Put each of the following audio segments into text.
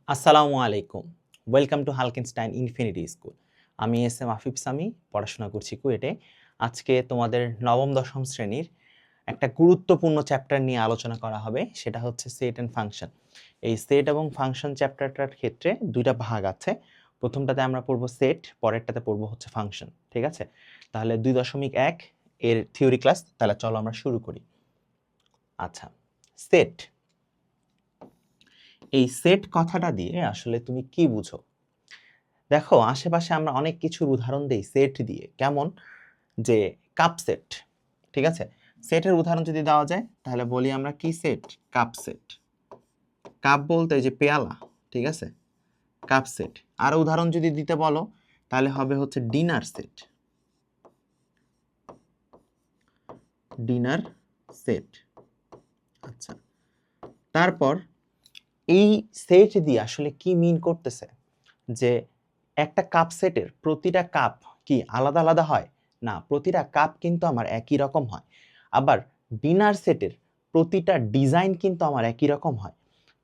আসসালামু আলাইকুম। Welcome to Halkenstein infinity school. আমি এস এম আফিফ সামি, পড়াশোনা করছি কুয়েটে। আজকে তোমাদের নবম দশম শ্রেণীর একটা গুরুত্বপূর্ণ চ্যাপ্টার নিয়ে আলোচনা করা হবে, সেটা হচ্ছে সেট অ্যান্ড ফাংশন। এই সেট এবং ফাংশন চ্যাপ্টারটার ক্ষেত্রে দুইটা ভাগ আছে। প্রথমটাতে আমরা পড়বো সেট, পরেরটাতে পড়বো হচ্ছে ফাংশন। ঠিক আছে, তাহলে 2.1 এর থিওরি ক্লাস। তাহলে চলো আমরা শুরু করি। আচ্ছা, সেট, এই সেট কথাটা দিয়ে আসলে তুমি কি বুঝো? দেখো, আশেপাশে আমরা অনেক কিছুর উদাহরণ দেই সেট দিয়ে। কেমন? যে কাপ সেট। ঠিক আছে, সেটের উদাহরণ যদি দেওয়া যায় তাহলে বলি আমরা কি সেট? Cup set. কাপ বলতে যে পেয়ালা, ঠিক আছে, কাপ সেট। আর উদাহরণ যদি দিতে বলো তাহলে হবে হচ্ছে ডিনার সেট। Dinner set. আচ্ছা, তারপর এই সেট দিয়ে আসলে কি মিন করতেছে? যে একটা কাপ সেটের প্রতিটা কাপ কি আলাদা আলাদা হয়? না, প্রতিটা কাপ কিন্তু আমার একই রকম হয়। আবার ডিনার সেটের প্রতিটা ডিজাইন কিন্তু আমার একই রকম হয়।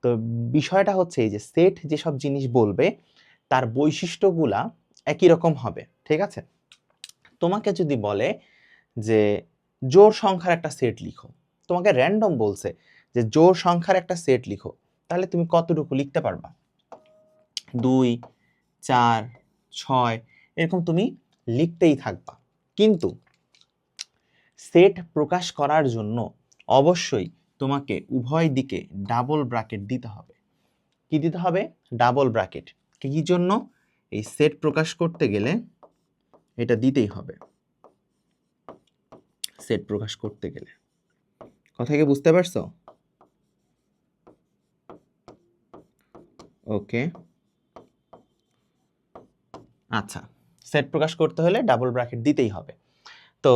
তো বিষয়টা হচ্ছে এই যে সেট যেসব জিনিস বলবে তার বৈশিষ্ট্যগুলা একই রকম হবে। ঠিক আছে, তোমাকে যদি বলে যে জোড় সংখ্যার একটা সেট লিখো, তোমাকে র্যান্ডম বলছে যে জোড় সংখ্যার একটা সেট লিখো, তাহলে তুমি কতটুকু লিখতে পারবা? 2, 4, 6 এরকম তুমি লিখতেই থাকবা। কিন্তু সেট প্রকাশ করার জন্য অবশ্যই তোমাকে উভয় দিকে ডাবল ব্র্যাকেট দিতে হবে। কি দিতে হবে? Double bracket. কি জন্য? এই সেট প্রকাশ করতে গেলে এটা দিতেই হবে। সেট প্রকাশ করতে গেলে, কথা কি বুঝতে পারছো? ওকে, আচ্ছা, সেট প্রকাশ করতে হলে ডাবল ব্র্যাকেট দিতেই হবে। তো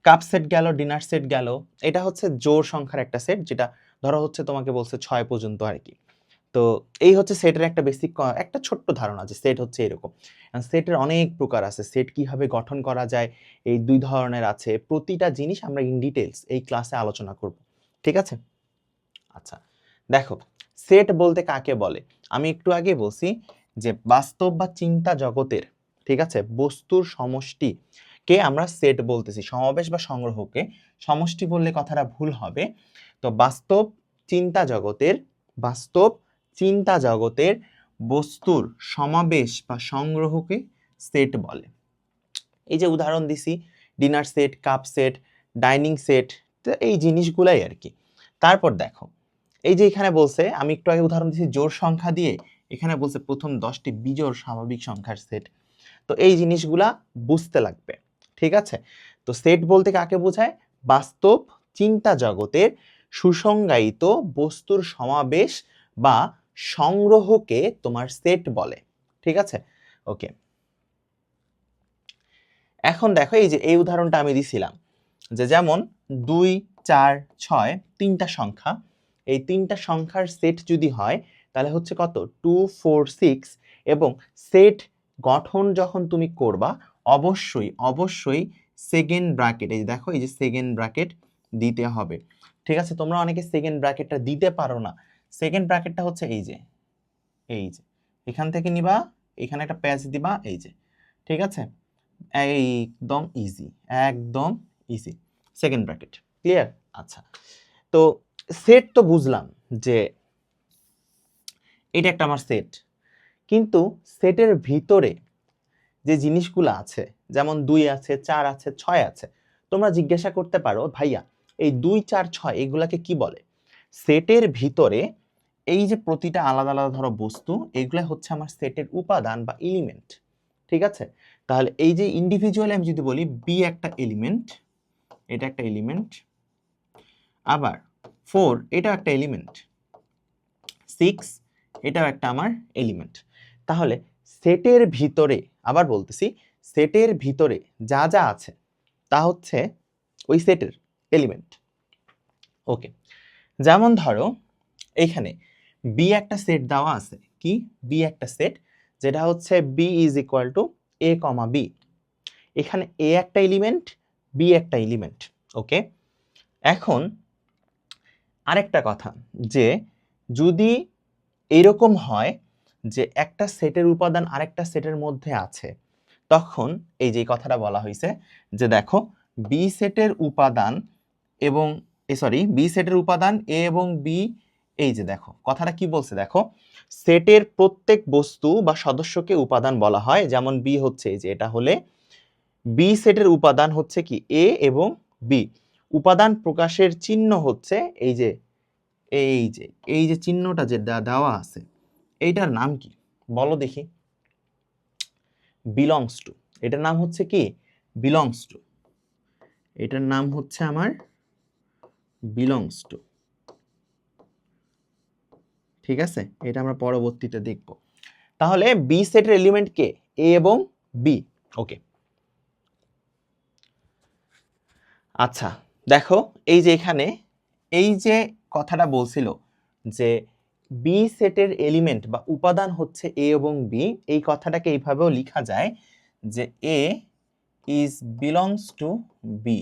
কাপ সেট গেল, ডিনার সেট গেল, এটা হচ্ছে জোড় সংখ্যার একটা সেট, যেটা ধরো হচ্ছে তোমাকে বলছে 6 পর্যন্ত আর কি। তো এই হচ্ছে সেটের একটা বেসিক, একটা ছোট্ট ধারণা যে সেট হচ্ছে এরকম। সেটের অনেক প্রকার আছে, সেট কিভাবে গঠন করা যায় এই দুই ধরনের আছে। প্রতিটা জিনিস আমরা ইন ডিটেইলস এই ক্লাসে আলোচনা করব। ঠিক আছে, আচ্ছা দেখো, সেট বলতে কাকে বলে? আমি একটু আগে বলছি যে বাস্তব বা চিন্তা জগতের, ঠিক আছে, বস্তুর সমষ্টি কে আমরা সেট বলতেছি। সমাবেশ বা সংগ্রহকে সমষ্টি বললে কথাটা ভুল হবে। তো বাস্তব চিন্তা জগতের, বাস্তব চিন্তা জগতের বস্তুর সমাবেশ বা সংগ্রহকে সেট বলে। এই যে উদাহরণ দিছি, dinner set, cup set, dining set, এই জিনিসগুলাই আর কি। তারপর দেখো, এই যে এখানে বলছে, আমি একটু আগে উদাহরণ দিছি জোড় সংখ্যা দিয়ে, এখানে বলছে প্রথম 10টি বিজোড় স্বাভাবিক সংখ্যার সেট। তো এই জিনিসগুলা বুঝতে লাগবে। ঠিক আছে, তো সেট বলতে কাকে বোঝায়? বাস্তব চিন্তা জগতের সুসংজ্ঞায়িত বস্তুর সমাবেশ বা সংগ্রহকে তোমার সেট বলে। ঠিক আছে, ওকে। এখন দেখো, এই যে এই উদাহরণটা আমি দিছিলাম যে যেমন 2, 4, 6 তিনটা সংখ্যা, এই তিনটা সংখ্যার সেট যদি হয় তাহলে হচ্ছে কত? 2, 4, 6। এবং সেট গঠন যখন তুমি করবা অবশ্যই অবশ্যই সেকেন্ড ব্র্যাকেট, এই যে দেখো, এই যে সেকেন্ড ব্র্যাকেট দিতে হবে। ঠিক আছে, তোমরা অনেকে সেকেন্ড ব্র্যাকেটটা দিতে পারো না। সেকেন্ড ব্র্যাকেটটা হচ্ছে এই যে, এই যে এখান থেকে নিবা, এখানে একটা প্যাচ দিবা, এই যে। ঠিক আছে, একদম ইজি, একদম ইজি। Second bracket clear? আচ্ছা, তো সেট তো বুঝলাম যে এটা একটা আমার সেট, কিন্তু সেটের ভিতরে যে জিনিসগুলো আছে, যেমন 2 আছে, 4 আছে, 6 আছে, তোমরা জিজ্ঞাসা করতে পারো ভাইয়া এই 2, 4, 6 এগুলাকে কি বলে? সেটের ভিতরে এই যে প্রতিটা আলাদা আলাদা ধরো বস্তু, এগুলা হচ্ছে আমার সেটের উপাদান বা এলিমেন্ট। ঠিক আছে, তাহলে এই যে ইন্ডিভিজুয়ালি আমি যদি বলি বি একটা এলিমেন্ট, এটা একটা এলিমেন্ট, আবার 4 এটা একটা এলিমেন্ট, 6 এটাও একটা আমার এলিমেন্ট। তাহলে সেটের ভিতরে, আবার বলতেছি, সেটের ভিতরে যা যা আছে তা হচ্ছে ওই সেটের এলিমেন্ট। ওকে, যেমন ধরো এইখানে বি একটা সেট দেওয়া আছে, কি? বি একটা সেট, যেটা হচ্ছে B is equal to A comma B. এখানে এ একটা এলিমেন্ট, বি একটা এলিমেন্ট। ওকে, এখন আরেকটা কথা, যে যদি এরকম হয় যে একটা সেটের উপাদান আরেকটা সেটের মধ্যে আছে, তখন এই যে কথাটা বলা হয়েছে যে দেখো বি সেটের উপাদান এবং বি সেটের উপাদান এ এবং বি, এই যে দেখো কথাটা কি বলছে, দেখো সেটের প্রত্যেক বস্তু বা সদস্যকে উপাদান বলা হয়, যেমন বি হচ্ছে এই যে এটা হলে বি সেটের উপাদান হচ্ছে কি এ এবং বি। উপাদান প্রকাশের চিহ্ন হচ্ছে এই যে এই যে চিহ্নটা যে দেওয়া আছে, এইটার নাম কি বলো দেখি? Belongs to. এটার নাম হচ্ছে কি? Belongs to. এটার নাম হচ্ছে আমার বিলংস টু। ঠিক আছে, এটা আমরা পরবর্তীতে দেখব। তাহলে বি সেটের এলিমেন্ট কে? এ এবং বি। ওকে, আচ্ছা দেখো এই যে এখানে এই যে কথাটা বলছিল যে বি সেটের এলিমেন্ট বা উপাদান হচ্ছে এ এবং বি, এই কথাটাকে এইভাবেও লেখা যায় যে এ ইজ বিলংস টু বি।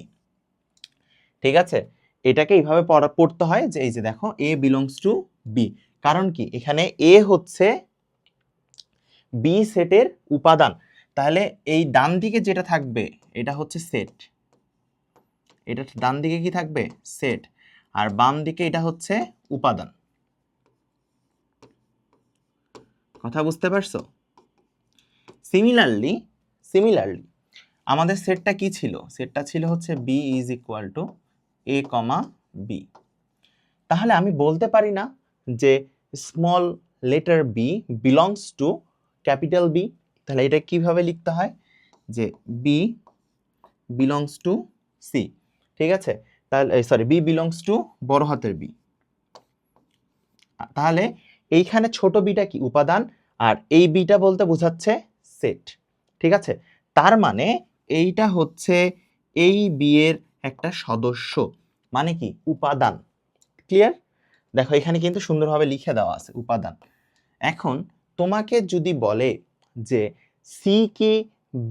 ঠিক আছে, এটাকে এইভাবে পড়তে হয় যে এই যে দেখো এ বিলংস টু বি। কারণ কি, এখানে এ হচ্ছে বি সেটের উপাদান, তাহলে এই ডান দিকে যেটা থাকবে এটা হচ্ছে সেট, এটা ডান দিকে কি থাকবে? সেট। আর বাম দিকে এটা হচ্ছে উপাদান। কথা বুঝতে পারছো? সিমিলারলি আমাদের সেটটা কি ছিল? সেটটা ছিল হচ্ছে B is equal to A comma B. তাহলে আমি বলতে পারি না যে small letter B belongs to capital B? তাহলে এটা কিভাবে লিখতে হয়? যে বি বিলংস টু সি। ঠিক আছে, তাহলে বি বিলংস টু বড় হাতের বি। তাহলে এইখানে ছোট বিটা কি? উপাদান, আর এই বিটা বলতে বোঝাচ্ছে সেট। ঠিক আছে, তার মানে এইটা হচ্ছে এই বি এর একটা সদস্য, মানে কি? উপাদান। ক্লিয়ার? দেখো এখানে কিন্তু সুন্দরভাবে লিখে দেওয়া আছে উপাদান। এখন তোমাকে যদি বলে যে সি কি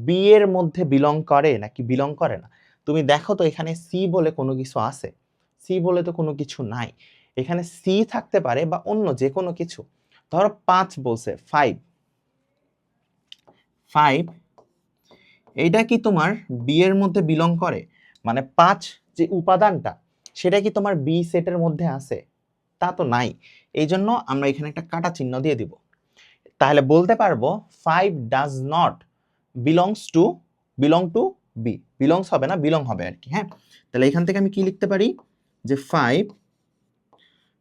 বি এর মধ্যে বিলং করে নাকি বিলং করে না, তুমি দেখো তো এখানে সি বলে কোনো কিছু আছে? সি বলে তো কোনো কিছু নাই। এখানে সি থাকতে পারে বা অন্য যে কোনো কিছু। ধরো 5 বলছে, 5 এইটা কি তোমার বি এর মধ্যে বিলং করে? মানে 5 যে উপাদানটা সেটা কি তোমার বি সেটের মধ্যে আছে? তা তো নাই। এই জন্য আমরা এখানে একটা কাটা চিহ্ন দিয়ে দিব। তাহলে বলতে পারবো 5 does not belong to B. Belongs হবে না, বিলং হবে আর কি। হ্যাঁ, তাহলে এখান থেকে আমি কি লিখতে পারি? যে 5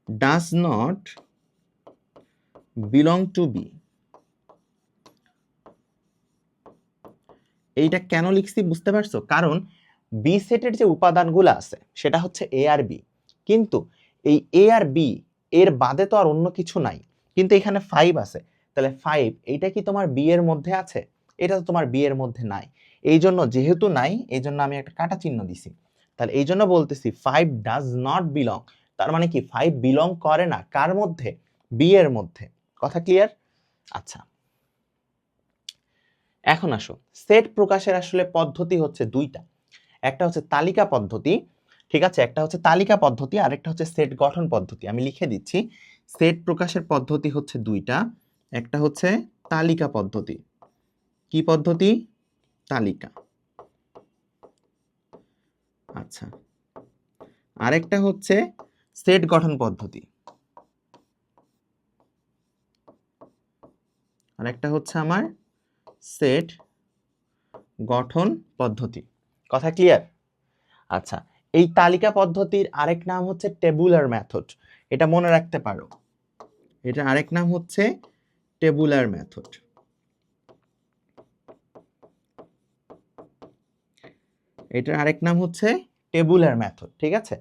does not belong to B. এইটা কেন লিখছি বুঝতে পারছো? কারণ বি সেটের যে উপাদানগুলো আছে সেটা হচ্ছে এ আর বি, কিন্তু এই এ আর বি এর বাদে তো আর অন্য কিছু নাই, কিন্তু এখানে 5 আছে। তাহলে 5 এইটা কি তোমার বি এর মধ্যে আছে? এটা তো তোমার বি এর মধ্যে নাই। এই জন্য যেহেতু নাই, এই জন্য আমি একটা কাটা চিহ্ন দিছি। তাহলে এই জন্য বলতেছি 5 ডাজ নট বিলং। তার মানে কি 5 বিলং করে না কার মধ্যে? বি এর মধ্যে। কথা ক্লিয়ার? আচ্ছা, এখন আসো, সেট প্রকাশের আসলে পদ্ধতি হচ্ছে দুইটা। একটা হচ্ছে তালিকা পদ্ধতি, ঠিক আছে, একটা হচ্ছে তালিকা পদ্ধতি, আর একটা হচ্ছে সেট গঠন পদ্ধতি। আমি লিখে দিচ্ছি, সেট প্রকাশের পদ্ধতি হচ্ছে দুইটা। একটা হচ্ছে তালিকা পদ্ধতি। কি পদ্ধতি? তালিকা। আচ্ছা, আরেকটা হচ্ছে সেট গঠন পদ্ধতি। আরেকটা হচ্ছে আমার সেট গঠন পদ্ধতি। কথা ক্লিয়ার? আচ্ছা, এই তালিকা পদ্ধতির আরেক নাম হচ্ছে টেবুলার মেথড। এটা মনে রাখতে পারো, এটা আরেক নাম হচ্ছে টেবুলার মেথড। এটার আরেক নাম হচ্ছে টেবুলার মেথড। ঠিক আছে,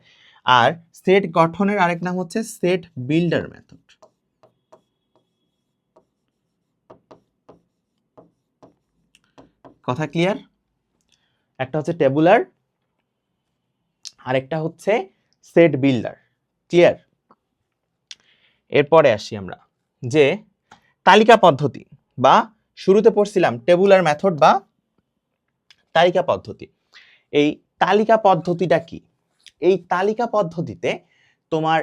আর সেট গঠনের আরেক নাম হচ্ছে সেট বিল্ডার মেথড। কথা ক্লিয়ার? একটা হচ্ছে টেবুলার, আরেকটা হচ্ছে সেট বিল্ডার। ক্লিয়ার? এরপরে আসি আমরা যে তালিকা পদ্ধতি, বা শুরুতে পড়ছিলাম টেবুলার মেথড বা তালিকা পদ্ধতি। এই তালিকা পদ্ধতিটা কি? এই তালিকা পদ্ধতিতে তোমার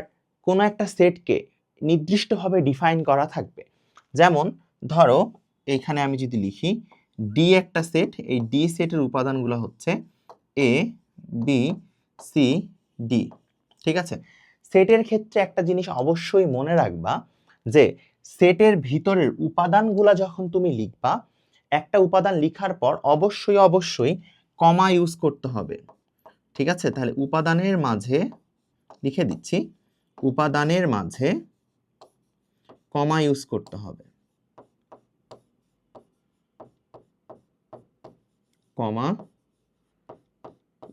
কোনো একটা সেটকে নির্দিষ্টভাবে ডিফাইন করা থাকবে। যেমন ধরো এইখানে আমি যদি লিখি ডি একটা সেট, এই ডি সেটের উপাদানগুলো হচ্ছে এ বি সি ডি। ঠিক আছে, সেটের ক্ষেত্রে একটা জিনিস অবশ্যই মনে রাখবা যে সেটের ভিতরের উপাদানগুলা যখন তুমি লিখবা, একটা উপাদান লিখার পর অবশ্যই অবশ্যই কমা ইউজ করতে হবে। ঠিক আছে, তাহলে উপাদানের মাঝে লিখে দিচ্ছি, উপাদানের মাঝে কমা ইউজ করতে হবে, কমা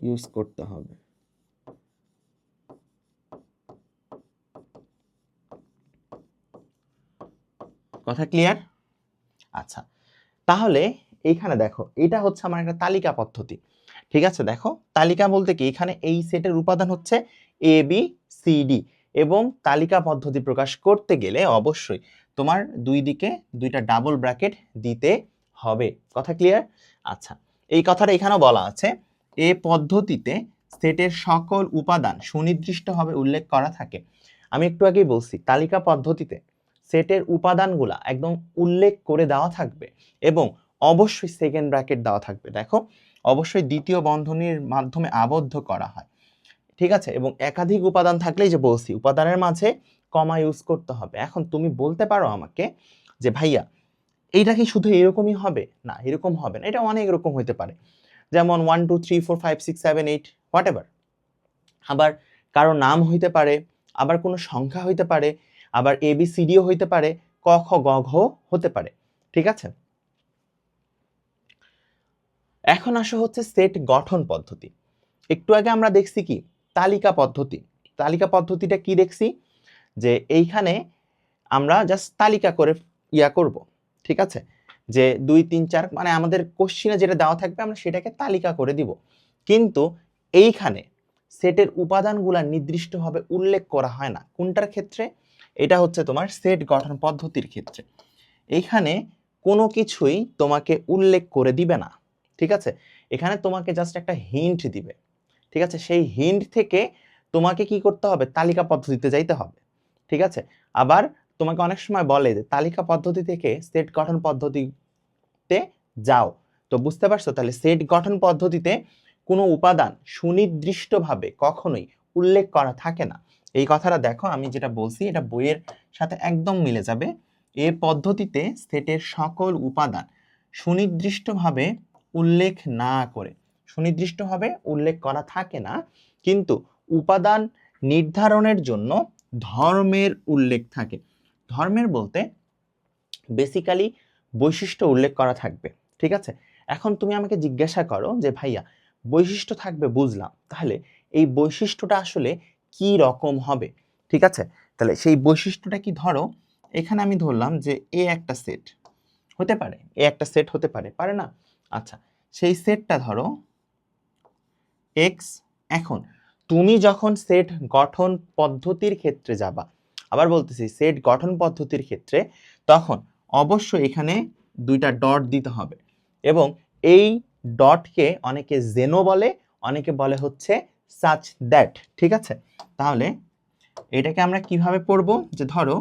ইউজ করতে হবে। কথা ক্লিয়ার? আচ্ছা, তাহলে এইখানে দেখো এটা হচ্ছে আমার একটা তালিকা পদ্ধতি। ঠিক আছে, দেখো তালিকা বলতে কি, এখানে এই সেটের উপাদান হচ্ছে এ বি সি ডি, এবং তালিকা পদ্ধতি প্রকাশ করতে গেলে অবশ্যই তোমার দুই দিকে দুইটা ডাবল ব্র্যাকেট দিতে হবে। কথা ক্লিয়ার? আচ্ছা, এই কথাটা এখানেও বলা আছে, এ পদ্ধতিতে সেটের সকল উপাদান সুনির্দিষ্টভাবে উল্লেখ করা থাকে। আমি একটু আগেই বলছি তালিকা পদ্ধতিতে সেটের উপাদানগুলা একদম উল্লেখ করে দেওয়া থাকবে এবং অবশ্যই সেকেন্ড ব্র্যাকেট দেওয়া থাকবে। দেখো অবশ্যই দ্বিতীয় বন্ধনীর মাধ্যমে আবদ্ধ করা হয়। ঠিক আছে, এবং একাধিক উপাদান থাকলেই যে বলছি উপাদানের মাঝে কমা ইউজ করতে হবে। এখন তুমি বলতে পারো আমাকে যে ভাইয়া এইটা কি শুধু এরকমই হবে? না, এরকম হবে না, এটা অনেক রকম হইতে পারে। যেমন 1 2 3 4 5 6 7 8 হোয়াট এভার। আবার কারো নাম হইতে পারে, আবার কোনো সংখ্যা হইতে পারে, আবার এ বি সি ডিও হইতে পারে, ক খ গ ঘ হতে পারে। ঠিক আছে, এখন আসো হচ্ছে সেট গঠন পদ্ধতি। একটু আগে আমরা দেখছি কি তালিকা পদ্ধতি। তালিকা পদ্ধতিটা কি দেখছি, যে এইখানে আমরা জাস্ট তালিকা করে করব। ঠিক আছে, যে 2 3 4 মানে আমাদের কোশ্চিনে যেটা দেওয়া থাকবে আমরা সেটাকে তালিকা করে দিব। কিন্তু এইখানে সেটের উপাদানগুলা নির্দিষ্টভাবে উল্লেখ করা হয় না। কোনটার ক্ষেত্রে? এটা হচ্ছে তোমার সেট গঠন পদ্ধতির ক্ষেত্রে। এইখানে কোনো কিছুই তোমাকে উল্লেখ করে দিবে না। ঠিক আছে, এখানে তোমাকে জাস্ট একটা হিন্ট দিবে। ঠিক আছে, সেই হিন্ট থেকে তোমাকে কি করতে হবে? তালিকা পদ্ধতিতে যাইতে হবে। ঠিক আছে, আবার তোমাকে অনেক সময় বলে যে তালিকা পদ্ধতি থেকে সেট গঠন পদ্ধতিতে যাও। তো বুঝতে পারছো, তাহলে সেট গঠন পদ্ধতিতে কোনো উপাদান সুনির্দিষ্টভাবে কখনোই উল্লেখ করা থাকে না। এই কথাটা দেখো আমি যেটা বলছি এটা বইয়ের সাথে একদম মিলে যাবে। এ পদ্ধতিতে সেটের সকল উপাদান সুনির্দিষ্টভাবে উল্লেখ না করে, সুনির্দিষ্টভাবে উল্লেখ করা থাকে না, কিন্তু উপাদান নির্ধারণের জন্য ধর্মের উল্লেখ থাকে। ধর্মের বলতে বেসিক্যালি বৈশিষ্ট্য উল্লেখ করা থাকবে। ঠিক আছে, এখন তুমি আমাকে জিজ্ঞাসা করো যে ভাইয়া বৈশিষ্ট্য থাকবে বুঝলাম, তাহলে এই বৈশিষ্ট্যটা আসলে কি রকম হবে? ঠিক আছে, তাহলে সেই বৈশিষ্ট্যটা কি, ধরো এখানে আমি ধরলাম যে এ একটা সেট হতে পারে, এ একটা সেট হতে পারে, পারে না? আচ্ছা, সেই সেটটা ধরো এক্স। এখন তুমি যখন সেট গঠন পদ্ধতির ক্ষেত্রে যাবা, আবার বলতেছি সেট গঠন পদ্ধতির ক্ষেত্রে, তখন অবশ্যই এখানে দুইটা ডট দিতে হবে, এবং এই ডটকে অনেকে জেনো বলে, অনেকে বলে হচ্ছে সাচ দ্যাট। ঠিক আছে, তাহলে এটাকে আমরা কিভাবে পড়বো, যে ধরো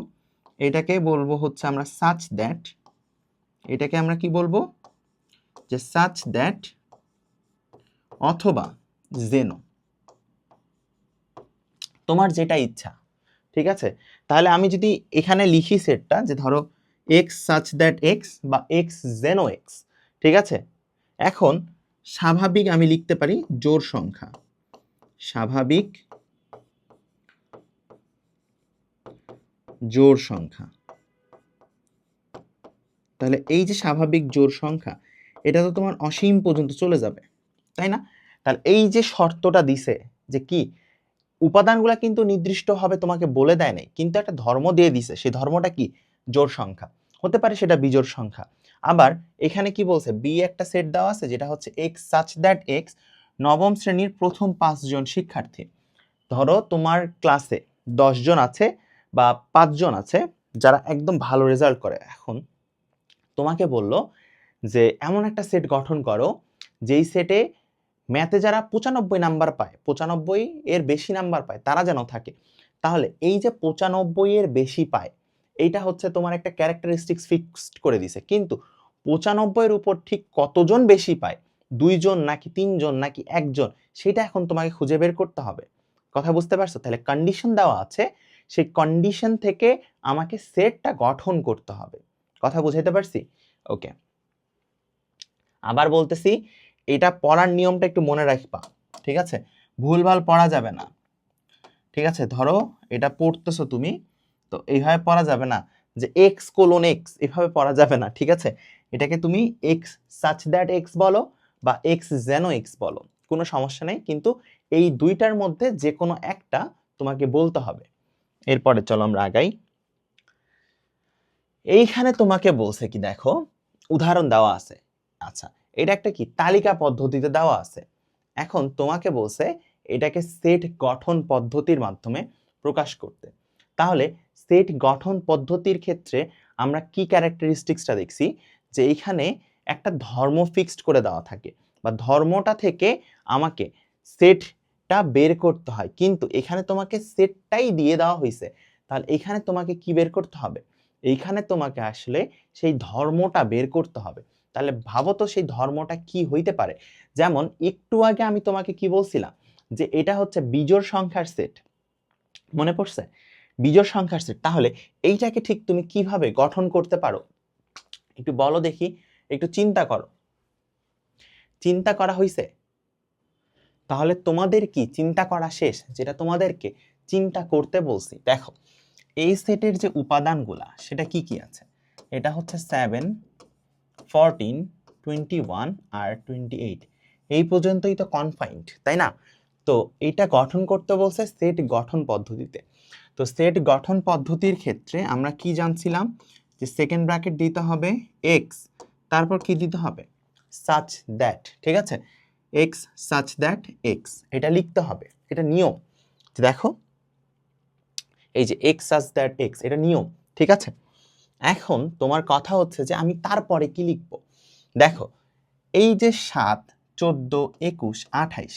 এটাকে বলবো হচ্ছে আমরা সাচ দ্যাট, এটাকে আমরা কি বলবো, যে সাচ দ্যাট অথবা জেনো, তোমার যেটা ইচ্ছা। ঠিক আছে, তাহলে আমি যদি এখানে লিখি সেটটা যে ধরো এক্স সাচ দ্যাট এক্স বা এক্স জেনো এক্স। ঠিক আছে, এখন স্বাভাবিক আমি লিখতে পারি জোড় সংখ্যা, স্বাভাবিক জোড় সংখ্যা। তাহলে এই যে স্বাভাবিক জোড় সংখ্যা, এটা তো তোমার অসীম পর্যন্ত চলে যাবে, তাই না? তাহলে এই যে শর্তটা দিছে যে কি উপাদানগুলা কিন্তু নির্দিষ্টভাবে তোমাকে বলে দেয় নাই, কিন্তু একটা ধর্ম দিয়ে দিছে, সেই ধর্মটা কি? জোড় সংখ্যা। হতে পারে সেটা বিজোড় সংখ্যা। আবার এখানে কি বলছে, বি একটা সেট দেওয়া আছে যেটা হচ্ছে এক্স সাচ দ্যাট এক্স নবম শ্রেণীর প্রথম 5 জন শিক্ষার্থী। ধরো তোমার ক্লাসে 10 জন আছে বা 5 জন আছে যারা একদম ভালো রেজাল্ট করে। এখন তোমাকে বলল যে এমন একটা সেট গঠন করো যেই সেটে ম্যাথে যারা 95 নাম্বার পায়, 95 এর বেশি নাম্বার পায়, তারা যেন থাকে। তাহলে এই যে 95 এর বেশি পায় এইটা হচ্ছে তোমার একটা ক্যারেক্টারিস্টিক্স ফিক্সড করে দিছে, কিন্তু 95 উপর ঠিক কতজন বেশি পায়, 2 জন নাকি 3 জন নাকি 1 জন, সেটা এখন তোমাকে খুঁজে বের করতে হবে। কথা বুঝতে পারছো? তাহলে কন্ডিশন দেওয়া আছে, সেই কন্ডিশন থেকে আমাকে সেটটা গঠন করতে হবে। কথা বুঝাইতে পারছি? ওকে, আবার বলতেছি, এটা পড়ার নিয়মটা একটু মনে রাখবা, ঠিক আছে? ভুলভাল পড়া যাবে না, ঠিক আছে? ধরো এটা পড়তেছো তুমি, তো এইভাবে পড়া যাবে না যে এক্স কোলন এক্স, এভাবে পড়া যাবে না, ঠিক আছে? এটাকে তুমি এক্স সাচ দ্যাট এক্স বলো বা এক্স যেন এক্স বলো, কোনো সমস্যা নেই, কিন্তু এই দুইটার মধ্যে যে কোনো একটা তোমাকে বলতে হবে। এরপরে চলো আমরা আগাই। এইখানে তোমাকে বলছে কি, দেখো উদাহরণ দেওয়া আছে। আচ্ছা, এটা একটা কি তালিকা পদ্ধতিতে দেওয়া আছে। এখন তোমাকে বলছে এটাকে সেট গঠন পদ্ধতির মাধ্যমে প্রকাশ করতে। তাহলে সেট গঠন পদ্ধতির ক্ষেত্রে আমরা কি ক্যারেক্টারিস্টিক্সটা দেখছি, যে এইখানে একটা ধর্ম ফিক্সড করে দেওয়া থাকে, বা ধর্মটা থেকে আমাকে সেটটা বের করতে হয়, কিন্তু এখানে তোমাকে সেটটাই দিয়ে দেওয়া হয়েছে। তাহলে এখানে তোমাকে কি বের করতে হবে? এইখানে তোমাকে আসলে সেই ধর্মটা বের করতে হবে। তাহলে ভাবো তো সেই ধর্মটা কি হইতে পারে। যেমন একটু আগে আমি তোমাকে কি বলছিলাম, যে এটা হচ্ছে বিজোড় সংখ্যার সেট, মনে পড়ছে? বিজোড় সংখ্যার সেট। তাহলে এইটাকে ঠিক তুমি কিভাবে গঠন করতে পারো একটু বলো দেখি, একটু চিন্তা করো। চিন্তা করা হইছে? তাহলে তোমাদের কি চিন্তা করা শেষ, যেটা তোমাদেরকে চিন্তা করতে বলছি? দেখো এই সেটের যে উপাদানগুলা সেটা কি কি আছে, এটা হচ্ছে 7, 14, 21 আর 28, এই পর্যন্তই তো কনফাইন্ড, তাই না? তো এটা গঠন করতে বলছে সেট গঠন পদ্ধতিতে। তো সেট গঠন পদ্ধতির ক্ষেত্রে আমরা কি জানছিলাম, যে সেকেন্ড ব্র্যাকেট দিতে হবে এক্স, তারপর কি দিতে হবে সাচ দ্যাট, ঠিক আছে? এক্স সাচ দ্যাট এক্স, এটা লিখতে হবে, এটা নিয়ম। দেখো এই যে এক্স সাচ দ্যাট এক্স, এটা নিয়ম, ঠিক আছে? এখন তোমার কথা হচ্ছে যে আমি তারপরে কি লিখবো। দেখো এই যে 7, 14, 21, 28,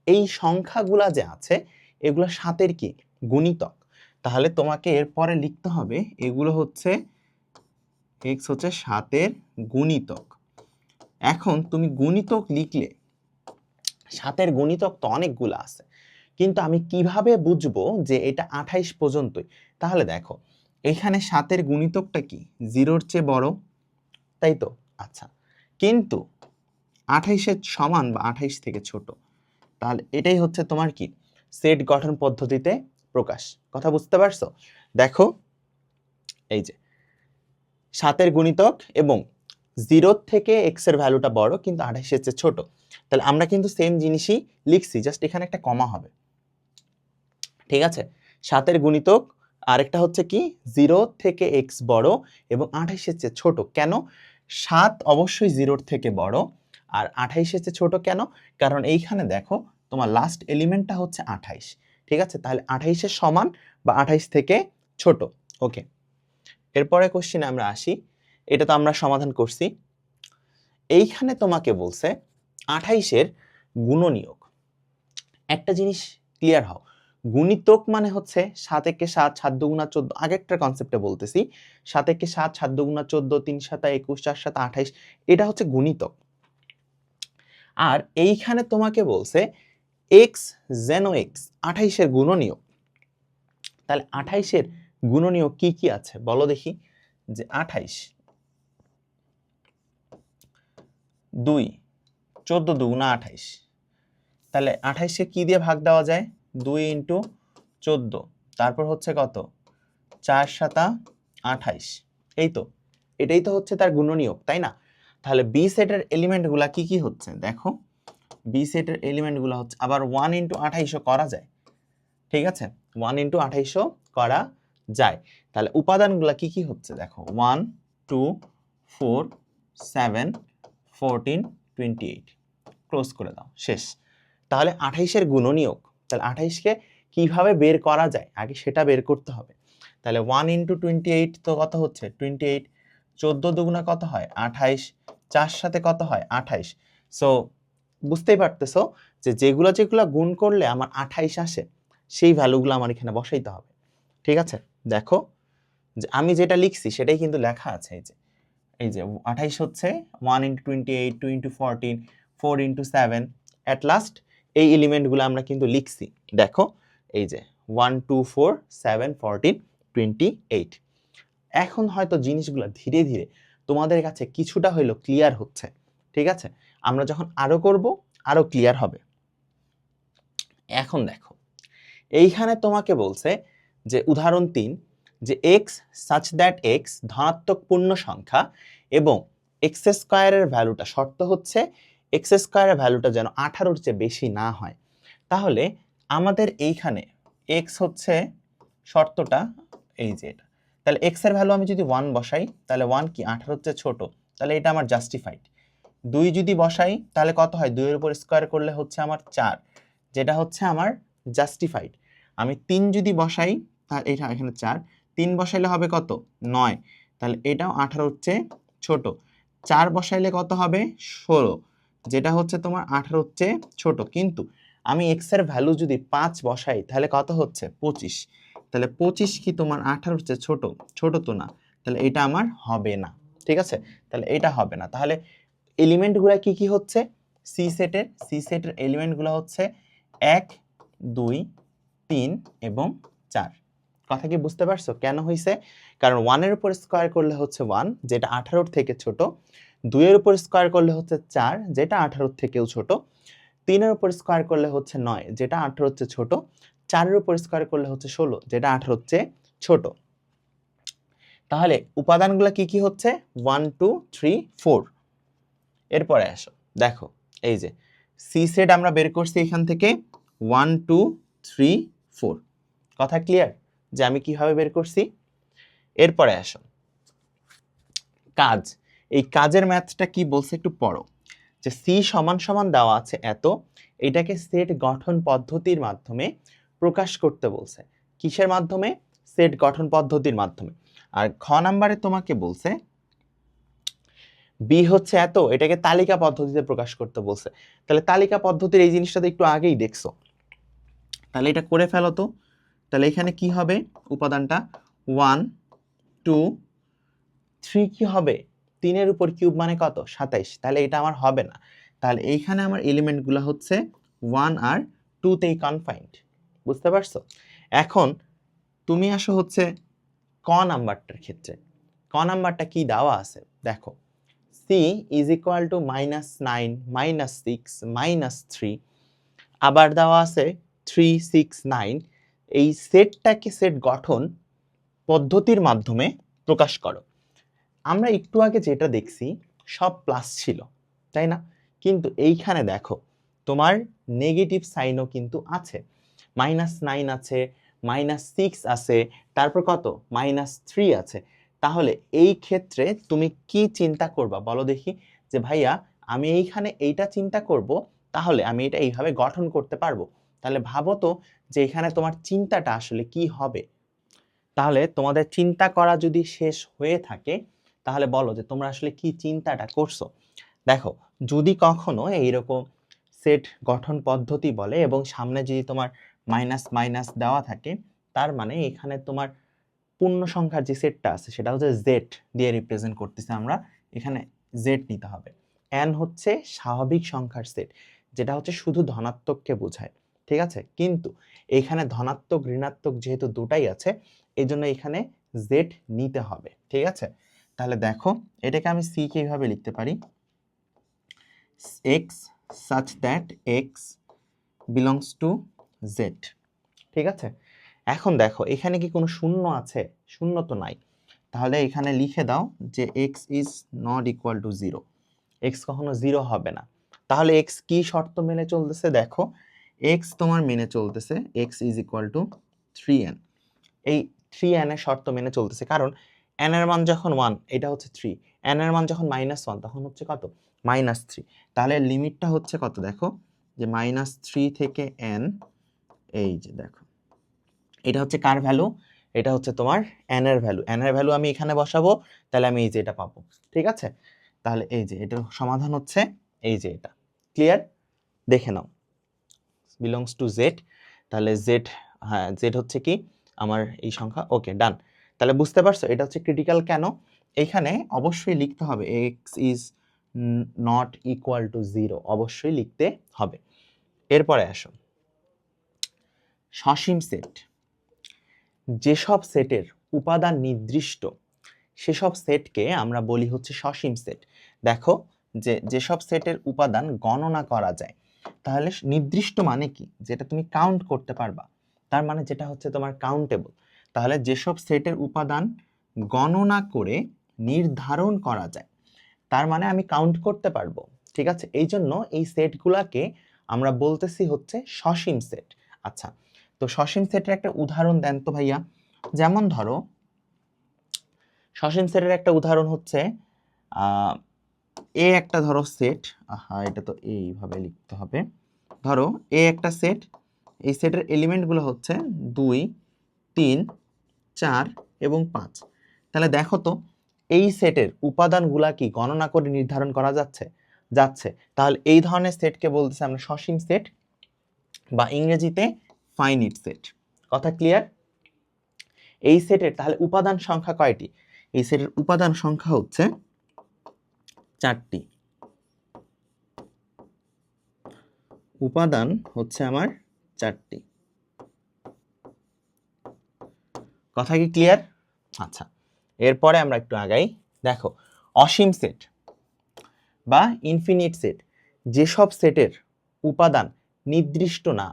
এই সংখ্যাগুলা যে আছে এগুলো 7-এর কি গুণিতক। তাহলে তোমাকে এরপরে লিখতে হবে এগুলো হচ্ছে x হচ্ছে 7-এর গুণিতক। এখন তুমি গুণিতক লিখলে 7-এর গুণিতক তো অনেকগুলো আছে, কিন্তু আমি কিভাবে বুঝবো যে এটা 28 পর্যন্তই? তাহলে দেখো এখানে 7-এর গুণিতকটা কি 0-র চেয়ে বড়, তাই তো? আচ্ছা, কিন্তু 28-এর সমান বা 28 থেকে ছোট। তাহলে এটাই হচ্ছে তোমার কি সেট গঠন পদ্ধতিতে প্রকাশ। কথা বুঝতে পারছো? দেখো এই যে 7-এর গুণিতক এবং 0 থেকে x এর ভ্যালুটা বড় কিন্তু 28-এর চেয়ে ছোট। তাহলে আমরা কিন্তু সেম জিনিসই লিখছি, জাস্ট এখানে একটা কমা হবে, ঠিক আছে? 7-এর গুণিতক আরেকটা হচ্ছে কি 0 থেকে x বড় এবং 28-এর চেয়ে ছোট। কেন? 7 অবশ্যই 0-র থেকে বড়, আর 28-এর চেয়ে ছোট কেন? কারণ এইখানে দেখো তোমার লাস্ট এলিমেন্টটা হচ্ছে 28, ঠিক আছে? তাহলে 28-এর সমান বা 28 থেকে ছোট। ওকে, এরপরে কোশ্চেনে আমরা আসি। এটা তো আমরা সমাধান করছি। এইখানে তোমাকে বলছে 28-এর গুণনীয়ক। একটা জিনিস ক্লিয়ার হও, গুণিতক মানে হচ্ছে 7 একে 7, 7 দুগুণা 14, আগেরটার কনসেপ্টে বলতেছি, 7 একে 7, 7 দুগুণা 14, 3 7 21, 4 7 28, এটা হচ্ছে গুণিতক। আর এইখানে তোমাকে বলছে x যেন x, 28-এর গুণনীয়ক। তাহলে 28-এর গুণনীয়ক কি কি আছে বলো দেখি, যে 28 2, 14 দুগুণা 28, তাহলে 28-কে কি দিয়ে ভাগ দেওয়া যায় 2 × 14, তারপর হচ্ছে কত 4 7 28, এই তো, এটাই তো হচ্ছে তার গুণনীয়ক, তাই না? তাহলে বি সেটের এলিমেন্টগুলা কি কি হচ্ছে দেখো, বি সেটের এলিমেন্টগুলো হচ্ছে আবার 1 × 28ও করা যায়, ঠিক আছে? 1 × 28ও করা যায়। তাহলে উপাদানগুলা কি কি হচ্ছে দেখো 1 2 4 7 14 28, ক্লোজ করে দাও, শেষ। তাহলে 28-এর গুণনীয়ক, তাহলে 28-কে কিভাবে বের করা যায় আগে সেটা বের করতে হবে। তাহলে 1 × 28 তো কত হচ্ছে 28, 14 দুগুণা কত হয় 28, 4 সাথে কত হয় 28। সো বুঝতেই পারতেছো যে যেগুলো যেগুলো গুণ করলে আমার 28 আসে সেই ভ্যালুগুলো আমার এখানে বসাইতে হবে, ঠিক আছে? দেখো যে আমি যেটা লিখছি সেটাই কিন্তু লেখা আছে। এই যে 28 হচ্ছে 1 × 28, 2 × 14, 4 × 7, অ্যাট লাস্ট এই এলিমেন্টগুলো আমরা কিন্তু লিখছি। দেখো এই যে 1 2 4 7 14 28। এখন হয়তো জিনিসগুলো ধীরে ধীরে তোমাদের কাছে কিছুটা হইলো ক্লিয়ার হচ্ছে, ঠিক আছে? আমরা যখন আরো করব আরো ক্লিয়ার হবে। এখন দেখো এইখানে তোমাকে বলছে যে উদাহরণ 3 যে x such that x ধনাত্মক পূর্ণ সংখ্যা এবং x স্কয়ারের ভ্যালুটা, শর্ত হচ্ছে x স্কয়ারের ভ্যালুটা যেন 18 এর চেয়ে বেশি না হয়। তাহলে আমাদের এইখানে x হচ্ছে শর্তটা, এই যে এটা, তাহলে x এর ভ্যালু আমি যদি 1 বসাই তাহলে 1 কি 18 এর চেয়ে ছোট, তাহলে এটা আমার জাস্টিফাইড। 2 যদি বসাই তাহলে কত হয়, 2 এর উপর স্কয়ার করলে হচ্ছে আমার 4, যেটা হচ্ছে আমার জাস্টিফাইড। আমি 3 যদি বসাই তাহলে এটা এখানে 4, 3 বসাইলে হবে কত 9, তাহলে এটাও 18 এর চেয়ে ছোট। 4 বসাইলে কত হবে 16, যেটা হচ্ছে তোমার 18 এর চেয়ে ছোট। কিন্তু আমি x এর ভ্যালু যদি 5 বসাই তাহলে কত হচ্ছে 25, তাহলে 25 কি তোমার 18 এর চেয়ে ছোট? ছোট তো না, তাহলে এটা আমার হবে না, ঠিক আছে? তাহলে এটা হবে না। তাহলে এলিমেন্টগুলো কি কি হচ্ছে, সি সেটের এলিমেন্টগুলো হচ্ছে 1 2 3 এবং 4। কথা কি বুঝতে পারছো কেন হইছে? কারণ 1 এর উপর স্কয়ার করলে হচ্ছে 1, যেটা 18 থেকে ছোট, 2 এর উপর স্কয়ার করলে হচ্ছে 4, যেটা 18 থেকেও ছোট, 3 এর উপর স্কয়ার করলে হচ্ছে 9, যেটা 18 এর চেয়ে ছোট, 4 এর উপর স্কয়ার করলে হচ্ছে 16, যেটা 18 এর চেয়ে ছোট। তাহলে উপাদানগুলো কি কি হচ্ছে 1 2 3 4। এরপরে আসো দেখো এই যে সি সেট আমরা বের করছি এখান থেকে 1 2 3 4। কথা ক্লিয়ার যে আমি কিভাবে বের করছি? এরপরে আসো কাজ, এই কাজের ম্যাথটা কি বলছে একটু পড়ো। যে সি সমান সমান দেওয়া আছে এত, এটাকে সেট গঠন পদ্ধতির মাধ্যমে প্রকাশ করতে বলছে। কিসের মাধ্যমে? সেট গঠন পদ্ধতির মাধ্যমে। আর খ নাম্বারে তোমাকে বলছে বি হচ্ছে এত, এটাকে তালিকা পদ্ধতিতে প্রকাশ করতে বলছে। তাহলে তালিকা পদ্ধতির এই জিনিসটা তো একটু আগেই দেখছো, তাহলে এটা করে ফেলো তো। তাহলে এখানে কি হবে উপাদানটা 1 2 3 কি হবে 3 এর উপর কিউব মানে কত 27, তাহলে এটা আমার হবে না। তাহলে এইখানে আমার এলিমেন্টগুলো হচ্ছে 1 আর 2 তেই কনফাইন্ড। বুঝতে পারছো? এখন তুমি আসো হচ্ছে ক নাম্বারটার ক্ষেত্রে। ক নাম্বারটা কি দেওয়া আছে দেখো, c is equal to -9 -6 -3, আবার দেওয়া আছে 3 6 9। এই সেটটাকে সেট গঠন পদ্ধতির মাধ্যমে প্রকাশ করো। আমরা একটু আগে যেটা দেখছি সব প্লাস ছিল, তাই না? কিন্তু এইখানে দেখো তোমার নেগেটিভ সাইনও কিন্তু আছে, -9 আছে, -6 আছে, তারপর কত -3 আছে। তাহলে এই ক্ষেত্রে তুমি কি চিন্তা করবা বলো দেখি, যে ভাইয়া আমি এইখানে এইটা চিন্তা করব, তাহলে আমি এটা এইভাবে গঠন করতে পারবো। তাহলে ভাবো তো যে এখানে তোমার চিন্তাটা আসলে কি হবে। তাহলে তোমাদের চিন্তা করা যদি শেষ হয়ে থাকে তাহলে বলো যে তোমরা আসলে কি চিন্তাটা করছো। দেখো যদি কখনো এইরকম সেট গঠন পদ্ধতি বলে এবং সামনে যদি তোমার মাইনাস মাইনাস দেওয়া থাকে, তার মানে এখানে তোমার পূর্ণ সংখ্যার যে সেটটা আছে সেটা হচ্ছে জেড দিয়ে রিপ্রেজেন্ট করতেছে আমরা, এখানে জেড নিতে হবে। এন হচ্ছে স্বাভাবিক সংখ্যার সেট, যেটা হচ্ছে শুধু ধনাত্মককে বোঝায়, ঠিক আছে? কিন্তু এখানে ধনাত্মক ঋণাত্মক যেহেতু দুটাই আছে, এই জন্য এখানে জেড নিতে হবে, ঠিক আছে? তাহলে দেখো এটাকে আমি সি কে এইভাবে লিখতে পারি, x such that x belongs to z, ঠিক আছে? এখন দেখো এখানে কি কোনো শূন্য আছে? শূন্য তো নাই। তাহলে এখানে লিখে দাও যে x is not equal to 0, x কখনো 0 হবে না। তাহলে x কি শর্ত মেনে চলতেছে দেখো, x তোমার মেনে চলতেছে x is equal to 3n। এই 3n এর শর্ত মেনে চলতেছে, কারণ n এর মান যখন 1 এটা হচ্ছে 3, n এর মান যখন -1 তখন হচ্ছে কত -3। তাহলে লিমিটটা হচ্ছে কত দেখো, যে -3 থেকে n, এই যে দেখো এটা হচ্ছে কার ভ্যালু, এটা হচ্ছে তোমার n এর ভ্যালু। n এর ভ্যালু আমি এখানে বসাবো, তাহলে আমি এই যে এটা পাবো, ঠিক আছে? তাহলে এই যে এটার সমাধান হচ্ছে এই যে এটা। ক্লিয়ার? দেখে নাও বিলংস টু z, তাহলে z, হ্যাঁ z হচ্ছে কি আমার এই সংখ্যা। ওকে ডান। তাহলে বুঝতে পারছো এটা হচ্ছে ক্রিটিক্যাল কেন? এখানে অবশ্যই লিখতে হবে x is not equal to 0, অবশ্যই লিখতে হবে। এরপরে আসো সসীম সেট। যেসব সেটের উপাদান নির্দিষ্ট সেসব সেটকে আমরা বলি হচ্ছে সসীম সেট। দেখো যেসব সেটের উপাদান গণনা করা যায়, তাহলে নির্দিষ্ট মানে কি? যেটা তুমি কাউন্ট করতে পারবা, তার মানে যেটা হচ্ছে তোমার কাউন্টেবল। তাহলে যেসব সেটের উপাদান গণনা করে নির্ধারণ করা যায়, তার মানে আমি কাউন্ট করতে পারবো, ঠিক আছে? এই জন্য এই সেটগুলাকে আমরা বলতেছি হচ্ছে সসীম সেট। আচ্ছা, তো সসীম সেটের একটা উদাহরণ দেন তো ভাইয়া। যেমন ধরো সসীম সেটের একটা উদাহরণ হচ্ছে এ একটা ধরো সেট, এটা তো এইভাবে লিখতে হবে। ধরো এ একটা সেট, এই সেটের এলিমেন্টগুলো হচ্ছে 2, 3, 4 এবং 5। তাহলে দেখো তো এই সেটের উপাদানগুলা কি গণনা করে নির্ধারণ করা যাচ্ছে? যাচ্ছে। তাহলে এই ধরনের সেটকে বলতেছে আমরা সসীম সেট বা ইংরেজিতে ফাইনিট সেট। কথা ক্লিয়ার? এই সেটের তাহলে উপাদান সংখ্যা কয়টি? এই সেটের উপাদান সংখ্যা হচ্ছে 4টি। উপাদান হচ্ছে আমার 4টি। কথা কি ক্লিয়ার? আচ্ছা, এরপরে আমরা একটু আগাই। দেখো অসীম সেট বা ইনফিনিট সেট, যেসব সেটের উপাদান নির্দিষ্ট না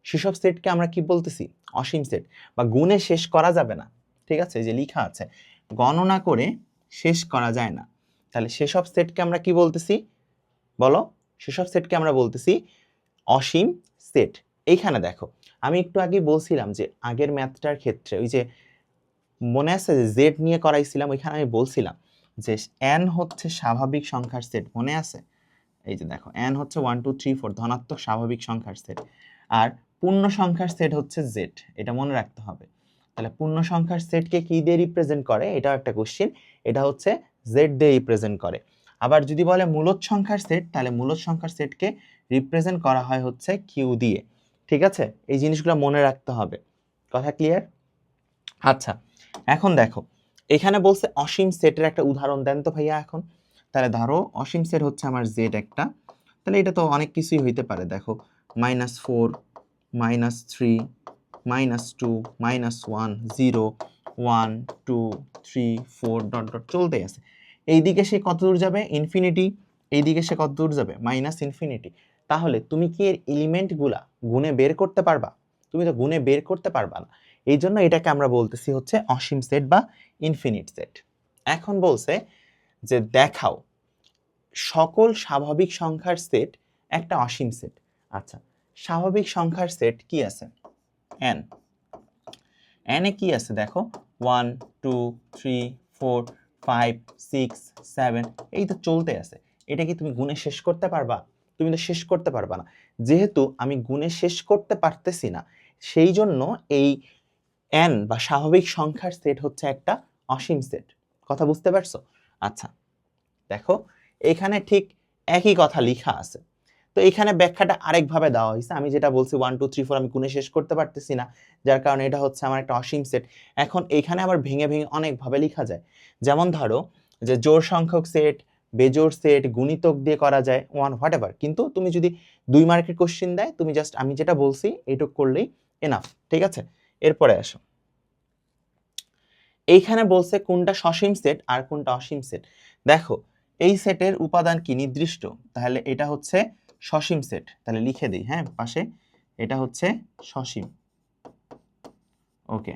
সেসব সেটকে আমরা কি বলতেছি? অসীম সেট। বা গুণে শেষ করা যাবে না, ঠিক আছে? এই যে লেখা আছে গণনা করে শেষ করা যায় না, তাহলে সেসব সেটকে আমরা কি বলতেছি বলো? সেসব সেটকে আমরা বলতেছি অসীম সেট। এইখানে দেখো আমি একটু আগে বলছিলাম যে আগের ম্যাথটার ক্ষেত্রে ওই যে মনে আছে যে জেড নিয়ে করাইছিলাম, ওইখানে আমি বলছিলাম যে এন হচ্ছে স্বাভাবিক সংখ্যার সেট, মনে আছে? এই যে দেখো এন হচ্ছে 1 2 3 4 ধনাত্মক স্বাভাবিক সংখ্যার সেট, আর পূর্ণ সংখ্যার সেট হচ্ছে জেড, এটা মনে রাখতে হবে। তাহলে পূর্ণ সংখ্যার সেটকে কি দিয়ে রিপ্রেজেন্ট করে? এটাও একটা কোশ্চেন। এটা হচ্ছে জেড দিয়ে রিপ্রেজেন্ট করে। আবার যদি বলে মূলদ সংখ্যার সেট, তাহলে মূলদ সংখ্যার সেটকে রিপ্রেজেন্ট করা হয় হচ্ছে কিউ দিয়ে, ঠিক আছে? এই জিনিসগুলো মনে রাখতে হবে। কথা ক্লিয়ার? আচ্ছা, এখন দেখো এখানে বলছে অসীম সেটের একটা উদাহরণ দেন তো ভাইয়া এখন। তাহলে ধরো অসীম সেট হচ্ছে আমার জেড একটা, তাহলে এটা তো অনেক কিছুই হইতে পারে। দেখো -4, -3, -2, -1, 0, 1 2 3 4 ডট ডট চলতে আছে। এইদিকে সে কত দূর যাবে? ইনফিনিটি। এইদিকে সে কত দূর যাবে? Minus infinity. তাহলে তুমি কি এর এলিমেন্টগুলা গুণে বের করতে পারবা? তুমি তো গুণে বের করতে পারবা না। এই জন্য এটাকে আমরা বলতেছি হচ্ছে অসীম সেট বা ইনফিনিট সেট। এখন বলছে যে দেখাও সকল স্বাভাবিক সংখ্যার সেট একটা অসীম সেট। আচ্ছা, স্বাভাবিক সংখ্যার সেট কি আছে? n। n এ কি আছে দেখো 1 2 3 4 5 6 7, এই তো চলতে আছে। এটা কি তুমি গুণে শেষ করতে পারবা? তুমি তো শেষ করতে পারবা না। যেহেতু আমি গুণে শেষ করতে পারতেছি না, সেই জন্য এই n বা স্বাভাবিক সংখ্যার সেট হচ্ছে একটা অসীম সেট। কথা বুঝতে পারছো? আচ্ছা, দেখো এখানে ঠিক একই কথা লেখা আছে, তো এখানে ব্যাখ্যাটা আরেকভাবে দেওয়া হয়েছে। আমি যেটা বলছি 1 2 3 4 আমি গুণে শেষ করতে পারতেছি না, যার কারণে এটা হচ্ছে আমার একটা অসীম সেট। এখন এখানে আবার ভেঙে ভেঙে অনেকভাবে লেখা যায়। যেমন ধরো যে জোড় সংখ্যক সেট, বেজোড় সেট, গুণিতক দিয়ে করা যায়, ওয়ান হোয়াট এভার। কিন্তু তুমি যদি 2 মার্কের কোশ্চেন দেয়, তুমি জাস্ট আমি যেটা বলছি এইটুক করলেই এনাফ, ঠিক আছে? এরপরে আসো, এইখানে বলছে কোনটা সসীম সেট আর কোনটা অসীম সেট। দেখো এই সেটের উপাদান কি নির্দিষ্ট, তাহলে এটা হচ্ছে সসীম সেট। তাহলে লিখে দিই হ্যাঁ পাশে, এটা হচ্ছে সসীম। ওকে,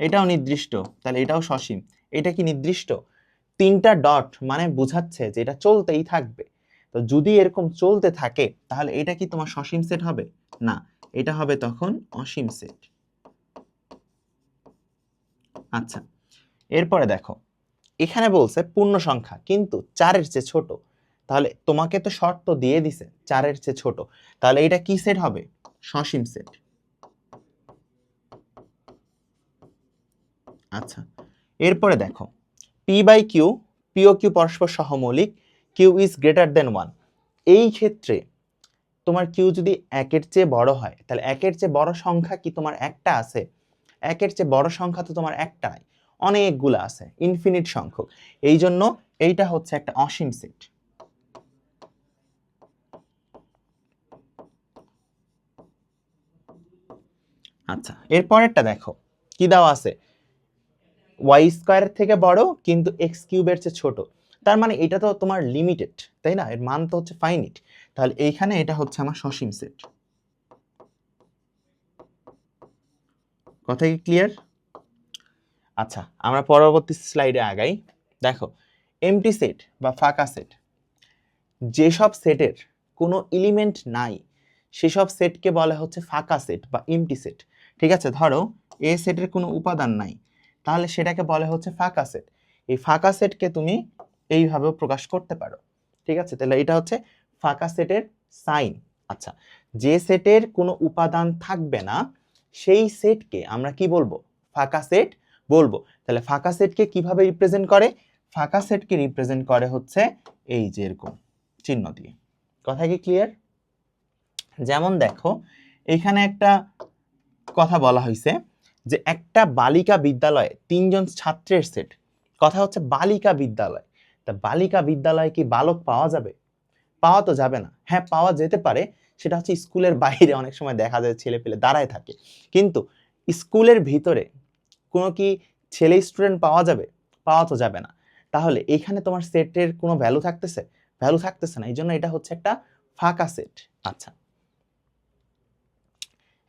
এটাও নির্দিষ্ট, তাহলে এটাও সসীম। এটা কি নির্দিষ্ট? 3টা ডট মানে বোঝাচ্ছে যে এটা চলতেই থাকবে। তো যদি এরকম চলতে থাকে তাহলে এটা কি তোমার সসীম সেট হবে? না, এটা হবে তখন অসীম সেট। আচ্ছা, এরপরে দেখো এখানে বলছে পূর্ণ সংখ্যা কিন্তু 4-এর চেয়ে ছোট, তাহলে তোমাকে তো শর্ত দিয়ে দিছে 4-এর চেয়ে ছোট, তাহলে এটা কি সেট হবে? সসীম সেট। আচ্ছা, এরপরে দেখো পি বাই কিউ, পি ও কিউ পরস্পর সহমৌলিক, কিউ ইজ গ্রেটার দেন 1। এই ক্ষেত্রে তোমার কিউ যদি 1-এর চেয়ে বড় হয়, তাহলে 1-এর চেয়ে বড় সংখ্যা কি তোমার একটা আছে? 1-এর চেয়ে বড় সংখ্যা তো তোমার একটাই, অনেকগুলো আছে, ইনফিনিট সংখ্যক। এই জন্য এইটা হচ্ছে একটা অসীম সেট। আচ্ছা, এরপরেরটা দেখো কি দেওয়া আছে, ওয়াই স্কোয়ারের থেকে বড় কিন্তু এক্স কিউবের চেয়ে ছোট। তার মানে এটা তো তোমার লিমিটেড, তাই না? এর মান তো হচ্ছে ফাইনিট। তাহলে এইখানে এটা হচ্ছে আমার সসীম সেট। কথা কি ক্লিয়ার? আচ্ছা, আমরা পরবর্তী স্লাইডে আগাই। দেখো, এমটি সেট বা ফাঁকা সেট, যেসব সেটের কোনো এলিমেন্ট নাই সেসব সেটকে বলা হচ্ছে ফাঁকা সেট বা এমটি সেট। ঠিক আছে, ধরো এ সেটের কোনো উপাদান নাই, তাহলে সেটাকে বলা হচ্ছে ফাঁকা সেট। এই ফাঁকা সেটকে তুমি এইভাবেও প্রকাশ করতে পারো। ঠিক আছে, তাহলে এটা হচ্ছে ফাঁকা সেটের সাইন। আচ্ছা, যে সেটের কোনো উপাদান থাকবে না সেই সেটকে আমরা কি বলবো? ফাঁকা সেট বলবো। তাহলে ফাঁকা সেটকে কিভাবে রিপ্রেজেন্ট করে? ফাঁকা সেটকে রিপ্রেজেন্ট করে হচ্ছে এই যে এরকম চিহ্ন দিয়ে। কথা কি ক্লিয়ার? যেমন দেখো, এখানে একটা কথা বলা হয়েছে যে একটা বালিকা বিদ্যালয়ে 3 জন ছাত্রের সেট। কথা হচ্ছে বালিকা বিদ্যালয়, তা বালিকা বিদ্যালয়ে কি বালক পাওয়া যাবে? পাওয়া তো যাবে না। হ্যাঁ, পাওয়া যেতে পারে, সেটা হচ্ছে স্কুলের বাইরে অনেক সময় দেখা যায় ছেলে পেলে দাঁড়ায় থাকে, কিন্তু স্কুলের ভিতরে কোনো কি ছেলে স্টুডেন্ট পাওয়া যাবে? পাওয়া তো যাবে না। তাহলে এখানে তোমার সেটের কোনো ভ্যালু থাকতেছে? ভ্যালু থাকতেছে না, এই জন্য এটা হচ্ছে একটা ফাঁকা সেট। আচ্ছা,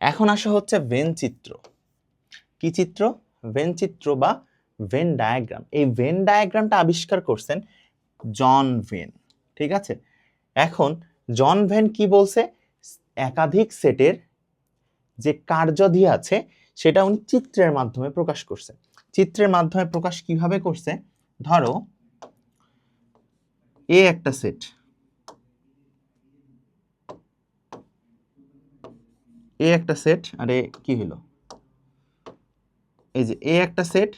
এখন আসা হচ্ছে ভেন চিত্র। কি চিত্র? ভেন চিত্র বা ভেন ডায়াগ্রাম। এই ভেন ডায়াগ্রামটা আবিষ্কার করছেন জন ভেন। ঠিক আছে, এখন জন ভেন কি বলছে? একাধিক সেটের যে কার্যাদি আছে সেটা উনি চিত্রের মাধ্যমে প্রকাশ করছে। চিত্রের মাধ্যমে প্রকাশ কিভাবে করছে? ধরো এ একটা সেট, এ একটা সেট, আরে কি হলো, এই যে এ একটা সেট,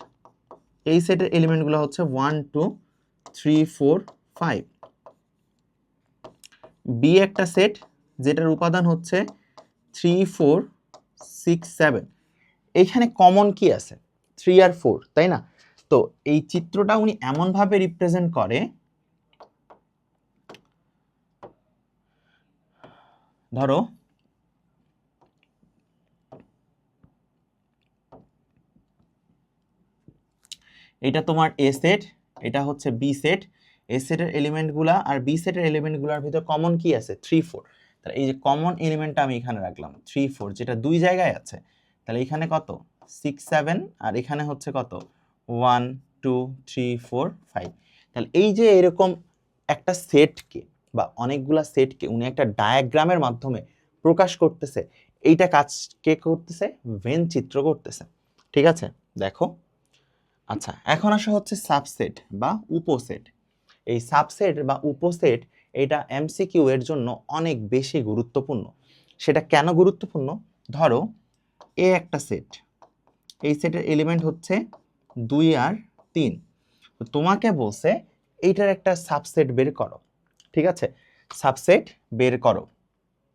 এই সেটের এলিমেন্টগুলো হচ্ছে 1 2 3 4 5। বি একটা সেট যেটার উপাদান হচ্ছে 3 4 6 7। এইখানে কমন কি আছে? 3 আর 4, তাই না? তো এই চিত্রটা উনি এমন ভাবে রিপ্রেজেন্ট করে, ধরো এটা তোমার এ সেট, এটা হচ্ছে বি সেট। এ সেটের এলিমেন্টগুলা আর বি সেটের এলিমেন্টগুলোর ভিতর কমন কি আছে? 3 4। তাহলে এই যে কমন এলিমেন্টটা আমি এখানে রাখলাম 3 4, যেটা দুই জায়গায় আছে। তাহলে এখানে কত? 6 7, আর এখানে হচ্ছে কত? 1 2 3 4 5। তাহলে এই যে এরকম একটা সেটকে বা অনেকগুলা সেটকে উনি একটা ডায়াগ্রামের মাধ্যমে প্রকাশ করতেছে। এইটা কাজ কে করতেছে? ভেন চিত্র করতেছে। ঠিক আছে, দেখো। আচ্ছা, এখন আসা হচ্ছে সাবসেট বা উপসেট। এই সাবসেট বা উপসেট এটা এমসিকিউ এর জন্য অনেক বেশি গুরুত্বপূর্ণ। সেটা কেন গুরুত্বপূর্ণ? ধরো এ একটা সেট, এই সেটের এলিমেন্ট হচ্ছে 2 আর 3। তো তোমাকে বলছে এইটার একটা সাবসেট বের করো। ঠিক আছে, সাবসেট বের করো।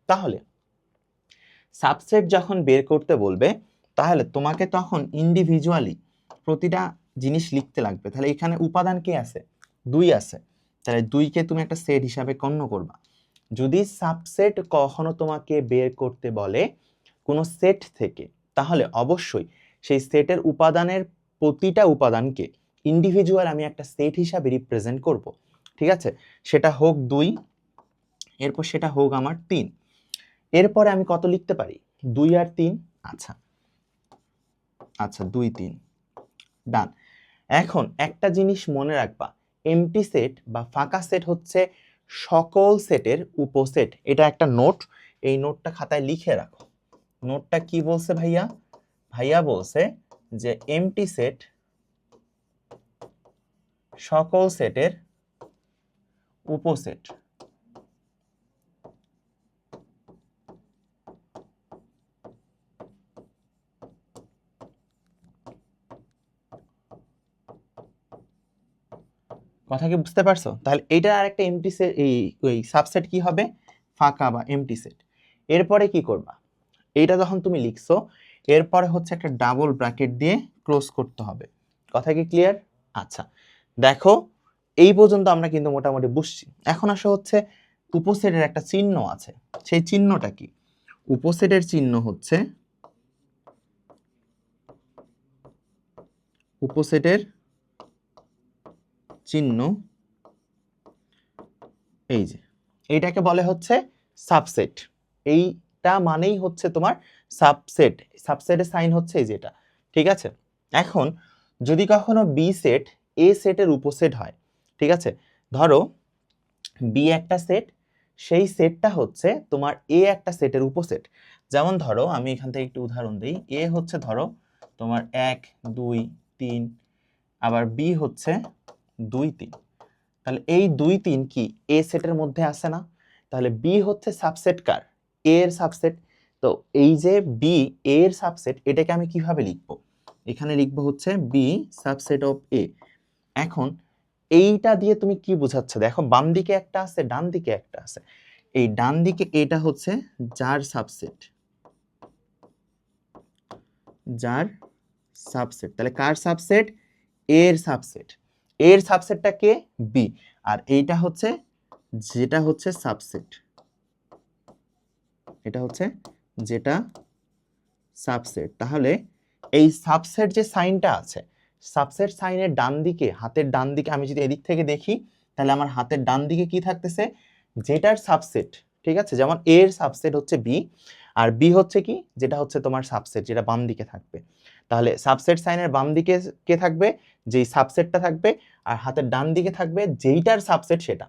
তাহলে সাবসেট যখন বের করতে বলবে তাহলে তোমাকে তখন ইন্ডিভিজুয়ালি প্রতিটা জিনিস লিখতে লাগবে। তাহলে এখানে উপাদান কে আছে? 2 আছে। তাহলে 2কে তুমি একটা সেট হিসাবে গণ্য করবা। যদি সাবসেট কখনো তোমাকে বের করতে বলে কোনো সেট থেকে, তাহলে অবশ্যই সেই সেটের উপাদানের প্রতিটা উপাদানকে ইন্ডিভিজুয়াল আমি একটা সেট হিসাবে রিপ্রেজেন্ট করব। ঠিক আছে, সেটা হোক 2, এরপর সেটা হোক আমার 3। এরপরে আমি কত লিখতে পারি? 2 আর 3। আচ্ছা আচ্ছা, 2 3, ডান। এখন একটা জিনিস মনে রাখবা, এমটি সেট বা ফাঁকা সেট হচ্ছে সকল সেটের উপসেট। এটা একটা নোট, এই নোটটা খাতায় লিখে রাখো। নোটটা কি বলছে ভাইয়া? ভাইয়া বলছে যে এমটি সেট সকল সেটের উপসেট। কথা কি বুঝতে পারছো? তাহলে এইটা আর একটা এমটি সেট, এই সাবসেট কি হবে? ফাঁকা বা এমটি সেট। এরপরে কি করবা? এইটা যখন তুমি লিখছো, এরপরে হচ্ছে একটা ডাবল ব্র্যাকেট দিয়ে ক্লোজ করতে হবে। কথা কি ক্লিয়ার? আচ্ছা, দেখো এই পর্যন্ত আমরা কিন্তু মোটামুটি বুঝছি। এখন আসা হচ্ছে উপসেটের একটা চিহ্ন আছে, সেই চিহ্নটা কি? উপসেটের চিহ্ন হচ্ছে, উপসেটের চিহ্ন এই যে, এইটাকে বলে হচ্ছে সাবসেট। এইটা মানেই হচ্ছে তোমার সাবসেট। সাবসেটের সাইন হচ্ছে এই যেটা, ঠিক আছে? এখন যদি কখনো বি সেট এ সেটের উপসেট হয়, ঠিক আছে, ধরো বি একটা সেট, সেই সেটটা হচ্ছে তোমার এ একটা সেটের উপসেট। যেমন ধরো আমি এখান থেকে একটু উদাহরণ দিই, এ হচ্ছে ধরো তোমার 1 2 3, আবার বি হচ্ছে 2 3। তাহলে এই 2 3 কি এ সেটের মধ্যে আসে না? তাহলে বি হচ্ছে সাবসেট কার? এ এর সাবসেট। তো এই যে বি এ এর সাবসেট, এটাকে আমি কিভাবে লিখবো? এখানে লিখবো হচ্ছে বি সাবসেট অফ এ। এখন এইটা দিয়ে তুমি কি বোঝাচ্ছ? দেখো বাম দিকে একটা আছে, ডান দিকে একটা আছে। এই ডান দিকে এটা হচ্ছে যার সাবসেট, যার সাবসেট। তাহলে কার সাবসেট? এর সাবসেট। এর সাবসেটটা কে? বি। আর এইটা হচ্ছে যেটা হচ্ছে সাবসেট, এটা হচ্ছে যেটা সাবসেট। তাহলে এই সাবসেট যে সাইনটা আছে, সাবসেট সাইনের ডান দিকে, হাতের ডান দিকে আমি যদি এদিক থেকে দেখি, তাহলে আমার হাতের ডান দিকে কি থাকতেছে? যেটার সাবসেট, ঠিক আছে? যেমন এ এর সাবসেট হচ্ছে বি, আর বি হচ্ছে কি? যেটা হচ্ছে তোমার সাবসেট, যেটা বাম দিকে থাকবে। তাহলে সাবসেট সাইনের বাম দিকে কে থাকবে? যেই সাবসেটটা থাকবে। আর হাতের ডান দিকে থাকবে যেইটার সাবসেট সেটা,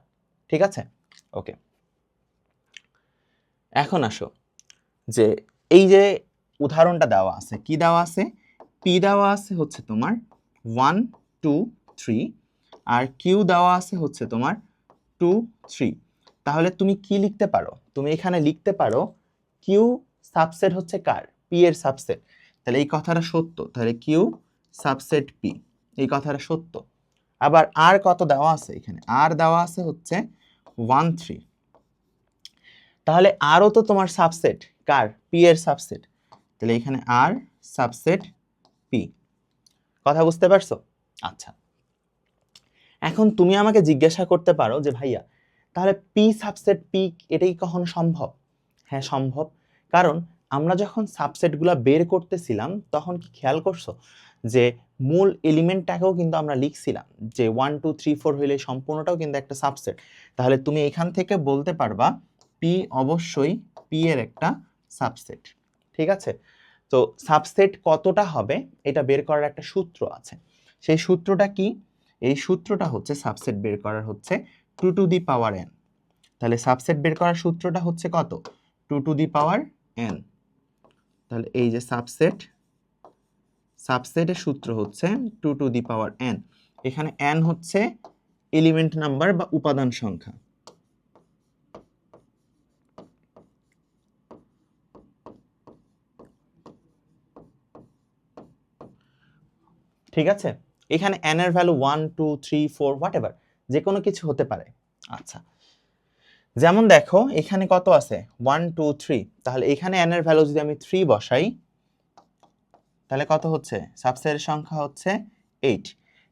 ঠিক আছে? ওকে, এখন আসো যে এই যে উদাহরণটা দেওয়া আছে, কি দেওয়া আছে? পি দেওয়া আছে হচ্ছে তোমার 1 2 3, আর কিউ দেওয়া আছে হচ্ছে তোমার 2 3। তাহলে তুমি কি লিখতে পারো? তুমি এখানে লিখতে পারো কিউ সাবসেট হচ্ছে কার? পি এর সাবসেট। তাহলে এই কথাটা সত্য, তাহলে কিউ সাবসেট পি, এই কথাটা সত্য। আবার আর কত দেওয়া আছে এখানে? আর দেওয়া আছে হচ্ছে 1 3। তাহলে আরও তো তোমার সাবসেট কার? পি এর সাবসেট। তাহলে এখানে আর সাবসেট পি। কথা বুঝতে পারছো? আচ্ছা, এখন তুমি আমাকে জিজ্ঞাসা করতে পারো যে ভাইয়া তাহলে পি সাবসেট পি, এটাই কখনো সম্ভব? হ্যাঁ সম্ভব। কারণ আমরা যখন সাবসেটগুলো বের করতেছিলাম তখন কি খেয়াল করছো যে মূল এলিমেন্টটাকেও কিন্তু আমরা লিখছিলাম যে 1 2 3 4 হইলে সম্পূর্ণটাও কিন্তু একটা সাবসেট। তাহলে তুমি এখান থেকে বলতে পারবা পি অবশ্যই পি এর একটা সাবসেট, ঠিক আছে? তো সাবসেট কতটা হবে এটা বের করার একটা সূত্র আছে। সেই সূত্রটা কি? এই সূত্রটা হচ্ছে সাবসেট বের করার হচ্ছে 2 টু দি পাওয়ার n। তাহলে সাবসেট বের করার সূত্রটা হচ্ছে কত? 2 টু দি পাওয়ার n। তাহলে এই যে সাবসেট, সাবসেটের সূত্র হচ্ছে 2 টু দি পাওয়ার n। এখানে n হচ্ছে এলিমেন্ট নাম্বার বা উপাদান সংখ্যা। ঠিক আছে? এখানে n এর ভ্যালু 1 2 3 4 হোয়াটএভার, যে কোনো কিছু হতে পারে। আচ্ছা, যেমন দেখো এখানে কত আছে? 1 2 3। তাহলে এখানে n এর ভ্যালু যদি আমি 3 বসাই, তাহলে কত হচ্ছে? সাবসেটের সংখ্যা হচ্ছে 8।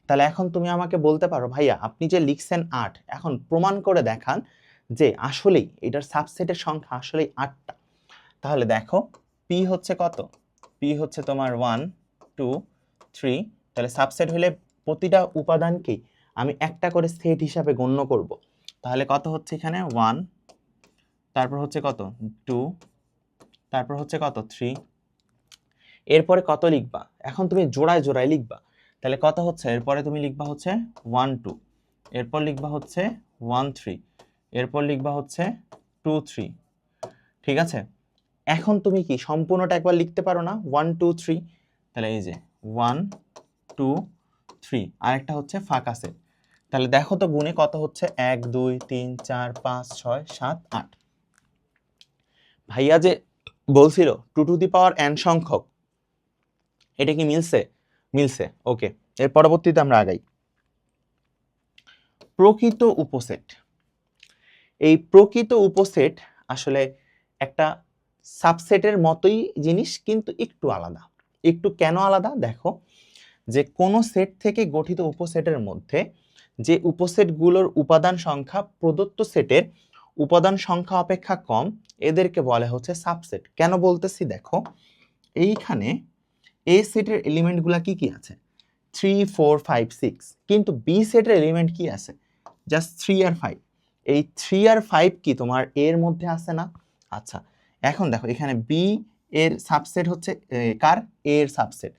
তাহলে এখন তুমি আমাকে বলতে পারো ভাইয়া আপনি যে লিখছেন 8, এখন প্রমাণ করে দেখান যে আসলেই এটার সাবসেটের সংখ্যা আসলেই 8টা। তাহলে দেখো পি হচ্ছে কত? পি হচ্ছে তোমার 1 2 3। তাহলে সাবসেট হলে প্রতিটা উপাদানকেই আমি একটা করে সেট হিসাবে গণ্য করব। তাহলে কত হচ্ছে এখানে? 1, তারপর হচ্ছে কত? 2, তারপর হচ্ছে কত? 3। এরপরে কত লিখবা? এখন তুমি জোড়ায় জোড়ায় লিখবা। তাহলে কত হচ্ছে? এরপরে তুমি লিখবা হচ্ছে 1 2, এরপর লিখবা হচ্ছে 1 3, এরপর লিখবা হচ্ছে 2 3, ঠিক আছে? এখন তুমি কি সম্পূর্ণটা একবার লিখতে পারো না? 1 2 3। তাহলে এই যে 1 2 3, আরেকটা হচ্ছে ফাঁকা সেট। তাহলে দেখো তো গুণে কত হচ্ছে? 1 2 3 4 5 6 7 8। ভাইয়া যে বলছিল 2 টু দি পাওয়ার n সংখ্যক, এটা কি মিলছে? মিলছে। ওকে, এর পরবর্তীতে আমরা আগাই। প্রকৃত উপসেট। এই প্রকৃত উপসেট আসলে একটা সাবসেটের মতোই জিনিস, কিন্তু একটু আলাদা। একটু কেন আলাদা? দেখো, যে কোনো সেট থেকে গঠিত উপসেটের মধ্যে যে উপসেটগুলোর উপাদান সংখ্যা প্রদত্ত সেটের উপাদান সংখ্যা অপেক্ষা কম এদেরকে বলা হচ্ছে সাবসেট। কেন বলতেছি দেখো, এইখানে এ সেটের এলিমেন্টগুলা কি কি আছে 3 4 5 6, কিন্তু বি সেটের এলিমেন্ট কি আছে জাস্ট 3 আর 5। এই 3 আর 5 কি তোমার এর মধ্যে আছে না? আচ্ছা, এখন দেখো এখানে বি এর সাবসেট হচ্ছে কার এ এর সাবসেট।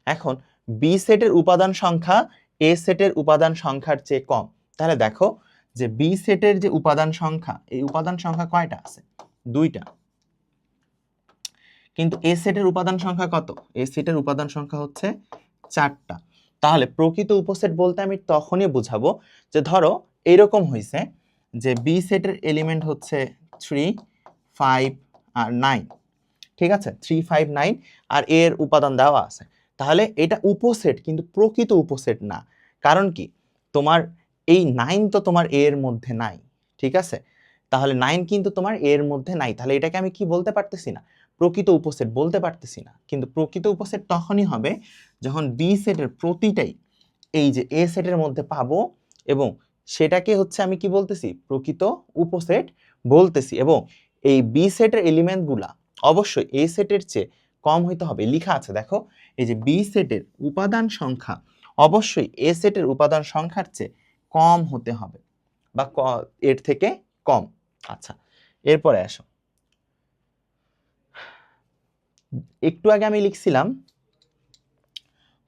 এখন বি সেটের উপাদান সংখ্যা এ সেটের উপাদান সংখ্যার চেয়ে কম, তাহলে দেখো যে বি সেটের যে উপাদান সংখ্যা, এই উপাদান সংখ্যা কয়টা আছে? 2টা। কিন্তু এ সেটের উপাদান সংখ্যা কত? এ সেটের উপাদান সংখ্যা হচ্ছে 4টা। তাহলে প্রকৃত উপসেট বলতে আমি তখনই বুঝাবো যে ধরো এরকম হয়েছে যে বি সেটের এলিমেন্ট হচ্ছে 3 5 আর 9, ঠিক আছে 3 5 9 আর এর উপাদান দেওয়া আছে, তাহলে এটা উপসেট কিন্তু প্রকৃত উপসেট না। কারণ কি তোমার এই 9 তো তোমার এর মধ্যে নাই, ঠিক আছে, তাহলে 9 কিন্তু তোমার এর মধ্যে নাই, তাহলে এটাকে আমি কি বলতে পারতেছি না? প্রকৃত উপসেট বলতে পারতেছি না। কিন্তু প্রকৃত উপসেট তখনই হবে যখন বি সেটের প্রতিটাই এই যে এ সেটের মধ্যে পাবো এবং সেটাকে হচ্ছে আমি কি বলতেছি প্রকৃত উপসেট বলতেছি, এবং এই বি সেটের এলিমেন্টগুলা অবশ্যই এ সেটের চেয়ে কম হইতে হবে। লেখা আছে দেখো, এই যে বি সেটের উপাদান সংখ্যা অবশ্যই এ সেটের উপাদান সংখ্যার চেয়ে কম হতে হবে বা এর থেকে কম। আচ্ছা, এরপরে আসো, একটু আগে আমি লিখছিলাম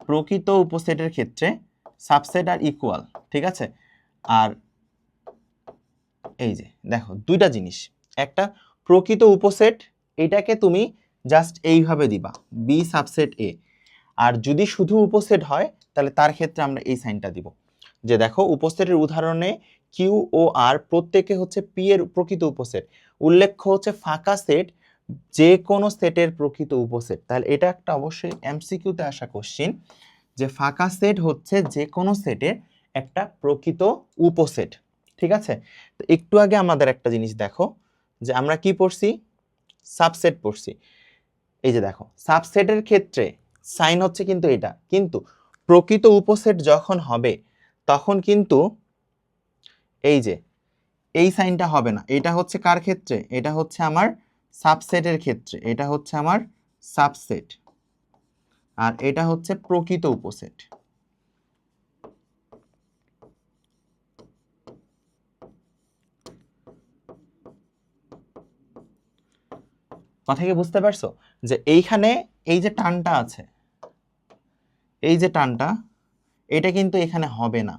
প্রকৃত উপসেটের ক্ষেত্রে সাবসেট আর ইকুয়াল, ঠিক আছে। আর এই যে দেখো দুইটা জিনিস, একটা প্রকৃত উপসেট এটাকে তুমি জাস্ট এইভাবে দিবা বি সাবসেট এ, আর যদি শুধু উপসেট হয় তাহলে তার ক্ষেত্রে আমরা এই সাইনটা দিব। যে দেখো উপসেটের উদাহরণে কিউ ও আর প্রত্যেকে হচ্ছে পি এর প্রকৃত উপসেট, উল্লেখ্য হচ্ছে ফাঁকা সেট যে কোনো সেটের প্রকৃত উপসেট। তাহলে এটা একটা অবশ্যই এমসিকিউতে আসা কোশ্চিন যে ফাঁকা সেট হচ্ছে যে কোনো সেটের একটা প্রকৃত উপসেট, ঠিক আছে। তো একটু আগে আমাদের একটা জিনিস দেখো যে আমরা কি পড়ছি, সাবসেট পড়ছি। এই যে দেখো সাবসেটের ক্ষেত্রে সাইন হচ্ছে কিন্তু এটা, কিন্তু প্রকৃত উপসেট যখন হবে তখন কিন্তু এই যে এই সাইনটা হবে না। এটা হচ্ছে কার ক্ষেত্রে? এটা হচ্ছে আমার সাবসেটের ক্ষেত্রে, এটা হচ্ছে আমার সাবসেট, আর এটা হচ্ছে প্রকৃত উপসেট। কথা কি বুঝতে পারছো? যে এইখানে এই যে টানটা আছে, এই যে টানটা, এটা কিন্তু এখানে হবে না,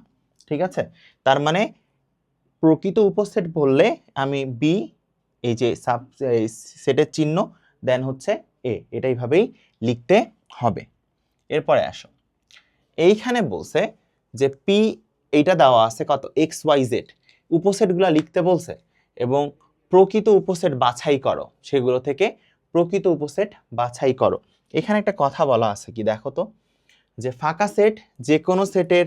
ঠিক আছে। তার মানে প্রকৃত উপসেট বললে আমি বি এই যে সাব সেটের চিহ্ন দেন হচ্ছে এ, এটাই ভাবেই লিখতে হবে। এরপরে আসো, এইখানে বলছে যে পি এইটা দেওয়া আছে কত এক্স ওয়াই জেড, উপসেটগুলো লিখতে বলছে এবং প্রকৃত উপসেট বাছাই করো, সেগুলো থেকে প্রকৃত উপসেট বাছাই করো। এখানে একটা কথা বলা আছে কি দেখো তো, যে ফাঁকা সেট যে কোনো সেটের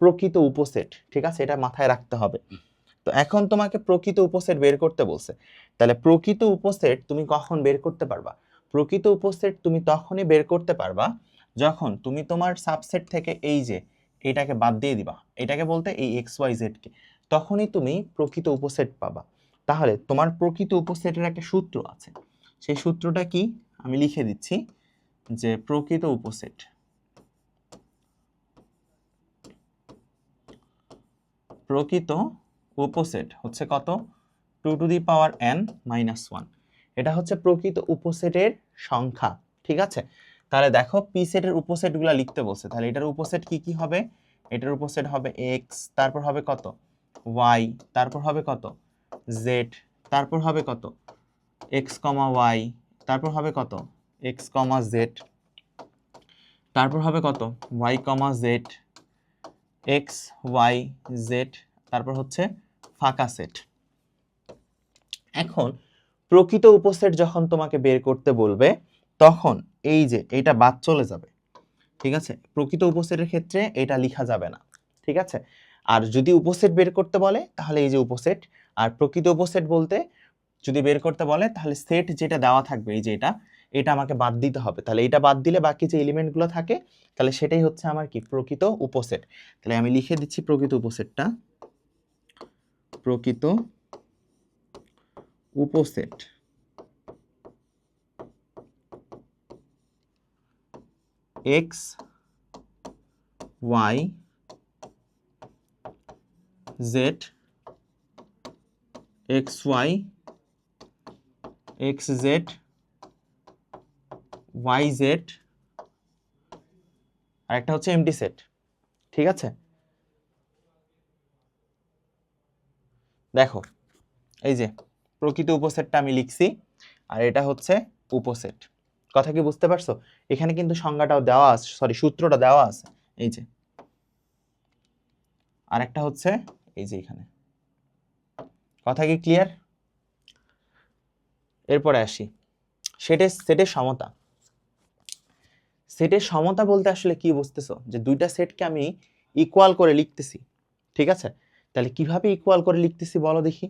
প্রকৃত উপসেট, ঠিক আছে, এটা মাথায় রাখতে হবে। তো এখন তোমাকে প্রকৃত উপসেট বের করতে বলছে, তাহলে প্রকৃত উপসেট তুমি কখন বের করতে পারবা? প্রকৃত উপসেট তুমি তখনই বের করতে পারবা যখন তুমি তোমার সাবসেট থেকে এই যে এটাকে বাদ দিয়ে দিবা, এটাকে বলতে এই এক্স ওয়াই জেড কে, তখনই তুমি প্রকৃত উপসেট পাবা। তাহলে তোমার প্রকৃত উপসেটের একটা সূত্র আছে, সেই সূত্রটা কি আমি লিখে দিচ্ছি, যে প্রকৃত উপসেট হচ্ছে কত 2 to the power n minus 1, এটা হচ্ছে প্রকৃত উপসেটের সংখ্যা, ঠিক আছে। তাহলে দেখো পি সেটের উপসেটগুলো লিখতে বলছে, তাহলে এটার উপসেট কি কি হবে? এটার উপসেট হবে x, তারপর হবে কত y, তারপর হবে কত z, তারপর হবে কত x, y, তারপর হবে কত x, z, তারপর হবে কত y, z, x, y, z, তারপর হচ্ছে ফাঁকা সেট। এখন প্রকৃত উপসেট যখন তোমাকে বের করতে বলবে তখন এই যে এটা বাদ চলে যাবে, ঠিক আছে। প্রকৃত উপসেটের ক্ষেত্রে এটা লেখা যাবে না, ঠিক আছে। আর যদি উপসেট বের করতে বলে তাহলে এই যে উপসেট, আর প্রকৃত উপসেট বলতে যদি বের করতে বলে তাহলে সেট যেটা দেওয়া থাকবে এই যে এটা, এটা আমাকে বাদ দিতে হবে। তাহলে এটা বাদ দিলে বাকি যে এলিমেন্টগুলো থাকে তাহলে সেটাই হচ্ছে আমার কি প্রকৃত উপসেট। তাহলে আমি লিখে দিচ্ছি প্রকৃত উপসেটটা, প্রকৃত উপসেট X Y Z X Y X Z Y Z আর একটা হচ্ছে এমটি সেট। ঠিক আছে, দেখো এই যে প্রকৃত উপসেটটা আমি লিখছি আর এটা হচ্ছে উপসেট। কথা কি বুঝতে পারছো? এখানে কিন্তু সংজ্ঞাটাও দেওয়া আছে, সরি সূত্রটা দেওয়া আছে এই যে, আর একটা হচ্ছে এই যে এখানে। কথা কি ক্লিয়ার? এরপরে আসি সেটের সমতা। সেটের সমতা বলতে আসলে কি বুঝতেছো? যে দুইটা সেটকে আমি ইকুয়াল করে লিখতেছি। ঠিক আছে, তাহলে কিভাবে ইকুয়াল করে লিখতেছি বলো দেখি।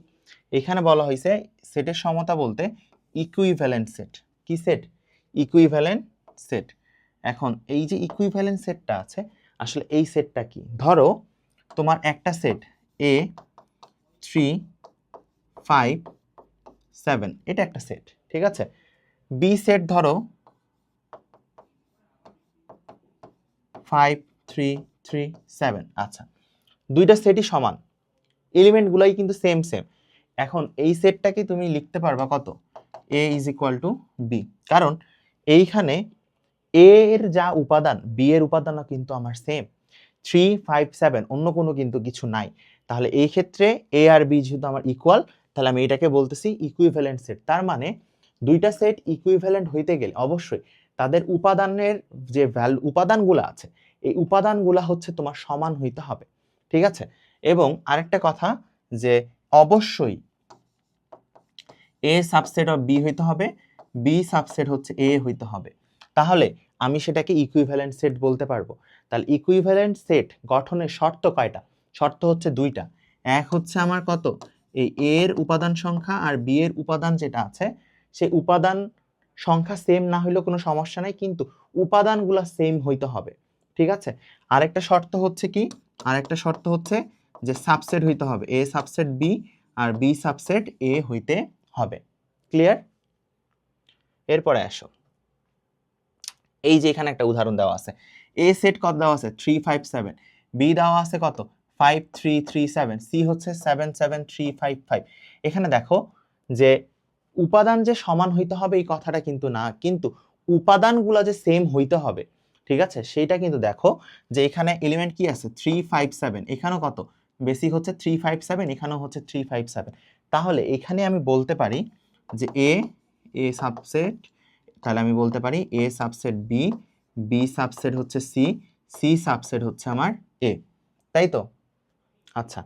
এখানে বলা হয়েছে সেটের সমতা বলতে ইকুইভ্যালেন্ট সেট। কি সেট? Equivalent set. এখন এই যে ইকুইভ্যালেন্ট সেটটা আছে, আসলে এই সেটটা কি? ধরো তোমার একটা সেট A 3 5 7, এটা একটা সেট। ঠিক আছে, বি সেট ধরো 5 3 3 7। আচ্ছা, দুইটা সেটই সমান, এলিমেন্টগুলাই কিন্তু সেম সেম। এখন এই সেটটাকে তুমি লিখতে পারবা কত? A is equal to B. কারণ এইখানে A এর যা উপাদান বি এর উপাদানও কিন্তু আমার সেম। 3 5 7 অন্য কোনো কিন্তু কিছু নাই। তাহলে এই ক্ষেত্রে A আর B যেহেতু আমার ইকুয়াল, তাহলে আমি এটাকে বলতেছি ইকুইভ্যালেন্ট সেট। তার মানে দুইটা সেট ইকুইভ্যালেন্ট হইতে গেলে অবশ্যই তাদের উপাদানের যে উপাদানগুলো আছে, এই উপাদানগুলো হচ্ছে তোমার সমান হইতে হবে। ঠিক আছে, এবং আরেকটা কথা যে অবশ্যই A সাবসেট অফ বি হইতে হবে, বি সাবসেট হচ্ছে A হইতে হবে। তাহলে আমি সেটাকে ইকুইভ্যালেন্ট সেট বলতে পারবো। তাহলে ইকুইভ্যালেন্ট সেট গঠনের শর্ত কয়টা? শর্ত হচ্ছে দুইটা। এক হচ্ছে আমার কত? এই A এর উপাদান সংখ্যা আর B এর উপাদান যেটা আছে সেই উপাদান সংখ্যা সেম না হইলেও কোনো সমস্যা নাই, কিন্তু উপাদানগুলো সেম হইতে হবে। ঠিক আছে, আরেকটা শর্ত হচ্ছে কি? আরেকটা শর্ত হচ্ছে যে সাবসেট হইতে হবে, A সাবসেট B আর B সাবসেট A হইতে হবে। ক্লিয়ার? এরপরে আসো, এই যে এখানে একটা উদাহরণ দেওয়া আছে। A সেট কত দেওয়া আছে? 3 5 7। B দেওয়া আছে কত? 5 3 3 7। C হচ্ছে 7 7 3 5 5। এখানে দেখো যে উপাদান যে সমান হইতে হবে এই কথাটা কিন্তু না, কিন্তু উপাদানগুলো যে সেম হইতে হবে। ঠিক আছে, সেইটা কিন্তু দেখো যে এখানে এলিমেন্ট কি আছে? 3 5 7। এখানেও কত? বেসিক হচ্ছে 3 5 7, এখানেও হচ্ছে 3 5 7। তাহলে এখানে আমি বলতে পারি যে A সাবসেট, তাহলে আমি বলতে পারি A subset B, B subset হচ্ছে C, C সাবসেট হচ্ছে আমার A। তাই তো? আচ্ছা,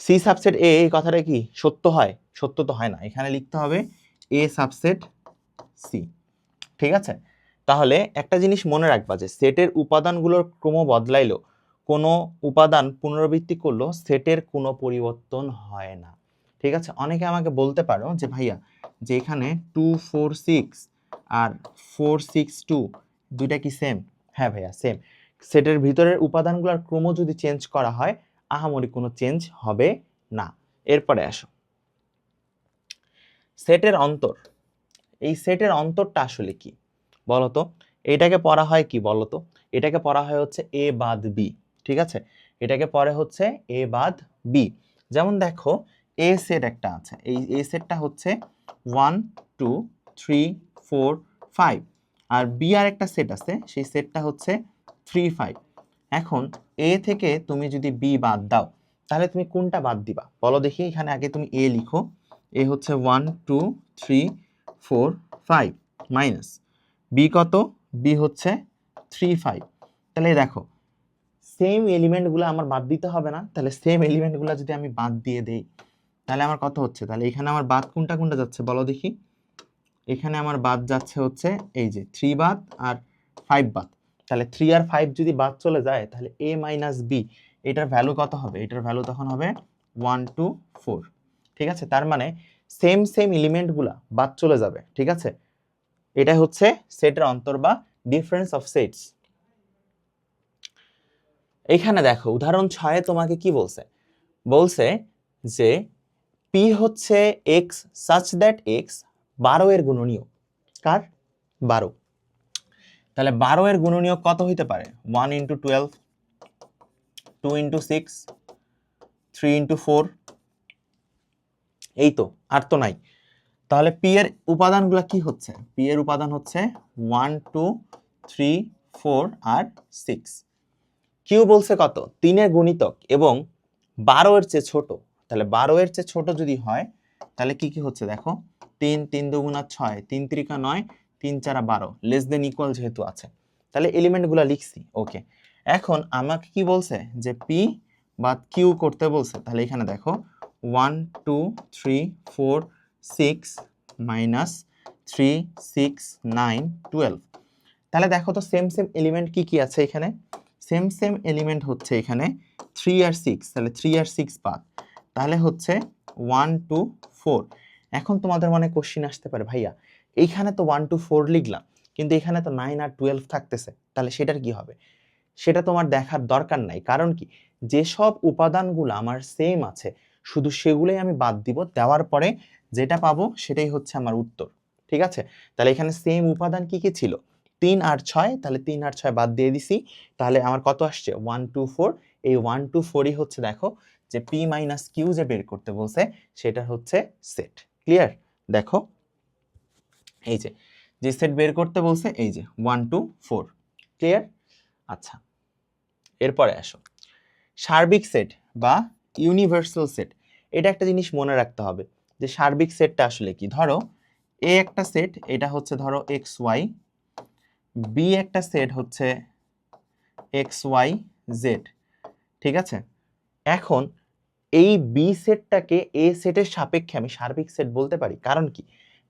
C সাবসেট A এই কথাটা কি সত্য হয়? সত্য তো হয় না। এখানে লিখতে হবে A সাবসেট C। ঠিক আছে, তাহলে একটা জিনিস মনে রাখবা যে সেটের উপাদানগুলোর ক্রম বদলাইলো, কোনো উপাদান পুনরাবৃত্তি করলো সেটের কোনো পরিবর্তন হয় না। ঠিক আছে, অনেকে আমাকে বলতে পারো যে ভাইয়া যে এখানে 2 4 6 আর 4 6 2 দুইটা কি সেম? হ্যাঁ ভাইয়া সেম। সেটের ভিতরের উপাদানগুলোর ক্রম যদি চেঞ্জ করা হয় আহামরি কোনো চেঞ্জ হবে না। এরপরে আসো সেটের অন্তর। এই সেটের অন্তরটা আসলে কি বলতো? এটাকে পড়া হয় কি বলতো? এটাকে পড়া হয় হচ্ছে A বাদ B। ঠিক আছে, এটাকে পড়ে হচ্ছে A বাদ B। যেমন দেখো A সেট একটা আছে, এই A সেটটা হচ্ছে 1 2 3 4 5, আর B আর একটা সেট আছে সেই সেটটা হচ্ছে 3 5। এখন A থেকে তুমি যদি B বাদ দাও তাহলে তুমি কোনটা বাদ দিবা বলো দেখি। এখানে আগে তুমি A লিখো, A হচ্ছে 1 2 3 4 5 মাইনাস B কত? B হচ্ছে 3 5। তাহলে দেখো সেম এলিমেন্টগুলো আমার বাদ দিতে হবে না? তাহলে সেম এলিমেন্টগুলো যদি আমি বাদ দিয়ে দেই তাহলে আমার কত হচ্ছে? তাহলে এখানে আমার বাদ কোনটা কোনটা যাচ্ছে বলো দেখি। এখানে আমার বাদ যাচ্ছে হচ্ছে এই যে 3 বাদ আর 5 বাদ। তাহলে 3 আর 5 যদি বাদ চলে যায় তাহলে A মাইনাস B এটার ভ্যালু কত হবে? এটার ভ্যালু তখন হবে 1 2 4। ঠিক আছে, তার মানে সেম সেম এলিমেন্টগুলা বাদ চলে যাবে, ঠিক আছে? এটা হচ্ছে সেটের অন্তর বা ডিফারেন্স অফ সেটস। এখানে দেখো উদাহরণ 6 তোমাকে কি বলছে, বলছে যে p হচ্ছে x such that x 12 এর গুণনীয়। কার? 12। তাহলে 12 এর গুণনীয় কত হইতে পারে? 1 × 12, 2 × 6, 3 × 4, এই তো, আর তো নাই। তাহলে p এর উপাদানগুলো কি হচ্ছে? p এর উপাদান হচ্ছে 1 2 3 4 আর 6। q বলছে কত? 3 এর গুণিতক এবং 12 এর চেয়ে ছোট। তাহলে 12 এর চেয়ে ছোট যদি হয় তাহলে কি কি হচ্ছে দেখো, 3 3 2 6, 3 3 9, 3 4 12, লেস দেন ইকুয়াল যেহেতু আছে, তাহলে এলিমেন্টগুলো লিখছি। ওকে, এখন আমাকে কি বলছে যে p বা q করতে বলছে। তাহলে এখানে দেখো 1 2 3 4 6 মাইনাস 3 6 9 12। তাহলে দেখো তো সেম সেম এলিমেন্ট কি কি আছে এখানে? সেম সেম এলিমেন্ট হচ্ছে এখানে 3 আর 6, তাহলে 3 আর 6 বাদ, তাহলে হচ্ছে 1 2 4। এখন তোমাদের মনে কোশ্চিন আসতে পারে, ভাইয়া এইখানে তো 1 2 4 লিখলাম, কিন্তু এখানে তো 9 আর 12 থাকতেছে, তাহলে সেটার কি হবে? সেটা তোমার দেখার দরকার নাই। কারণ কি, যেসব উপাদানগুলো আমার সেম আছে শুধু সেগুলোই আমি বাদ দিব, দেওয়ার পরে যেটা পাবো সেটাই হচ্ছে আমার উত্তর, ঠিক আছে? তাহলে এখানে সেম উপাদান কি কি ছিল? 3 আর 6, তাহলে 3 আর 6 বাদ দিয়ে দিছি, তাহলে আমার কত আসছে? 1 2 4। এই 1 2 4ই হচ্ছে দেখো যে p মাইনাস কিউ যে বের করতে বলছে সেটা হচ্ছে সেট। ক্লিয়ার? দেখো এই যে যে সেট বের করতে বলছে এই যে 1 2 4। ক্লিয়ার? আচ্ছা, এরপরে আসো সার্বিক সেট বা ইউনিভার্সাল সেট। এটা একটা জিনিস মনে রাখতে হবে যে সার্বিক সেটটা আসলে কি। ধরো এ একটা সেট, এটা হচ্ছে ধরো এক্স ওয়াই, বি একটা সেট হচ্ছে এক্স ওয়াই জেড, ঠিক আছে? এখন এই বি সেটটাকে এ সেটের সাপেক্ষে আমি সার্বিক সেট বলতে পারি। কারণ কি,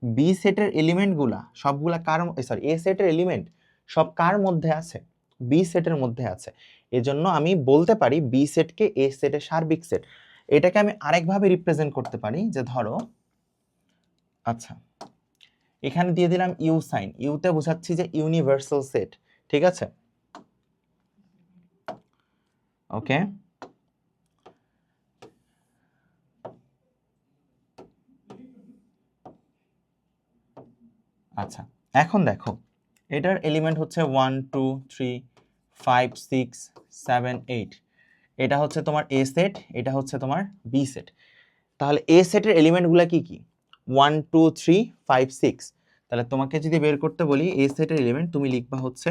বি সেটের এলিমেন্টগুলা সবগুলা কার, সরি এ সেটের এলিমেন্ট সব কার মধ্যে আছে? বি সেটের মধ্যে আছে। এজন্য আমি বলতে পারি বি সেটকে এ সেটের সার্বিক সেট। এটাকে আমি আরেকভাবে রিপ্রেজেন্ট করতে পারি যে ধরো, আচ্ছা এখানে দিয়ে দিলাম ইউ সাইন, ইউতে বোঝাচ্ছি যে ইউনিভার্সাল সেট, ঠিক আছে? ওকে, আচ্ছা এখন দেখো এটার এলিমেন্ট হচ্ছে 1 2 3 5 6 7 8। এটা হচ্ছে তোমার এ সেট, এটা হচ্ছে তোমার বি সেট। তাহলে এ সেটের এলিমেন্টগুলো কি কি? 1 2 3 5 6। তাহলে তোমাকে যদি বের করতে বলি এ সেটের এলিমেন্ট, তুমি লিখবা হচ্ছে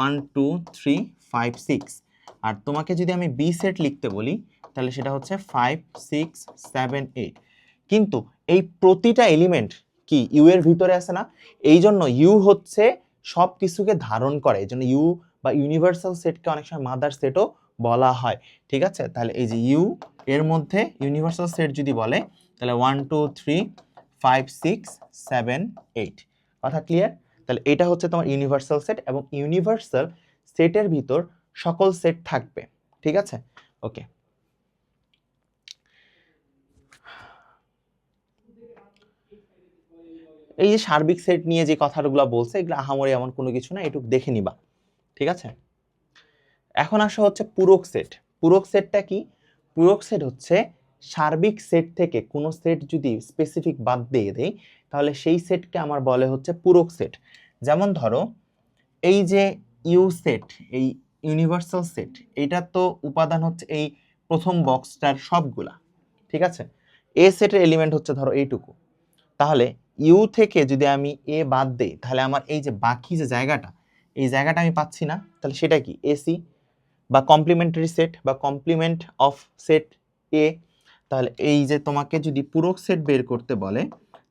1 2 3 5 6। আর তোমাকে যদি আমি বি সেট লিখতে বলি তাহলে সেটা হচ্ছে 5 6 7 8। কিন্তু এই প্রতিটা এলিমেন্ট কি ইউ এর ভিতরে আছে না? এই জন্য ইউ হচ্ছে সব কিছুকে ধারণ করে, এই জন্য ইউ বা ইউনিভার্সাল সেটকে অনেক সময় মাদার সেটও বলা হয়, ঠিক আছে? তাহলে এই যে ইউ এর মধ্যে ইউনিভার্সাল সেট যদি বলে তাহলে 1 2 3 5 6 7 8। কথা ক্লিয়ার? তাহলে এটা হচ্ছে তোমার ইউনিভার্সাল সেট এবং ইউনিভার্সাল সেটের ভিতর সকল সেট থাকবে, ঠিক আছে? ওকে, এই যে সার্বিক সেট নিয়ে যে কথাগুলো বলছে এগুলো আহামরি এমন কোনো কিছু না, এটুকু দেখে নিবা, ঠিক আছে? এখন আসা হচ্ছে পূরক সেট। পূরক সেটটা কি? পূরক সেট হচ্ছে সার্বিক সেট থেকে কোনো সেট যদি স্পেসিফিক বাদ দিয়ে দেই তাহলে সেই সেটকে আমার বলে হচ্ছে পূরক সেট। যেমন ধরো এই যে ইউ সেট, এই ইউনিভার্সাল সেট, এটা তো উপাদান হচ্ছে এই প্রথম বক্সটার সবগুলা, ঠিক আছে? এ সেটের এলিমেন্ট হচ্ছে ধরো এইটুকু। তাহলে ইউ থেকে যদি আমি এ বাদ দেই তাহলে আমার এই যে বাকি যে জায়গাটা, এই জায়গাটা আমি পাচ্ছি না, তাহলে সেটা কি? এসি বা কমপ্লিমেন্টারি সেট বা কমপ্লিমেন্ট অফ সেট এ। তাহলে এই যে তোমাকে যদি পূরক সেট বের করতে বলে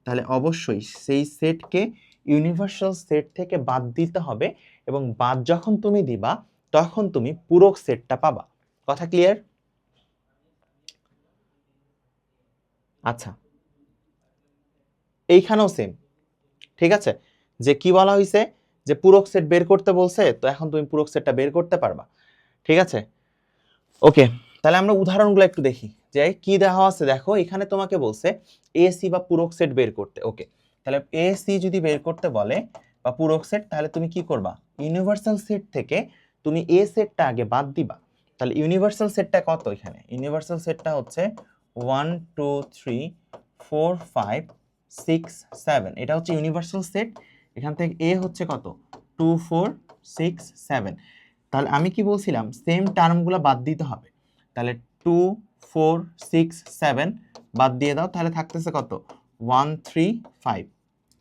তাহলে অবশ্যই সেই সেটকে ইউনিভার্সাল সেট থেকে বাদ দিতে হবে এবং বাদ যখন তুমি দিবা তখন তুমি পূরক সেটটা পাবা। কথা ক্লিয়ার? আচ্ছা, এইখানেও সেম, ঠিক আছে? যে কি বলা হয়েছে যে পূরক সেট বের করতে বলছে, তো এখন তুমি পূরক সেটটা বের করতে পারবা, ঠিক আছে? ওকে, তাহলে আমরা উদাহরণগুলো একটু দেখি যে কি দেওয়া আছে দেখো, এখানে তোমাকে বলছে এসি বা পূরক সেট বের করতে। ওকে, তাহলে এসি যদি বের করতে বলে বা পূরক সেট, তাহলে তুমি কি করবা, ইউনিভার্সাল সেট থেকে তুমি এ সেটটা আগে বাদ দিবা। তাহলে ইউনিভার্সাল সেটটা কত, এখানে ইউনিভার্সাল সেটটা হচ্ছে 1 2 3 4 5 6 7, এটা হচ্ছে ইউনিভার্সাল সেট। এখান থেকে এ হচ্ছে কত, 2 4 6 7। তাহলে আমি কি বলছিলাম, সেম টার্মগুলো বাদ দিতে হবে। তাহলে 2 4 6 7 বাদ দিয়ে দাও, তাহলে থাকতেছে কত, 1 3 5।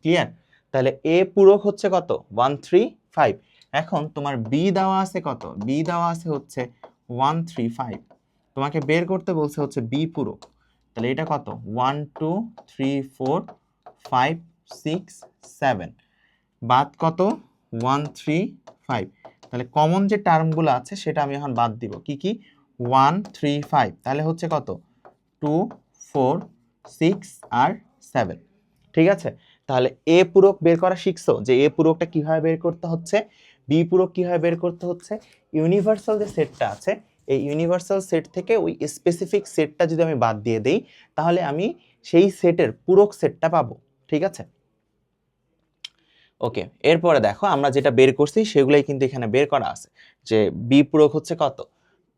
ক্লিয়ার? তাহলে এ পূরক হচ্ছে কত, 1 3 5। এখন তোমার বি দেওয়া আছে কত, বি দেওয়া আছে হচ্ছে 1 3 5। তোমাকে বের করতে বলছে হচ্ছে বি পূরক। তাহলে এটা কত, 1 2 3 4 5 6 7, বাদ কত, 1 3 5। তাহলে কমন যে টার্মগুলো আছে সেটা আমি এখন বাদ দিব। কি কি, 1 3 5, তাহলে হচ্ছে কত, 2 4 6 আর 7। ঠিক আছে? তাহলে এ পূরক বের করা শিখছো, যে এ পূরকটা কিভাবে বের করতে হচ্ছে, বি পূরক কিভাবে বের করতে হচ্ছে। ইউনিভার্সাল যে সেটটা আছে, এই ইউনিভার্সাল সেট থেকে ওই স্পেসিফিক সেটটা যদি আমি বাদ দিয়ে দেই, তাহলে আমি সেই সেটের পূরক সেটটা পাবো। ঠিক আছে? ওকে, এরপরে দেখো আমরা যেটা বের করছি সেগুলোই কিন্তু এখানে বের করা আছে। যে বি পূরক হচ্ছে কত,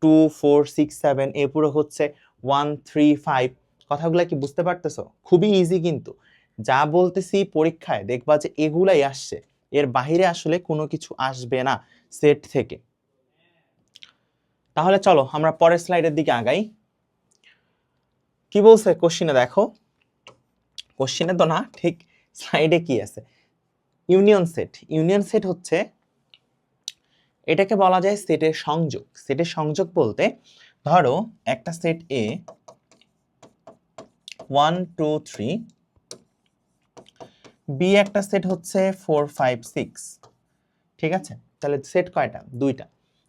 2 4 6 7, এ পূরক হচ্ছে 1 3 5। কথাগুলো কি বুঝতে পারতেছো? খুবই ইজি কিন্তু, যা বলতেছি পরীক্ষায় দেখবা যে এগুলাই আসছে, এর বাইরে আসলে কোনো কিছু আসবে না সেট থেকে। তাহলে চলো আমরা পরের স্লাইডের দিকে আগাই। কি বলছে কোশ্চিনে দেখো, কোশ্চিনে তো না, ঠিক স্লাইডে কি আছে, ইউনিয়ন সেট। ইউনিয়ন সেট হচ্ছে, এটাকে বলা যায় সেটের সংযোগ। সেটের সংযোগ বলতে ধরো একটা সেট এ 1 2 3, বি একটা সেট হচ্ছে 4 5 6। ঠিক আছে? তাহলে সেট কয়টা, দুইটা।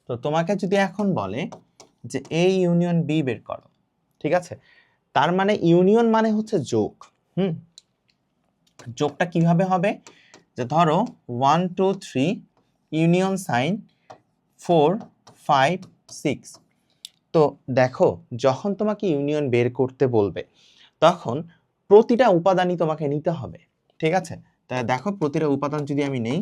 তো তোমাকে যদি এখন বলে যে এ ইউনিয়ন বি বের করো, ঠিক আছে, তার মানে ইউনিয়ন মানে হচ্ছে যোগ। যোগটা কিভাবে হবে, যে ধরো 1 2 3 ইউনিয়ন সাইন 4 5 6। তো দেখো, যখন তোমাকে ইউনিয়ন বের করতে বলবে তখন প্রতিটা উপাদানই তোমাকে নিতে হবে। ঠিক আছে? তাহলে দেখো, প্রতিটা উপাদান যদি আমি নেই,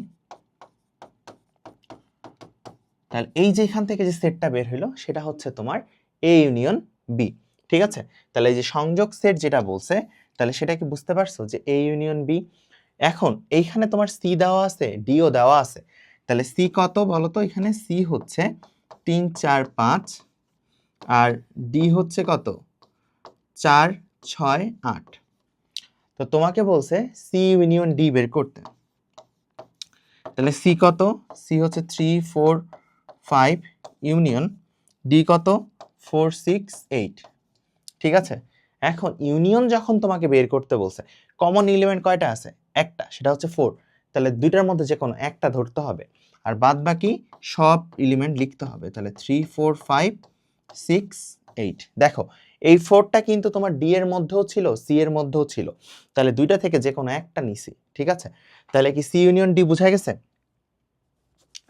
তাহলে এই যে এখান থেকে যে সেটটা বের হলো সেটা হচ্ছে তোমার এ ইউনিয়ন বি। ঠিক আছে? তাহলে এই যে সংযোগ সেট যেটা বলছে, তাহলে সেটা কি বুঝতে পারছো, যে এ ইউনিয়ন বি। এখন এইখানে তোমার সি দেওয়া আছে, ডিও দেওয়া আছে। তাহলে সি কত বলো তো, এখানে সি হচ্ছে 3 4 5, আর ডি হচ্ছে কত, 4 6 8। তো তোমাকে বলছে সি ইউনিয়ন ডি বের করতে। তাহলে সি কত, সি হচ্ছে 3 4 5 ইউনিয়ন ডি কত, 4 6 8। ঠিক আছে? এখন ইউনিয়ন যখন তোমাকে বের করতে বলছে, কমন এলিমেন্ট কয়টা আছে, একটা, সেটা হচ্ছে 4। তাহলে দুইটার মধ্যে যে কোনো একটা ধরতে হবে, আর বাদ বাকি সব এলিমেন্ট লিখতে হবে। তাহলে 3 4 5 6 8। দেখো, এই 4টা কিন্তু তোমার ডি এর মধ্যেও ছিল, সি এর মধ্যেও ছিল। তাহলে দুইটা থেকে যে কোনো একটা নিছি। ঠিক আছে? তাহলে কি সি ইউনিয়ন ডি বোঝা গেছে?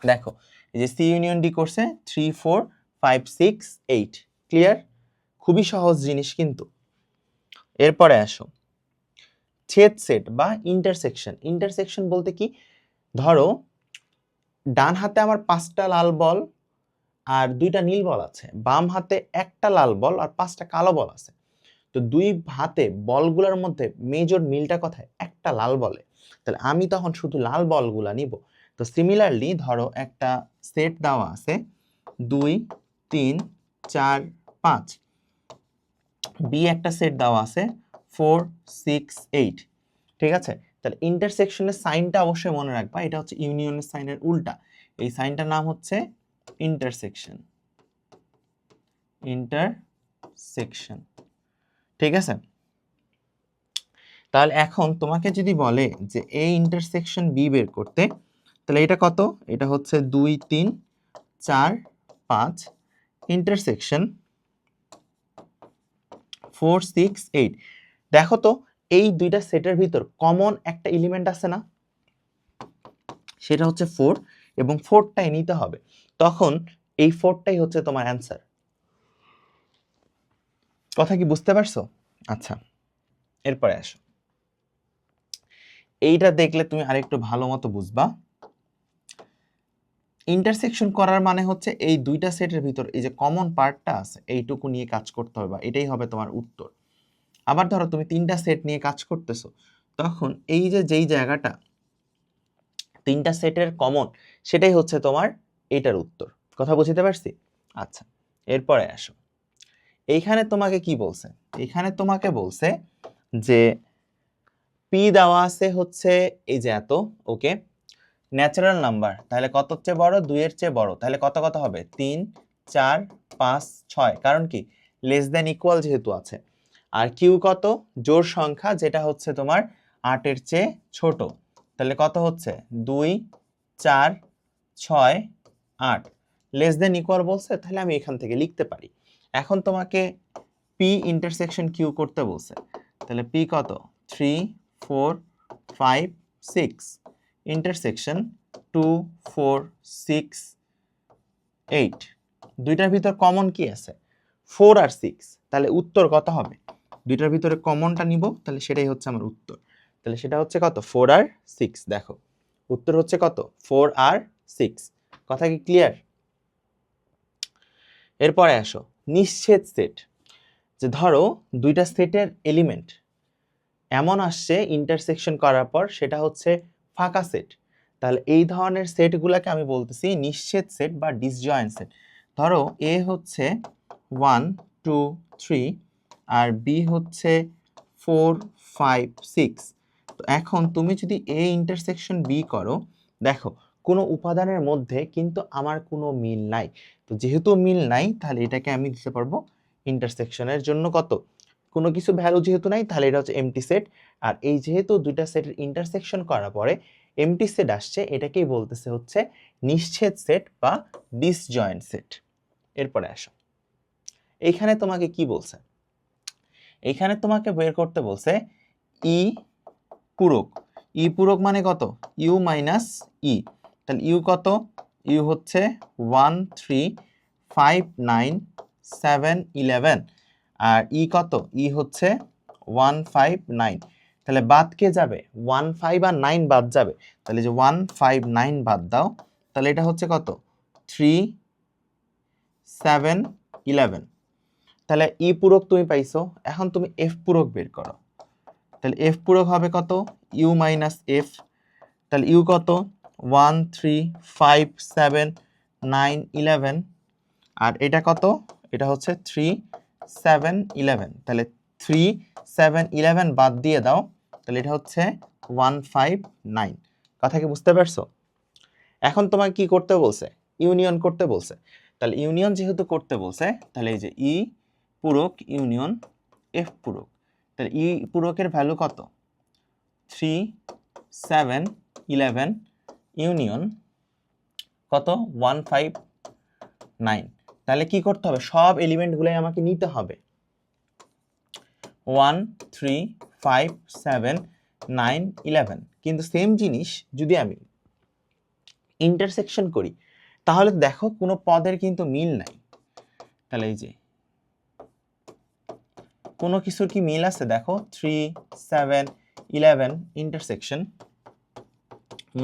দেখো, এই যে সি ইউনিয়ন ডি করছে 3 4 5 6 8। ক্লিয়ার? খুবই সহজ জিনিস কিন্তু। এরপরে আসো ছেদ সেট বা ইন্টারসেকশন। ইন্টারসেকশন বলতে কি, ধরো ডান হাতে আমার 5টা লাল বল আর 2টা নীল বল আছে, বাম হাতে একটা লাল বল আর 5টা কালো বল আছে। তো দুই হাতে বলগুলোর মধ্যে মেজর মিলটা কোথায়, একটা লাল বলে। তাহলে আমি তখন শুধু লাল বলগুলা নিব। তো সিমিলারলি ধরো একটা সেট দেওয়া আছে 2 3 4 5, বি একটা সেট দেওয়া আছে 4 6 8। ঠিক আছে? তাহলে ইন্টারসেকশনের সাইনটা অবশ্যই মনে রাখবা, এটা হচ্ছে ইউনিয়নের সাইনের উল্টা। এই সাইনটার নাম হচ্ছে ইন্টারসেকশন। ইন্টারসেকশন। ঠিক আছে? তাহলে এখন তোমাকে যদি বলে যে এ ইন্টারসেকশন বি বের করতে, তাহলে এটা কত, এটা হচ্ছে 2 3 4 5 ইন্টারসেকশন 4 6 8। দেখো তো, এই দুইটা সেটের ভিতর কমন একটা এলিমেন্ট আছে না, সেটা হচ্ছে 4, এবং 4টাই নিতে হবে। তখন এই 4টাই হচ্ছে তোমার অ্যান্সার। কথা কি বুঝতে পারছো? আচ্ছা, এরপরে আসো, এইটা দেখলে তুমি আরেকটু ভালো মতো বুঝবা। ইন্টারসেকশন করার মানে হচ্ছে এই দুইটা সেটের ভিতর এই যে কমন পার্টটা আছে এইটুকু নিয়ে কাজ করতে হবে, বা এটাই হবে তোমার উত্তর। আবার ধরো তুমি তিনটা সেট নিয়ে কাজ করতেছো, তখন এই যে যেই জায়গাটা তিনটা সেটের কমন, সেটাই হচ্ছে তোমার এইটার উত্তর। কথা বুঝতে পারছি? আচ্ছা, এরপরে আসো, এইখানে তোমাকে কি বলছে? এখানে তোমাকে বলছে যে পি দেওয়া আছে হচ্ছে এই যে এত, ওকে, ন্যাচারাল নাম্বার, তাহলে কত চেয়ে বড়? 2 এর চেয়ে বড়, তাহলে কত কত হবে? 3 4 5 6, কারণ কি লেস দেন ইকুয়াল যেহেতু আছে। আর কিউ কত? জোড় সংখ্যা, যেটা হচ্ছে তোমার 8 এর চেয়ে ছোট, তাহলে কত হচ্ছে? 2 4 6 8, লেস দেন ইকুয়াল বলছে, তাহলে আমি এখান থেকে লিখতে পারি। এখন তোমাকে পি ইন্টারসেকশন কিউ করতে বলছে, তাহলে পি কত? 3 4 5 6, ইন্টারসেকশন 2 4 6 8, দুইটার ভিতর কমন কি আছে? 4 আর 6, তাহলে উত্তর কত হবে? দুইটার ভিতরে কমনটা নিব, তাহলে সেটাই হচ্ছে আমার উত্তর। তাহলে সেটা হচ্ছে কত? 4 আর 6। দেখো উত্তর হচ্ছে কত? 4 আর 6। কথা কি ক্লিয়ার? এরপরে আসো নিশ্চিত সেট, যে ধরো দুইটা সেটের এলিমেন্ট এমন আসছে ইন্টারসেকশন করার পর সেটা হচ্ছে ফাঁকা সেট, তাহলে এই ধরনের সেটগুলোকে আমি বলতেছি নিশ্চিত সেট বা ডিসজয়েন্ট সেট। ধরো এ হচ্ছে 1 2 3 আর বি হচ্ছে 4 5 6, তো এখন তুমি যদি এ ইন্টারসেকশন বি করো, দেখো কোনো উপাদানের মধ্যে কিন্তু আমার কোনো মিল নাই, তো যেহেতু মিল নাই তাহলে এটাকে আমি দিতে পারবো ইন্টারসেকশনের জন্য কত? কোনো কিছু ভ্যালু যেহেতু নাই, তাহলে এটা হচ্ছে এমটি সেট। আর এই যেহেতু দুইটা সেটের ইন্টারসেকশন করার পরে এমটি সেট আসছে, এটাকেই বলতেছে হচ্ছে নিশ্চিত সেট বা ডিসজয়েন্ট সেট। এরপরে আসো, এইখানে তোমাকে কি বলছে? এইখানে তোমাকে বের করতে বলছে ই পূরক। ই পূরক মানে কত? ইউ মাইনাস ই, তাহলে ইউ কত? ইউ হচ্ছে 1 3 5 9 7 11, আর ই কত? ই হচ্ছে 1 5 9, তাহলে বাদ কে যাবে? 1 5 আর 9 বাদ যাবে, তাহলে যে 1 5 9 বাদ দাও, তাহলে এটা হচ্ছে কত? 3 7 11, তাহলে ই পূরক তুমি পাইছো। এখন তুমি এফ পূরক বের করো, তাহলে এফ পূরক হবে কত? ইউ মাইনাস এফ, তাহলে ইউ কত? 1 3 5 7 9 11, আর এটা কত? এটা হচ্ছে 3 7 11, তাহলে 3 7 11 বাদ দিয়ে দাও, তাহলে এটা হচ্ছে 1 5 9। কথা কি বুঝতে পারছো? এখন তোমাকে কি করতে বলছে? ইউনিয়ন করতে বলছে, তাহলে ইউনিয়ন যেহেতু করতে বলছে, তাহলে এই যে ই পূরক ইউনিয়ন এফ পূরক, তাহলে ই পূরকের ভ্যালু কত? 3 7 11 ইউনিয়ন কত? 1 5 9, তাহলে কি করতে হবে? সব এলিমেন্টগুলোই আমাকে নিতে হবে। 1 3 5 7 9 11, কিন্তু সেম জিনিস যদি আমি ইন্টারসেকশন করি, তাহলে দেখো কোনো পদের কিন্তু মিল নাই। তাহলে এই যে কোনো কিছুর কি মিল আছে? দেখো 3 7 11 ইন্টারসেকশন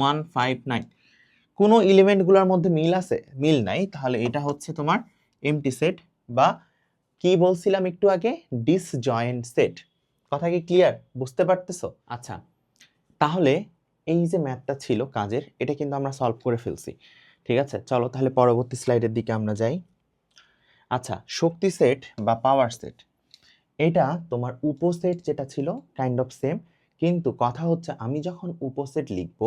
1 5 9, কোনো এলিমেন্টগুলোর মধ্যে মিল আছে? মিল নাই, তাহলে এটা হচ্ছে তোমার এমটি সেট বা কি বলছিলাম একটু আগে? Disjoint set. কথা কি ক্লিয়ার? বুঝতে পারতেছো? আচ্ছা, তাহলে এই যে ম্যাথটা ছিল কাজের, এটা কিন্তু আমরা সলভ করে ফেলছি। ঠিক আছে, চলো তাহলে পরবর্তী স্লাইডের দিকে আমরা যাই। আচ্ছা, শক্তি সেট বা পাওয়ার সেট, এটা তোমার উপসেট যেটা ছিল কাইন্ড অফ সেম, কিন্তু কথা হচ্ছে আমি যখন উপসেট লিখব,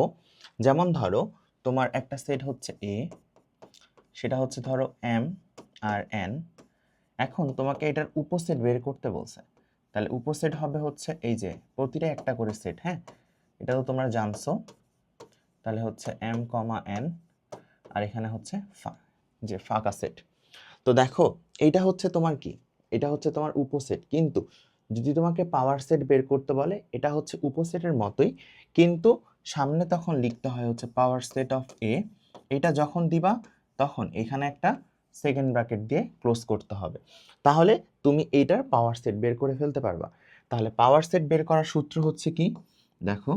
যেমন ধরো তোমার একটা সেট হচ্ছে এ, সেটা হচ্ছে ধরো এম আর এন, এখন তোমাকে এটার উপসেট বের করতে বলছে, তাহলে উপসেট হবে হচ্ছে এই যে প্রতিটা একটা করে সেট, হ্যাঁ এটা তো তোমরা জানছো, তাহলে হচ্ছে এম কমা এন, আর এখানে হচ্ছে যে ফাঁকা সেট। তো দেখো এইটা হচ্ছে তোমার কি? এটা হচ্ছে তোমার উপসেট, কিন্তু যদি তোমাকে পাওয়ার সেট বের করতে বলে, এটা হচ্ছে উপসেটের মতোই, কিন্তু সামনে তখন লিখতে হয় হচ্ছে পাওয়ার সেট অফ এ। এটা যখন দিবা তখন এখানে একটা সেকেন্ড ব্র্যাকেট দিয়ে ক্লোজ করতে হবে, তাহলে তুমি এইটার পাওয়ার সেট বের করে ফেলতে পারবা। তাহলে পাওয়ার সেট বের করার সূত্র হচ্ছে কি, দেখো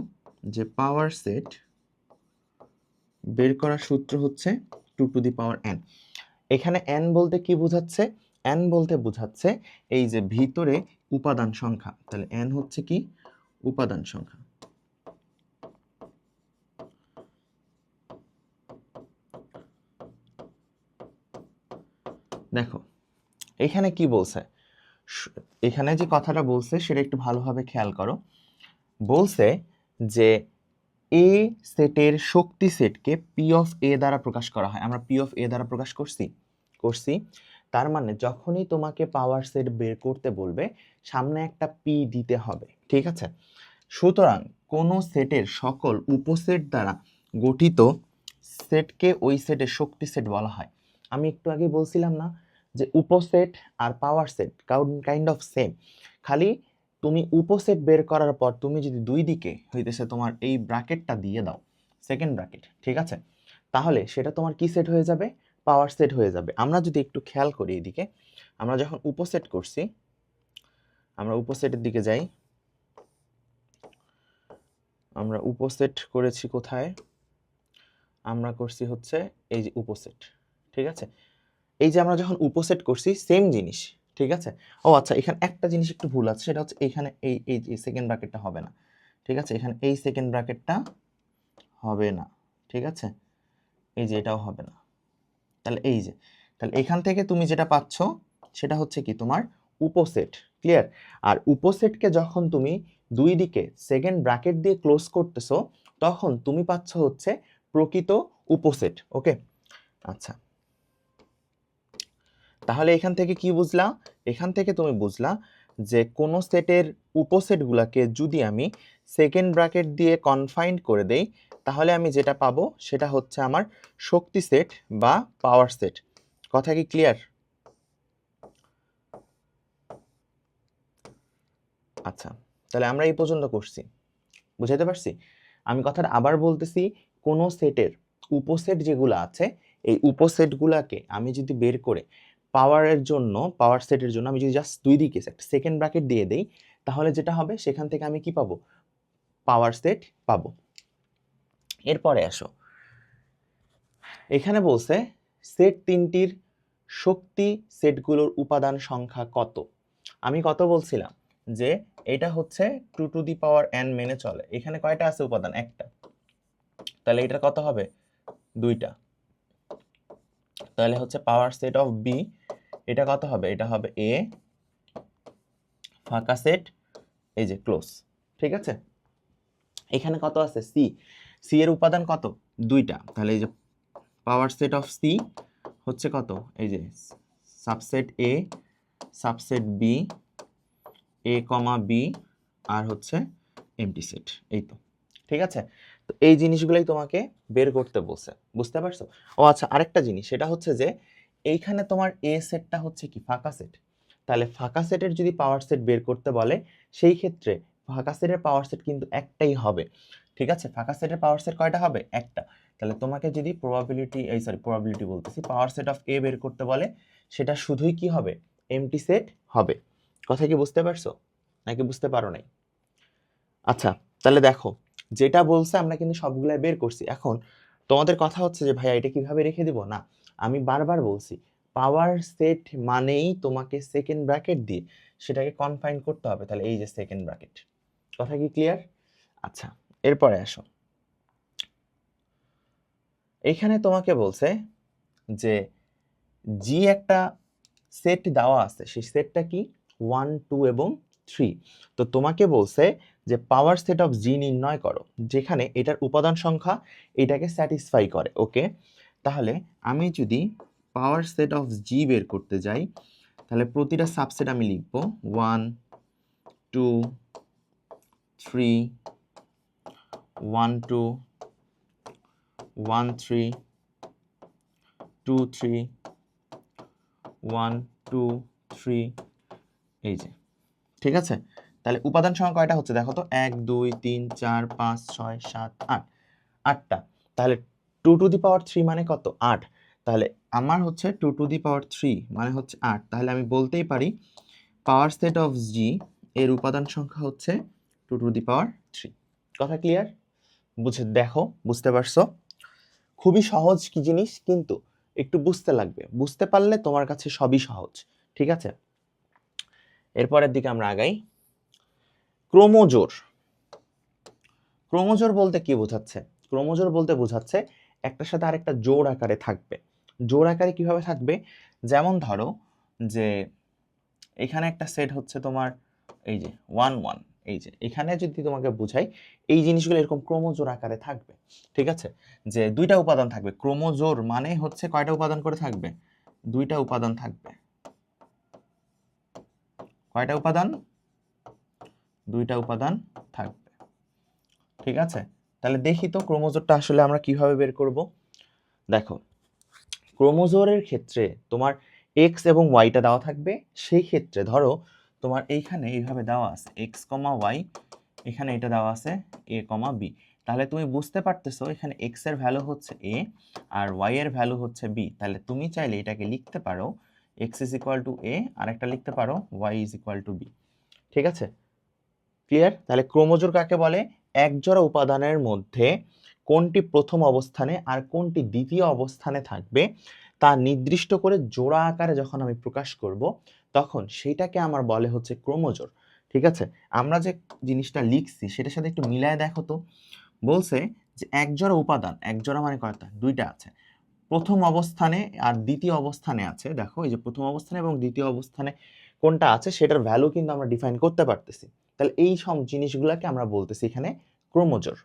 যে পাওয়ার সেট বের করার সূত্র হচ্ছে 2 টু দি পাওয়ার n। এখানে n বলতে কি বোঝাচ্ছে, n বলতে বোঝাচ্ছে এই যে ভিতরে উপাদান সংখ্যা, তাহলে n হচ্ছে কি উপাদান সংখ্যা। দেখো এখানে কি বলছে, এখানে যে কথাটা বলছে সেটা একটু ভালোভাবে খেয়াল করো। বলছে যে এ সেটের শক্তি সেটকে পি অফ এ দ্বারা প্রকাশ করা হয়। আমরা পি অফ এ দ্বারা প্রকাশ করছি। তার মানে যখনই তোমাকে পাওয়ার সেট বের করতে বলবে সামনে একটা পি দিতে হবে, ঠিক আছে। সুতরাং কোন সেটের সকল উপসেট দ্বারা গঠিত সেটকে ওই সেটের শক্তি সেট বলা হয়। আমি একটু আগে বলছিলাম না যে উপসেট আর power set kind of same, খালি তুমি উপসেট বের করার পর তুমি যদি দুই দিকে হইতেছে তোমার এই ব্র্যাকেটটা দিয়ে দাও, সেকেন্ড ব্র্যাকেট, ঠিক আছে, তাহলে সেটা তোমার কি সেট হয়ে যাবে, পাওয়ার সেট হয়ে যাবে। আমরা যদি একটু খেয়াল করি এইদিকে, আমরা যখন উপসেট করছি, আমরা উপসেটের দিকে যাই, আমরা উপসেট করেছি কোথায়, আমরা করছি হচ্ছে এই যে উপসেট, ঠিক আছে। এই যে আমরা যখন উপসেট করছি সেম জিনিস, ঠিক আছে। ও আচ্ছা, এখানে একটা জিনিস একটু ভুল আছে, সেটা হচ্ছে এখানে এই এই সেকেন্ড ব্র্যাকেটটা হবে না, ঠিক আছে। এখানে এই সেকেন্ড ব্র্যাকেটটা হবে না, ঠিক আছে, এই যে এটাও হবে না। তাহলে এই যে, তাহলে এখান থেকে তুমি যেটা পাচ্ছ সেটা হচ্ছে কি তোমার উপসেট, ক্লিয়ার। আর উপসেটকে যখন তুমি দুই দিকে সেকেন্ড ব্র্যাকেট দিয়ে ক্লোজ করতেছো তখন তুমি পাচ্ছ হচ্ছে প্রকৃত উপসেট, ওকে। আচ্ছা, তাহলে এখান থেকে কি বুঝলা, এখান থেকে তুমি বুঝলা যে কোন সেটের উপসেটগুলোকে যদি আমি সেকেন্ড ব্র্যাকেট দিয়ে কনফাইন্ড করে দেই তাহলে আমি যেটা পাবো সেটা হচ্ছে আমার শক্তি সেট বা পাওয়ার সেট। কথা কি ক্লিয়ার? আচ্ছা, তাহলে আমরা এই পর্যন্ত করছি, বুঝাইতে পারছি? আমি কথাটা আবার বলতেছি, কোন সেটের উপসেট যেগুলো আছে এই উপসেটগুলোকে আমি যদি বের করে পাওয়ার সেটের জন্য আমি যদি জাস্ট দুই দিকে একটা সেকেন্ড ব্র্যাকেট দিয়ে দেই তাহলে যেটা হবে সেখান থেকে আমি কি পাবো, পাওয়ার সেট পাবো। এরপরে আসো, এখানে বলছে সেট তিনটির শক্তি সেটগুলোর উপাদান সংখ্যা কত। আমি কত বলছিলাম যে এটা হচ্ছে 2 টু দি পাওয়ার n মেনে চলে। এখানে কয়টা আছে উপাদান, একটা, তাহলে এটা কত হবে, দুইটা। তাহলে হচ্ছে পাওয়ার সেট অফ বি, এটা কত হবে, এটা হবে এ ফাঁকা সেট এই যে ক্লোজ, ঠিক আছে। এখানে কত আছে, সি, সি এর উপাদান কত, দুইটা। তাহলে এই যে পাওয়ার সেট অফ সি হচ্ছে কত, এই যে subset A subset B A comma B আর হচ্ছে এমটি সেট, এই তো, ঠিক আছে। তো এই জিনিসগুলোই তোমাকে বের করতে বলছে, বুঝতে পারছো? ও আচ্ছা, আরেকটা জিনিস সেটা হচ্ছে যে এইখানে তোমার এ সেটটা হচ্ছে কি ফাঁকা সেট, তাহলে ফাঁকা সেটের যদি পাওয়ার সেট বের করতে বলে সেই ক্ষেত্রে ফাঁকা সেটের পাওয়ার সেট কিন্তু একটাই হবে, ঠিক আছে। ফাঁকা সেটের পাওয়ার সেট কয়টা হবে, একটা। তাহলে তোমাকে যদি প্রবাবিলিটি বলতেছি পাওয়ার সেট অফ এ বের করতে বলে সেটা শুধুই কি হবে, এমটি সেট হবে। কথা কি বুঝতে পারছো নাকি বুঝতে পারো নাই? আচ্ছা, তাহলে দেখো যেটা বলছে আমরা কিন্তু সবগুলাই বের করছি। এখন তোমাদের কথা হচ্ছে যে ভাইয়া এটা কিভাবে রেখে দিব, না আমি বারবার বলছি পাওয়ার সেট মানেই তোমাকে সেকেন্ড ব্র্যাকেট দিয়ে সেটাকে কনফাইন করতে হবে। তাহলে এই যে সেকেন্ড ব্র্যাকেট, কথা কি ক্লিয়ার? আচ্ছা, এরপরে আসো, এখানে তোমাকে বলছে যে জি একটা সেট দেওয়া আছে, সেই সেটটা কি 1 2 এবং 3। তো তোমাকে বলছে যে পাওয়ার সেট অফ জি নির্ণয় করো যেখানে এটার উপাদান সংখ্যা এটাকে স্যাটিসফাই করে, ওকে। তাহলে আমি যদি পাওয়ার সেট অফ জি বের করতে যাই তাহলে প্রতিটা সাবসেট আমি লিখব 1 2 3 1 2 1 3 2 3 1 2 3, এই যে, ঠিক আছে। তাহলে উপাদান সংখ্যা কয়টা হচ্ছে দেখো তো, 1 2 3 4 5 6 7 8, 8টা। তাহলে 2 টু দি পাওয়ার 3 মানে কত, 8। তাহলে আমার হচ্ছে 2⁻³ মানে হচ্ছে 8, তাহলে আমি বলতেই পারি পাওয়ার সেট অফ জি এর উপাদান সংখ্যা হচ্ছে 2⁻³। কথা ক্লিয়ার? দেখো, বুঝতে পারছো? খুবই সহজ কি জিনিস, কিন্তু একটু বুঝতে লাগবে, বুঝতে পারলে তোমার কাছে সবই সহজ। ঠিক আছে, এরপরের দিকে আমরা আগাই। ক্রোমোজোর। ক্রোমোজোর বলতে কি বোঝাচ্ছে? ক্রোমোজোর বলতে বোঝাচ্ছে একটার সাথে আরেকটা জোড় আকারে থাকবে। জোড় আকারে কিভাবে থাকবে? যেমন ধরো যে এখানে একটা সেট হচ্ছে তোমার এই যে 1 1, এই যে এখানে যদি তোমাকে বুঝাই, এই জিনিসগুলো এরকম ক্রোমোজোর আকারে থাকবে। ঠিক আছে, যে দুইটা উপাদান থাকবে। ক্রোমোজোর মানে হচ্ছে কয়টা উপাদান করে থাকবে? দুইটা উপাদান থাকবে। কয়টা উপাদান? দুইটা উপাদান থাকবে। ঠিক আছে, তাহলে দেখি তো ক্রোমোজোরটা আসলে আমরা কিভাবে বের করব। দেখো, ক্রোমোজোরের ক্ষেত্রে তোমার এক্স এবং ওয়াইটা দেওয়া থাকবে। সেই ক্ষেত্রে ধরো তোমার এইখানে এইভাবে দেওয়া আছে এক্স কমা ওয়াই, এখানে এটা দেওয়া আছে এ কমা বি। তাহলে তুমি বুঝতে পারতেছো এখানে এক্স এর ভ্যালু হচ্ছে এ আর ওয়াই এর ভ্যালু হচ্ছে বি। তাহলে তুমি চাইলে এটাকে লিখতে পারো X is equal to A, আর একটা লিখতে পারো Y is equal to B. ঠিক আছে, ক্লিয়ার? তাহলে ক্রোমোজোর কাকে বলে? একজোড়া উপাদানের মধ্যে কোনটি প্রথম অবস্থানে আর কোনটি দ্বিতীয় অবস্থানে থাকবে তা নির্দিষ্ট করে জোড়া আকারে যখন আমি প্রকাশ করব, তখন সেইটাকে আমার বলে হচ্ছে ক্রোমোজোর। ঠিক আছে, আমরা যে জিনিসটা লিখছি সেটার সাথে একটু মিলায় দেখো তো। বলছে যে একজোড়া উপাদান, একজোড়া মানে কয়টা? দুইটা আছে, প্রথম অবস্থানে আর দ্বিতীয় অবস্থানে আছে। দেখো এই যে প্রথম অবস্থানে এবং দ্বিতীয় অবস্থানে কোনটা আছে সেটার ভ্যালু কিন্তু আমরা ডিফাইন করতে পারতেছি। তাহলে এই সব জিনিসগুলোকে আমরা বলতেছি এখানে ক্রোমোজোর।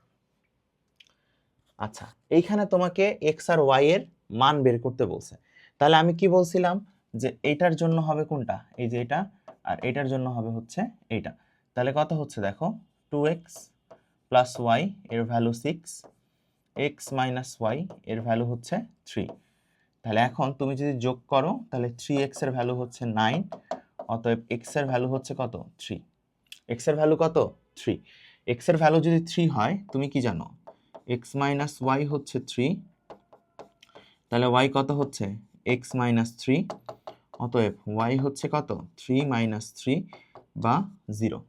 আচ্ছা, এইখানে তোমাকে এক্স আর ওয়াই এর মান বের করতে বলছে। তাহলে আমি কি বলছিলাম যে এটার জন্য হবে কোনটা? এই যে এটা, আর এটার জন্য হবে হচ্ছে এইটা। তাহলে কত হচ্ছে দেখো, 2x প্লাস ওয়াই এর ভ্যালু 6, এক্স মাইনাস ওয়াই এর ভ্যালু হচ্ছে 3। তাহলে এখন তুমি যদি যোগ করো তাহলে 3x এর ভ্যালু হচ্ছে 9, অতএব x এর ভ্যালু হচ্ছে কত? 3। x এর ভ্যালু কত? 3। x এর ভ্যালু যদি 3 হয়, তুমি কি জানো x মাইনাস ওয়াই হচ্ছে 3, তাহলে y কত হচ্ছে? x মাইনাস 3, অতএব y হচ্ছে কত? 3 মাইনাস 3 বা 0।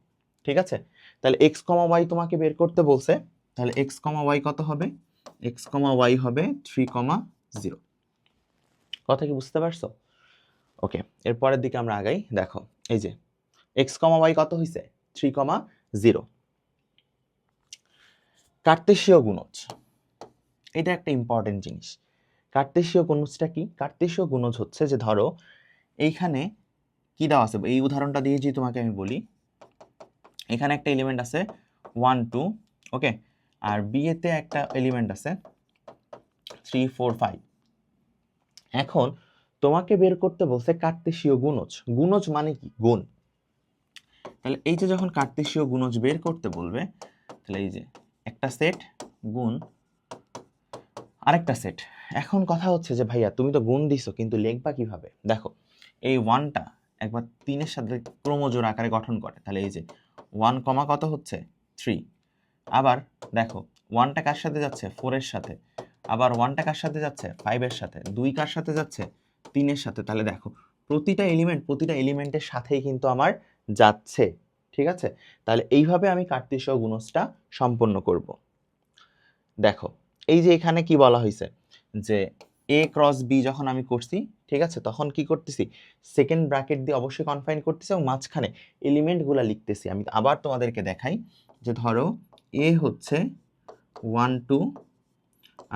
ঠিক আছে, তাহলে x কমা y তোমাকে বের করতে বলছে। তাহলে x কমা y কত হবে? x কমা y হবে 3,0। কথা কি বুঝতে পারছো? ওকে, এর পরের দিকে আমরা আগাই। দেখো এই যে x কমা y কত হইছে? 3,0। কার্তেশীয় গুণজ, এটা একটা ইম্পর্টেন্ট জিনিস। কার্তেশীয় গুণজটা কি? কার্তেশীয় গুণজ হচ্ছে যে ধরো এইখানে কি দেওয়া আছে, এই উদাহরণটা দিয়ে যদি তোমাকে আমি বলি, এখানে একটা এলিমেন্ট আছে 1 2, ওকে, আর বি এতে একটা এলিমেন্ট আছে 3 4 5। এখন তোমাকে বের করতে বলছে কার্তেশীয় গুণজ। গুণজ মানে কি? গুণ। তাহলে এই যে যখন কার্তেশীয় গুণজ বের করতে বলবে, তাহলে এই যে একটা সেট গুণ আরেকটা সেট। এখন কথা হচ্ছে যে ভাইয়া তুমি তো গুণ দিছো, কিন্তু লিখবা কিভাবে? দেখো এই 1টা একবার 3-এর সাথে ক্রোমোজোর আকারে গঠন করে। তাহলে এই যে 1 কমা কত হচ্ছে? 3। আবার দেখো 1টা কার সাথে যাচ্ছে? 4-এর সাথে। আবার 1টা কার সাথে যাচ্ছে? 5-এর সাথে। 2 কার সাথে যাচ্ছে? 3-এর সাথে। তাহলে দেখো প্রতিটা এলিমেন্টের সাথেই কিন্তু আমার যাচ্ছে। ঠিক আছে, তাহলে এইভাবে আমি কার্তেশীয় গুণজটা সম্পন্ন করব। দেখো এই যে এখানে কি বলা হয়েছে যে a ক্রস b যখন আমি করছি, ঠিক আছে, তখন কি করতেছি? সেকেন্ড ব্র্যাকেট দিয়ে অবশ্যই কনফাইন করতেছি এবং মাঝখানে এলিমেন্টগুলো লিখতেছি। আমি আবার তোমাদেরকে দেখাই যে ধরো a হচ্ছে 1 2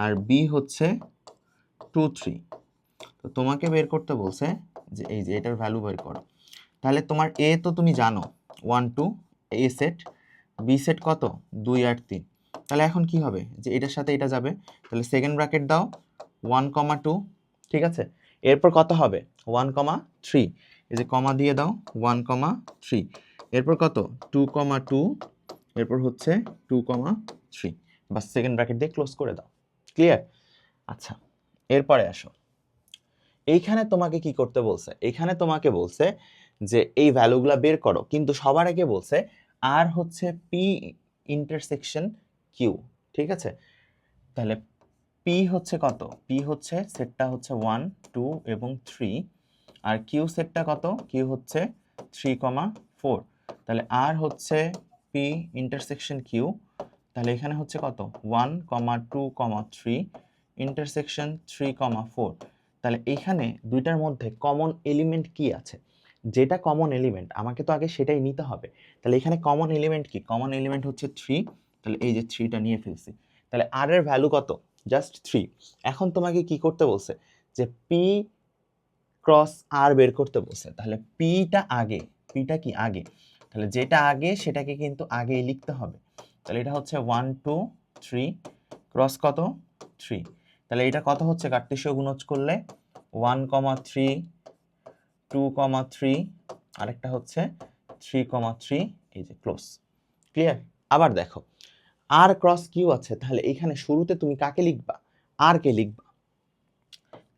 আর b হচ্ছে 2 3। তো তোমাকে বের করতে বলছে যে এই যে এটার ভ্যালু বের করো। তাহলে তোমার a তো তুমি জানো 1 2, a সেট, b সেট কত? 2 আর 3। তাহলে এখন কি হবে যে এটার সাথে এটা যাবে, তাহলে সেকেন্ড ব্র্যাকেট দাও 1 2, ঠিক আছে, এরপর কত হবে? 1 3, এই যে কমা দিয়ে দাও 1 3, এরপর কত? 2 2, এরপর হচ্ছে 2 3, বাস সেকেন্ড ব্র্যাকেট দিয়ে ক্লোজ করে দাও। ক্লিয়ার? আচ্ছা, এরপরে আসো, এইখানে তোমাকে কি করতে বলছে? এইখানে তোমাকে বলছে যে এই ভ্যালুগুলা বের করো, কিন্তু সবার আগে বলছে আর হচ্ছে পি ইন্টারসেকশন কিউ। ঠিক আছে, তাহলে পি হচ্ছে কত, পি হচ্ছে সেটটা হচ্ছে 1 2 এবং 3, আর কিউ সেটটা কত, কিউ হচ্ছে 3,4, তাহলে আর হচ্ছে পি ইন্টারসেকশন কিউ, তাহলে এখানে হচ্ছে কত 1, 2, 3 ইন্টারসেকশন 3,4, তাহলে এখানে দুইটার মধ্যে কমন এলিমেন্ট কি আছে, যেটা কমন এলিমেন্ট আমাকে তো আগে সেটাই নিতে হবে। তাহলে এখানে কমন এলিমেন্ট কি, কমন এলিমেন্ট হচ্ছে 3, তাহলে এই যে 3টা নিয়ে ফেলছি, তাহলে আর এর ভ্যালু কত, জাস্ট 3। এখন তোমাকে কি করতে বলছে, যে পি ক্রস আর বের করতে বলছে, তাহলে পিটা আগে, পিটা কি আগে, তাহলে যেটা আগে সেটাকে কিন্তু আগেই লিখতে হবে। তাহলে এটা হচ্ছে 1 2 3 ক্রস কত 3, তাহলে এটা কত হচ্ছে কার্টেসীয় গুণজ করলে 1, 3 2, 3, আরেকটা হচ্ছে 3, 3, এই যে ক্লোজ। ক্লিয়ার? আবার দেখো আর ক্রস কিউ আছে, তাহলে এখানে শুরুতে তুমি কাকে লিখবা, আর কে লিখবা।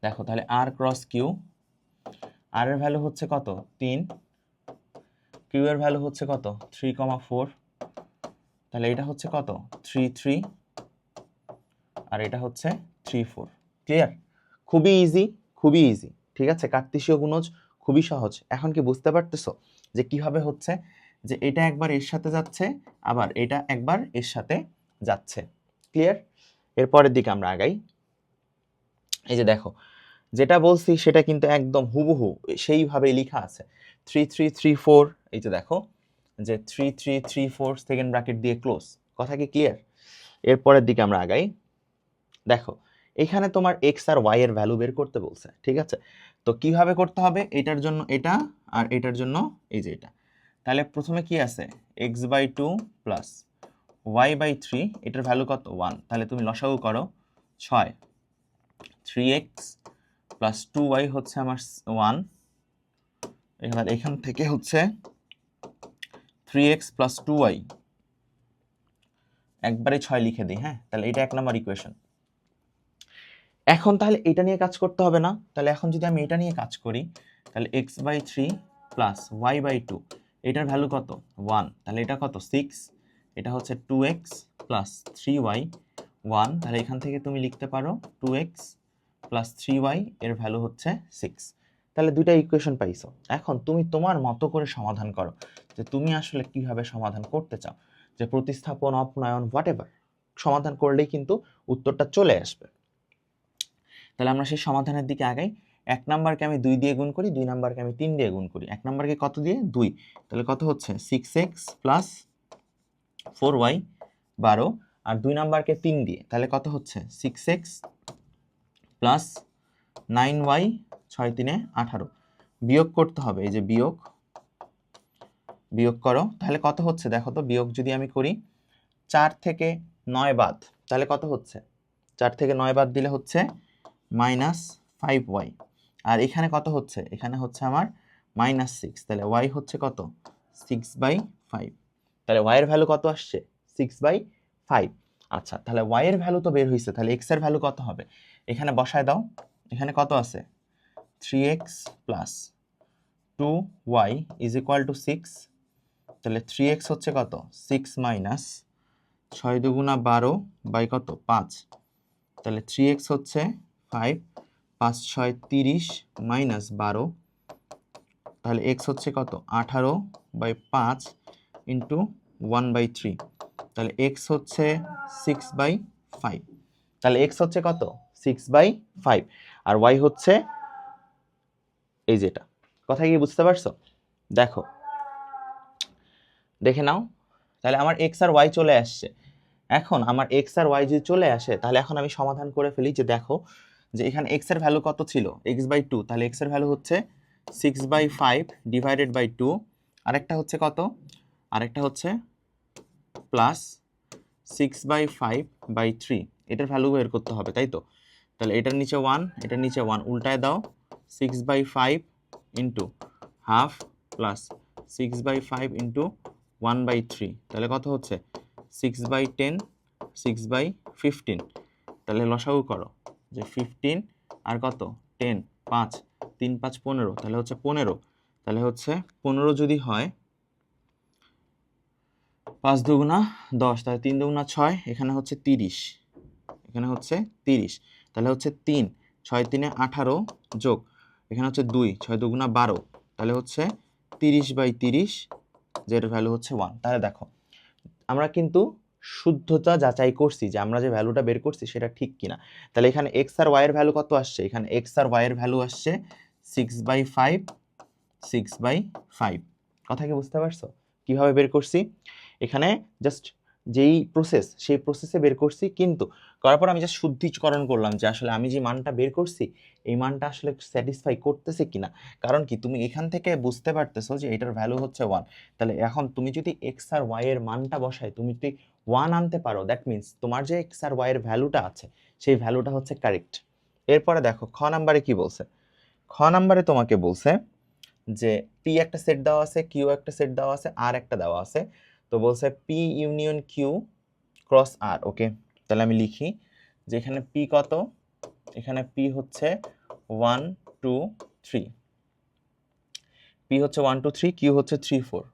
দেখো তাহলে আর ক্রস কিউ, আর এর ভ্যালু হচ্ছে কত 3, কিউ এর ভ্যালু হচ্ছে কত 3,4, তাহলে এটা হচ্ছে কত 3 3, আর এটা হচ্ছে 3 4। ক্লিয়ার? খুবই ইজি, খুবই ইজি, ঠিক আছে, কার্তেশীয় গুণজ খুবই সহজ। এখন কি বুঝতে পারতেছো যে কিভাবে হচ্ছে, যে এটা একবার এর সাথে যাচ্ছে, আবার এটা একবার এর সাথে যাচ্ছে। ক্লিয়ার? এরপরের দিকে আমরা আগাই। এই যে দেখো যেটা বলছি সেটা কিন্তু একদম হুবহু সেইভাবেই লেখা আছে, 3 3 3 4, এই যে দেখো যে 3 3 3 4 সেকেন্ড ব্র্যাকেট দিয়ে ক্লোজ। কথা কি ক্লিয়ার? এরপরের দিকে আমরা আগাই। দেখো এখানে তোমার এক্স আর ওয়াই এর ভ্যালু বের করতে বলছে, ঠিক আছে, তো কিভাবে করতে হবে, এটার জন্য এটা আর এটার জন্য এই যে এটা। তাহলে প্রথমে কি আছে x/2 প্লাস y/3, এটার ভ্যালু কত 1, তাহলে তুমি লসাগু করো 6, 3x প্লাস 2y হচ্ছে আমার 1, এবার এখান থেকে হচ্ছে 3x প্লাস 2y, একবারে 6 লিখে দিই, হ্যাঁ, তাহলে এটা 1 নম্বর ইকুয়েশন। এখন তাহলে এটা নিয়ে কাজ করতে হবে না, তাহলে এখন যদি আমি এটা নিয়ে কাজ করি, তাহলে x/3 প্লাস y/2, এটার ভ্যালু কত 1, তাহলে এটা কত 6, এটা হচ্ছে 2x প্লাস 3y 1, তাহলে এখান থেকে তুমি লিখতে পারো 2x প্লাস 3y এর ভ্যালু হচ্ছে 6। তাহলে দুইটা ইকুয়েশন পাইছো। এখন তুমি তোমার মতো করে সমাধান করো, যে তুমি আসলে কিভাবে সমাধান করতে চাও, যে প্রতিস্থাপন, অপনয়ন, হোয়াটএভার, সমাধান করলেই কিন্তু উত্তরটা চলে আসবে। তাহলে আমরা সেই সমাধানের দিকে আগাই। 1 নাম্বারকে আমি 2 দিয়ে গুণ করি, 2 নাম্বারকে আমি 3 দিয়ে গুণ করি। 1 নাম্বারকে কত দিয়ে 2, তাহলে কত হচ্ছে 6x প্লাস 4y 12, আর 2 নাম্বারকে 3 দিয়ে, তাহলে কত হচ্ছে 6x প্লাস 9y 6 3 18, বিয়োগ করতে হবে, এই যে বিয়োগ, বিয়োগ করো, তাহলে কত হচ্ছে দেখো তো, বিয়োগ যদি আমি করি 4 থেকে 9 বাদ, তাহলে কত হচ্ছে 4 থেকে 9 বাদ দিলে হচ্ছে -5y, আর এখানে কত হচ্ছে, এখানে হচ্ছে আমার -6, তাহলে y হচ্ছে কত 6/5, তাহলে y এর ভ্যালু কত আসছে 6/5। আচ্ছা তাহলে y এর ভ্যালু তো বের হইছে, তাহলে x এর ভ্যালু কত হবে, এখানে বসায় দাও, এখানে কত আছে 3x plus 2y is equal two 6, তাহলে 3x হচ্ছে কত 6 মাইনাস 6 দুগুণা 12 বাই কত 5, তাহলে 3x হচ্ছে 5, 5 6 30 মাইনাস 12, তাহলে x হচ্ছে কত 18/5 ইন্টু 1/3, তাহলে x হচ্ছে 6/5, তাহলে x হচ্ছে কত 6/5, আর y হচ্ছে এই যেটা। কথা কি বুঝতে পারছো? দেখো দেখে নাও, তাহলে আমার x আর y চলে আসছে। এখন আমার x আর y যদি চলে আসে, তাহলে এখন আমি সমাধান করে ফেলি, যে দেখো যে এখানে x এর ভ্যালু কত ছিল x/2, তাহলে x এর ভ্যালু হচ্ছে 6/5 ডিভাইডেড বাই 2, আরেকটা হচ্ছে কত, আরেকটা হচ্ছে প্লাস 6/5/3, এটার ভ্যালু বের করতে হবে, তাই তো, তাহলে এটার নিচে 1, এটার নিচে 1, উল্টায় দাও, 6/5 ইন্টু হাফ প্লাস 6/5 ইন্টু 1/3, তাহলে কত হচ্ছে 6/10, 6/15, তাহলে লসাগু করো, যে 15 আর কত 10, 5 3 5 15, তাহলে হচ্ছে 15, তাহলে হচ্ছে 15 যদি হয় 5 দুগুণা 10, তাহলে 3 দুগুণা 6, এখানে হচ্ছে 30, এখানে হচ্ছে 30, তাহলে হচ্ছে 3, 6 3 18 যোগ এখানে হচ্ছে 2, 6 2 12, তাহলে হচ্ছে 30/30, যের ভ্যালু হচ্ছে 1। তাহলে দেখো আমরা কিন্তু শুদ্ধতা যাচাই করছি যে আমরা যে ভ্যালুটা বের করছি সেটা ঠিক কিনা। তাহলে এখানে x আর y এর ভ্যালু কত আসছে? এখানে x আর y এর ভ্যালু আসছে 6/5, 6/5। কথা কি বুঝতে পারছো কিভাবে বের করছি? এখানে জাস্ট যেই প্রসেস সেই প্রসেসে বের করছি, কিন্তু করার পর আমি জাস্ট শুদ্ধিকরণ করলাম যে আসলে আমি যে মানটা বের করছি এই মানটা আসলে স্যাটিসফাই করতেছে কিনা। কারণ কি তুমি এখান থেকে বুঝতে পারতেছো যে এটার ভ্যালু হচ্ছে 1। তাহলে এখন তুমি যদি এক্স আর ওয়াই এর মানটা বসায় তুমি যদি 1 আনতে পারো, দ্যাট মিন্স তোমার যে এক্স আর ওয়াই এর ভ্যালুটা আছে সেই ভ্যালুটা হচ্ছে কারেক্ট। এরপরে দেখো খ নাম্বারে কি বলছে। খ নাম্বারে তোমাকে বলছে যে পি একটা সেট দেওয়া আছে, কিউ একটা সেট দেওয়া আছে, আর একটা দেওয়া আছে। তো বলছে পি ইউনিয়ন কিউ ক্রস আর। ওকে, তাহলে আমি লিখি যে এখানে পি কত, এখানে পি হচ্ছে 1 2 3, পি হচ্ছে 1 2 3, কিউ হচ্ছে 3 4,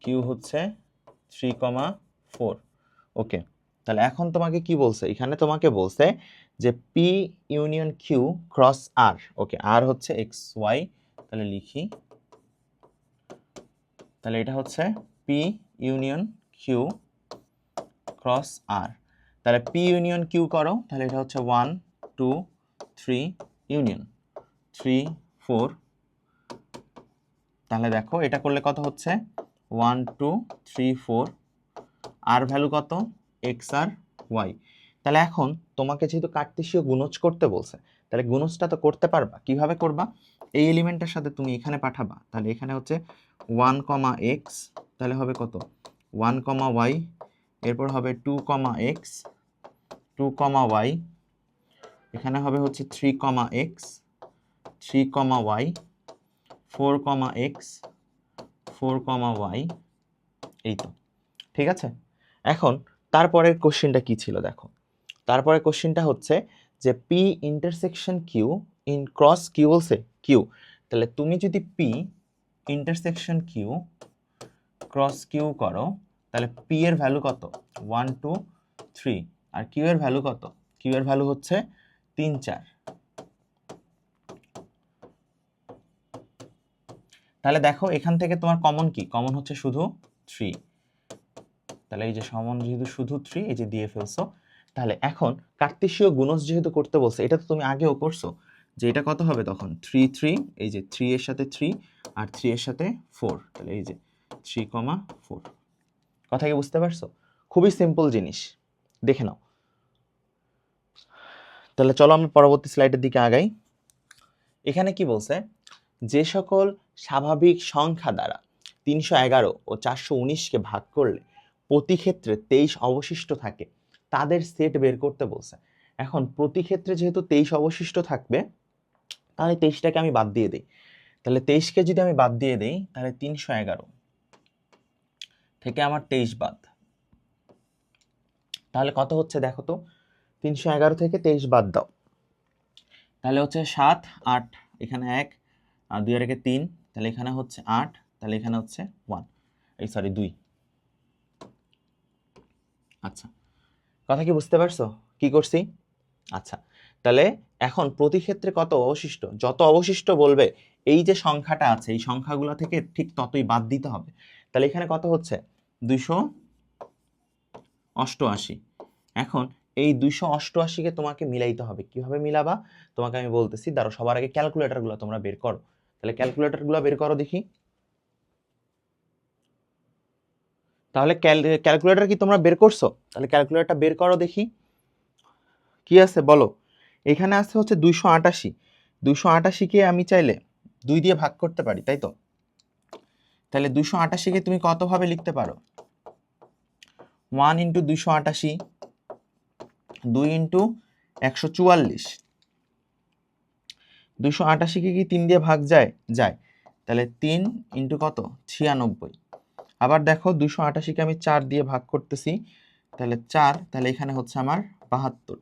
কিউ হচ্ছে 3,4। ওকে, তাহলে এখন তোমাকে কি বলছে? এখানে তোমাকে বলছে যে পি ইউনিয়ন কিউ ক্রস আর। ওকে, আর হচ্ছে এক্স ওয়াই, তাহলে লিখি, তাহলে এটা হচ্ছে পি ইউনিয়ন কিউ ক্রস আর। তাহলে পি ইউনিয়ন কিউ করো, তাহলে এটা হচ্ছে 1 2 3 ইউনিয়ন 3 4। তাহলে দেখো এটা করলে কত হচ্ছে 1 2 3 4, আর ভ্যালু কত এক্স আর ওয়াই। তাহলে এখন তোমাকে যেহেতু কার্তেশীয় গুণজ করতে বলছে, তাহলে গুণজটা তো করতে পারবা। কিভাবে করবা? এই এলিমেন্টের সাথে তুমি এখানে পাঠাবা, তাহলে এখানে হচ্ছে 1, x, তাহলে হবে কত 1, y, এরপর হবে 2, x, 2, y, এখানে হবে হচ্ছে 3, x, 3, y, 4, x, 4, y। এই তো ঠিক আছে। এখন তারপরের কোশ্চেনটা কি ছিল দেখো। তারপরে কোশ্চেনটা হচ্ছে যে P intersection Q in cross Q বলছে কিউ। তাহলে তুমি যদি P intersection Q cross Q করো, তাহলে পি এর ভ্যালু কত 1 2 3, আর কিউ এর ভ্যালু কত? কিউ এর ভ্যালু হচ্ছে 3 4। তাহলে দেখো এখান থেকে তোমার কমন কি? কমন হচ্ছে শুধু 3। তাহলে এই যে সমান যেহেতু শুধু 3, এই যে দিয়ে ফেলছো। তাহলে এখন কার্তেশীয় গুণজ যেহেতু করতে বলছে, এটা তো তুমি আগেও করছো, যে এটা কত হবে তখন 3 3, এই যে 3 এর সাথে 3 আর 3 এর সাথে 4, তাহলে এই যে 3, 4। কথা কি বুঝতে পারছো? খুবই সিম্পল জিনিস, দেখে নাও। তাহলে চলো আমরা পরবর্তী স্লাইডের দিকে আগাই। এখানে কি বলছে? যে সকল স্বাভাবিক সংখ্যা দ্বারা 311 ও 419কে ভাগ করলে প্রতি ক্ষেত্রে 23 অবশিষ্ট থাকে তাদের সেট বের করতে বলছে। এখন প্রতি ক্ষেত্রে যেহেতু 23 অবশিষ্ট থাকবে, তাহলে 23টাকে আমি বাদ দিয়ে দিই। তাহলে 23কে যদি আমি বাদ দিয়ে দিই, তাহলে 311 থেকে আমার 23 বাদ, তাহলে কত হচ্ছে দেখো তো। 311 থেকে 23 বাদ দাও, তাহলে হচ্ছে 7 8, এখানে 1 আর 2 আর 1 3, তাহলে এখানে হচ্ছে 8, তাহলে এখানে হচ্ছে 1, এই সরি 2। আচ্ছা, কথা কি বুঝতে পারছো কি করছি? আচ্ছা, তাহলে এখন প্রতি ক্ষেত্রে কত অবশিষ্ট? যত অবশিষ্ট বলবে এই যে সংখ্যাটা আছে এই সংখ্যাগুলো থেকে ঠিক ততই বাদ দিতে হবে। তাহলে এখানে কত হচ্ছে 288। এখন এই 288কে তোমাকে মিলাইতে হবে। কিভাবে মিলাবা তোমাকে আমি বলতেছি, দাঁড়ো সবার আগে ক্যালকুলেটরগুলো তোমরা বের করো। তাহলে ক্যালকুলেটরগুলো বের করো দেখি। তাহলে ক্যালকুলেটর কি তোমরা বের করছো? তাহলে ক্যালকুলেটরটা বের করো দেখি কি আছে বলো। এখানে আছে হচ্ছে 288। 288কে আমি চাইলে 2 দিয়ে ভাগ করতে পারি, তাই তো? তাহলে 288কে তুমি কতভাবে লিখতে পারো? 1 ইন্টু 288, 2 ইন্টু 144। 288কে কি 3 দিয়ে ভাগ যায়? যায়। তাহলে 3 ইন্টু কত 96। আবার দেখো 288কে আমি 4 দিয়ে ভাগ করতেছি, তাহলে 4, তাহলে এখানে হচ্ছে আমার 72।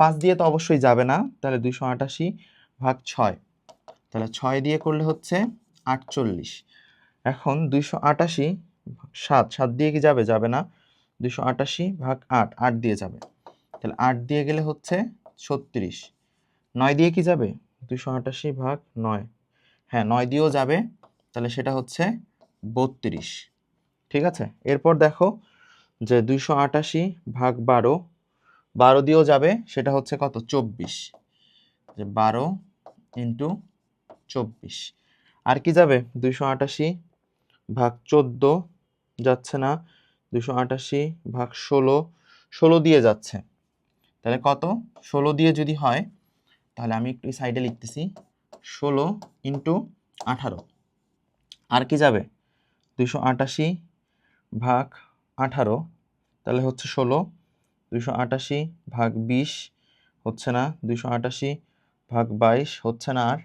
5 দিয়ে তো অবশ্যই যাবে না, তাহলে 288 ভাগ 6, তাহলে 6 দিয়ে করলে হচ্ছে 48। এখন 288 7 দিয়ে কি যাবে? যাবে না। 288 ভাগ 8, 8 দিয়ে যাবে, তাহলে 8 দিয়ে গেলে হচ্ছে 36, 9 দিয়ে কি যাবে 288 ভাগ 9, হ্যাঁ 9 দিয়েও যাবে, তাহলে সেটা হচ্ছে 32, ঠিক আছে। এরপর দেখো যে 288 ভাগ 12, 12 দিয়েও যাবে, সেটা হচ্ছে কত 24, যে 12 ইন্টু 24। আর কি যাবে 288 ভাগ 14 যাচ্ছে না, 288 ভাগ 16, 16 দিয়ে যাচ্ছে, তাহলে কত 16 দিয়ে যদি হয়, তাহলে আমি একটু সাইডে লিখতেছি 16 ইন্টু 18। আর কি যাবে 288 ভাগ 18, তাহলে হচ্ছে 16, 288 ভাগ 20 হচ্ছে না, 288 ভাগ 22 হচ্ছে না আর,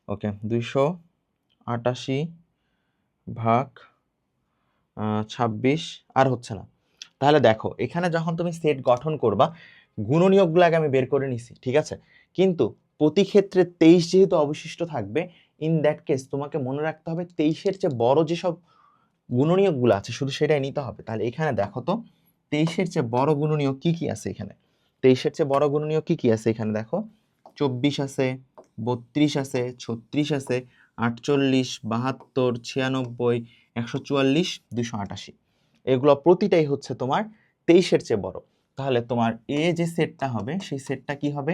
ওকে 288 ভাগ 26 আর হচ্ছে না। তাহলে দেখো এখানে যখন তুমি সেট গঠন করবা, গুণনীয়কগুলো আগে আমি বের করে নিছি, ঠিক আছে, কিন্তু প্রতি ক্ষেত্রে 23 যেহেতু অবশিষ্ট থাকবে, ইন দ্যাট কেস তোমাকে মনে রাখতে হবে 23-এর চেয়ে বড় যেসব গুণনীয়কগুলো আছে শুধু সেটাই নিতে হবে। তাহলে এখানে দেখো তো 23-এর চেয়ে বড় গুণনীয়ক কি কি আছে এখানে, 23-এর চেয়ে বড় গুণনীয়ক কি কি আছে এখানে দেখো, 24 আছে, 32 আছে, 36 আছে, 48, 72, 96, 144, 288, এগুলো প্রতিটাই হচ্ছে তোমার 23-এর চেয়ে বড়। তাহলে তোমার এ যে সেটটা হবে সেই সেটটা কি হবে,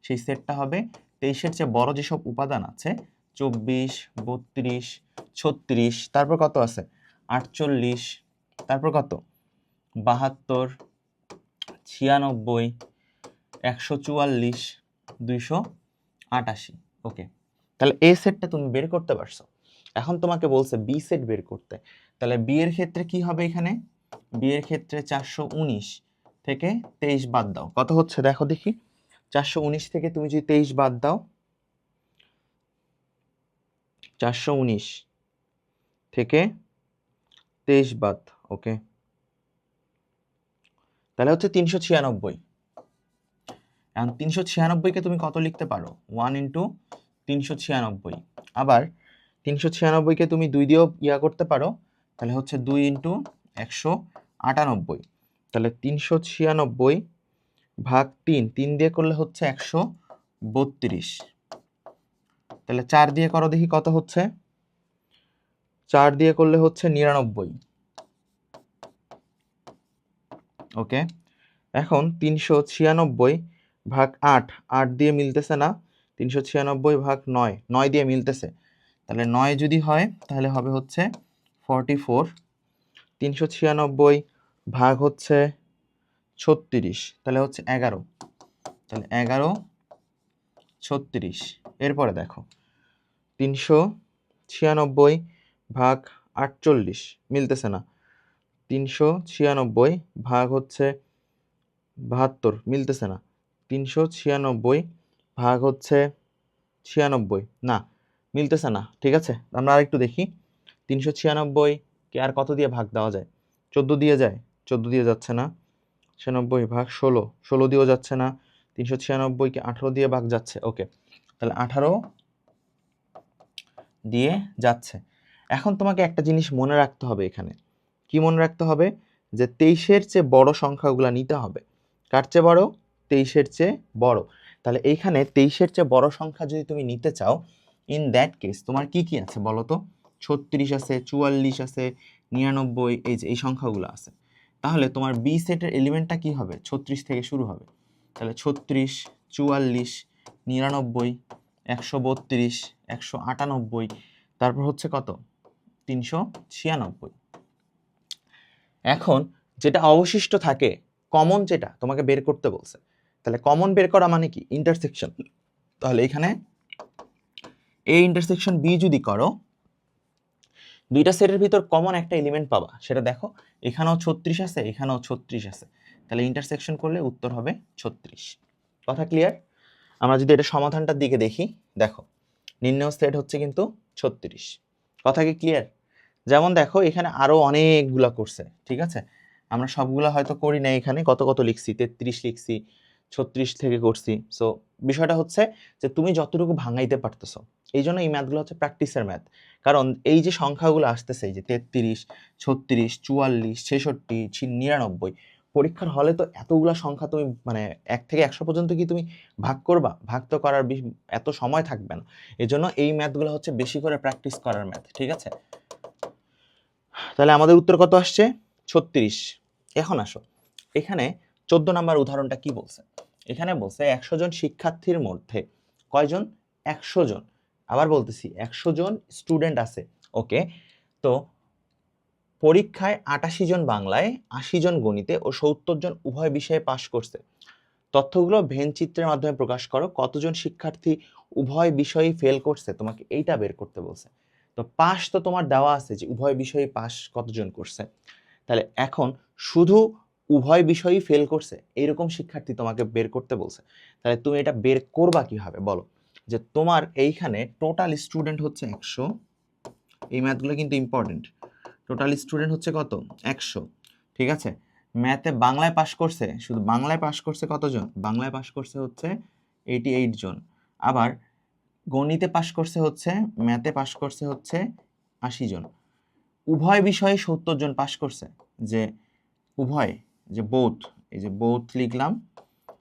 সেই সেটটা হবে 23-এর চেয়ে বড় যেসব উপাদান আছে, 24, 32, 36, তারপর কত আছে 48, তারপর কত 72, 96, 144, 288, ওকে। তাহলে এ সেটটা তুমি বের করতে পারছো। এখন তোমাকে বলছে বি সেট বের করতে, তাহলে বি এর ক্ষেত্রে কি হবে, এখানে বি এর ক্ষেত্রে 419 থেকে 23 বাদ দাও, কত হচ্ছে দেখো দেখি, 419 থেকে তুমি যদি 23 বাদ দাও, 419 থেকে 23 বাদ, ওকে, তাহলে হচ্ছে 396। এখন 396 কে তুমি কত লিখতে পারো 1 ইন্টু 396, আবার 396 কে তুমি 2 দিয়েও ইয়া করতে পারো, তাহলে হচ্ছে 2 ইন্টু 198, তাহলে 396 ভাগ 3, 3 দিয়ে করলে হচ্ছে 132, তাহলে 4 দিয়ে করো দেখি কত হচ্ছে, 4 দিয়ে করলে হচ্ছে 99, ওকে। এখন 396 ভাগ 8, 8 দিয়ে মিলতেছে না, 396 ভাগ 9, 9 দিয়ে মিলতেছে, তাহলে 9 যদি হয় তাহলে হবে হচ্ছে 44, 396 ভাগ হচ্ছে 36, তাহলে হচ্ছে 11, তাহলে 11, 36। এরপরে দেখো 396 ভাগ 48 মিলতেছে না, 396 ভাগ হচ্ছে 72 মিলতেছে না, 396 ভাগ হচ্ছে 96 না, মিলতেছে না, ঠিক আছে। আমরা আরেকটু দেখি, 396 কে আর কত দিয়ে ভাগ দেওয়া যায়, 14 দিয়ে যায়, 14 দিয়ে যাচ্ছে না, 96 ভাগ 16, 16 দিয়েও যাচ্ছে না, 396 কে 18 দিয়ে ভাগ যাচ্ছে, ওকে, তাহলে 18 দিয়ে যাচ্ছে। এখন তোমাকে একটা জিনিস মনে রাখতে হবে, এখানে কি মনে রাখতে হবে, যে 23-এর চেয়ে বড় সংখ্যাগুলো নিতে হবে, কার চেয়ে বড় 23-এর চেয়ে বড়। তাহলে এইখানে 23-এর চেয়ে বড় সংখ্যা যদি তুমি নিতে চাও, ইন দ্যাট কেস তোমার কি কি আছে বলো তো, 36 আছে, 44 আছে, 99, এই যে এই সংখ্যাগুলো আছে, তাহলে তোমার বি সেটের এলিমেন্টটা কি হবে 36 থেকে শুরু হবে, তাহলে 36, 44, 99, 132, 198, তারপর হচ্ছে কত 396। এখন যেটা অবশিষ্ট থাকে, কমন যেটা তোমাকে বের করতে বলছে, তাহলে কমন বের করা মানে কি ইন্টারসেকশন, তাহলে এখানে এ ইন্টারসেকশন বি যদি করো, দুইটা সেটের ভিতর কমন একটা এলিমেন্ট পাবা, সেটা দেখো এখানেও 36 আছে, এখানেও 36 আছে, তাহলে ইন্টারসেকশন করলে উত্তর হবে 36। কথা ক্লিয়ার? আমরা যদি এটা সমাধানটার দিকে দেখি, দেখো নির্ণয় সেট হচ্ছে কিন্তু 36, কথা কি ক্লিয়ার? যেমন দেখো এখানে আরো অনেকগুলা করছে, ঠিক আছে, আমরা সবগুলা হয়তো করি না, এখানে কত কত লিখছি 33 লিখছি, 36 থেকে করছি। সো বিষয়টা হচ্ছে যে তুমি যতটুকু ভাঙাইতে পারতেছো, এই জন্য এই ম্যাথগুলো হচ্ছে প্র্যাকটিসের ম্যাথ। কারণ এই যে সংখ্যাগুলো আসতেছে, এই যে 33, 36, 44, 66, 99, পরীক্ষার হলে তো এতগুলা সংখ্যা তুমি মানে 1 থেকে 100 পর্যন্ত কি তুমি ভাগ করবা? ভাগ তো করার এত সময় থাকবে না। এজন্য এই ম্যাথগুলো হচ্ছে বেশি করে প্র্যাকটিস করার ম্যাথ, ঠিক আছে? তাহলে আমাদের উত্তর কত আসছে? 36। এখন আসো, এখানে 14 নাম্বার উদাহরণটা কি বলছে? এখানে বলছে 100 জন শিক্ষার্থীর মধ্যে কয়জন? 100 জন। আবার বলতেছি 100 জন স্টুডেন্ট আছে, ওকে? তো পরীক্ষায় 88 জন বাংলায়, 80 জন গণিতে ও 70 জন উভয় বিষয়ে পাশ করছে। তথ্যগুলো ভেন চিত্রের মাধ্যমে প্রকাশ করো। কতজন শিক্ষার্থী উভয় বিষয়েই ফেল করছে? তোমাকে এইটা বের করতে বলছে। তো পাস তো তোমার দেওয়া আছে যে উভয় বিষয়ে পাস কতজন করছে। তাহলে এখন শুধু উভয় বিষয়ই ফেল করছে এইরকম শিক্ষার্থী তোমাকে বের করতে বলছে। তাহলে তুমি এটা বের করবা কিভাবে বলো? যে তোমার এইখানে টোটাল স্টুডেন্ট হচ্ছে 100, এই ম্যাথগুলো কিন্তু ইম্পর্টেন্ট। টোটাল স্টুডেন্ট হচ্ছে কত? 100, ঠিক আছে? ম্যাথে বাংলায় পাশ করছে, শুধু বাংলায় পাশ করছে কতজন? বাংলায় পাশ করছে হচ্ছে 88 জন। আবার গণিতে পাশ করছে হচ্ছে, ম্যাথে পাশ করছে হচ্ছে 80 জন। উভয় বিষয়ে 70 জন পাশ করছে। যে উভয়, যে বোথ, এই যে বোথ লিখলাম,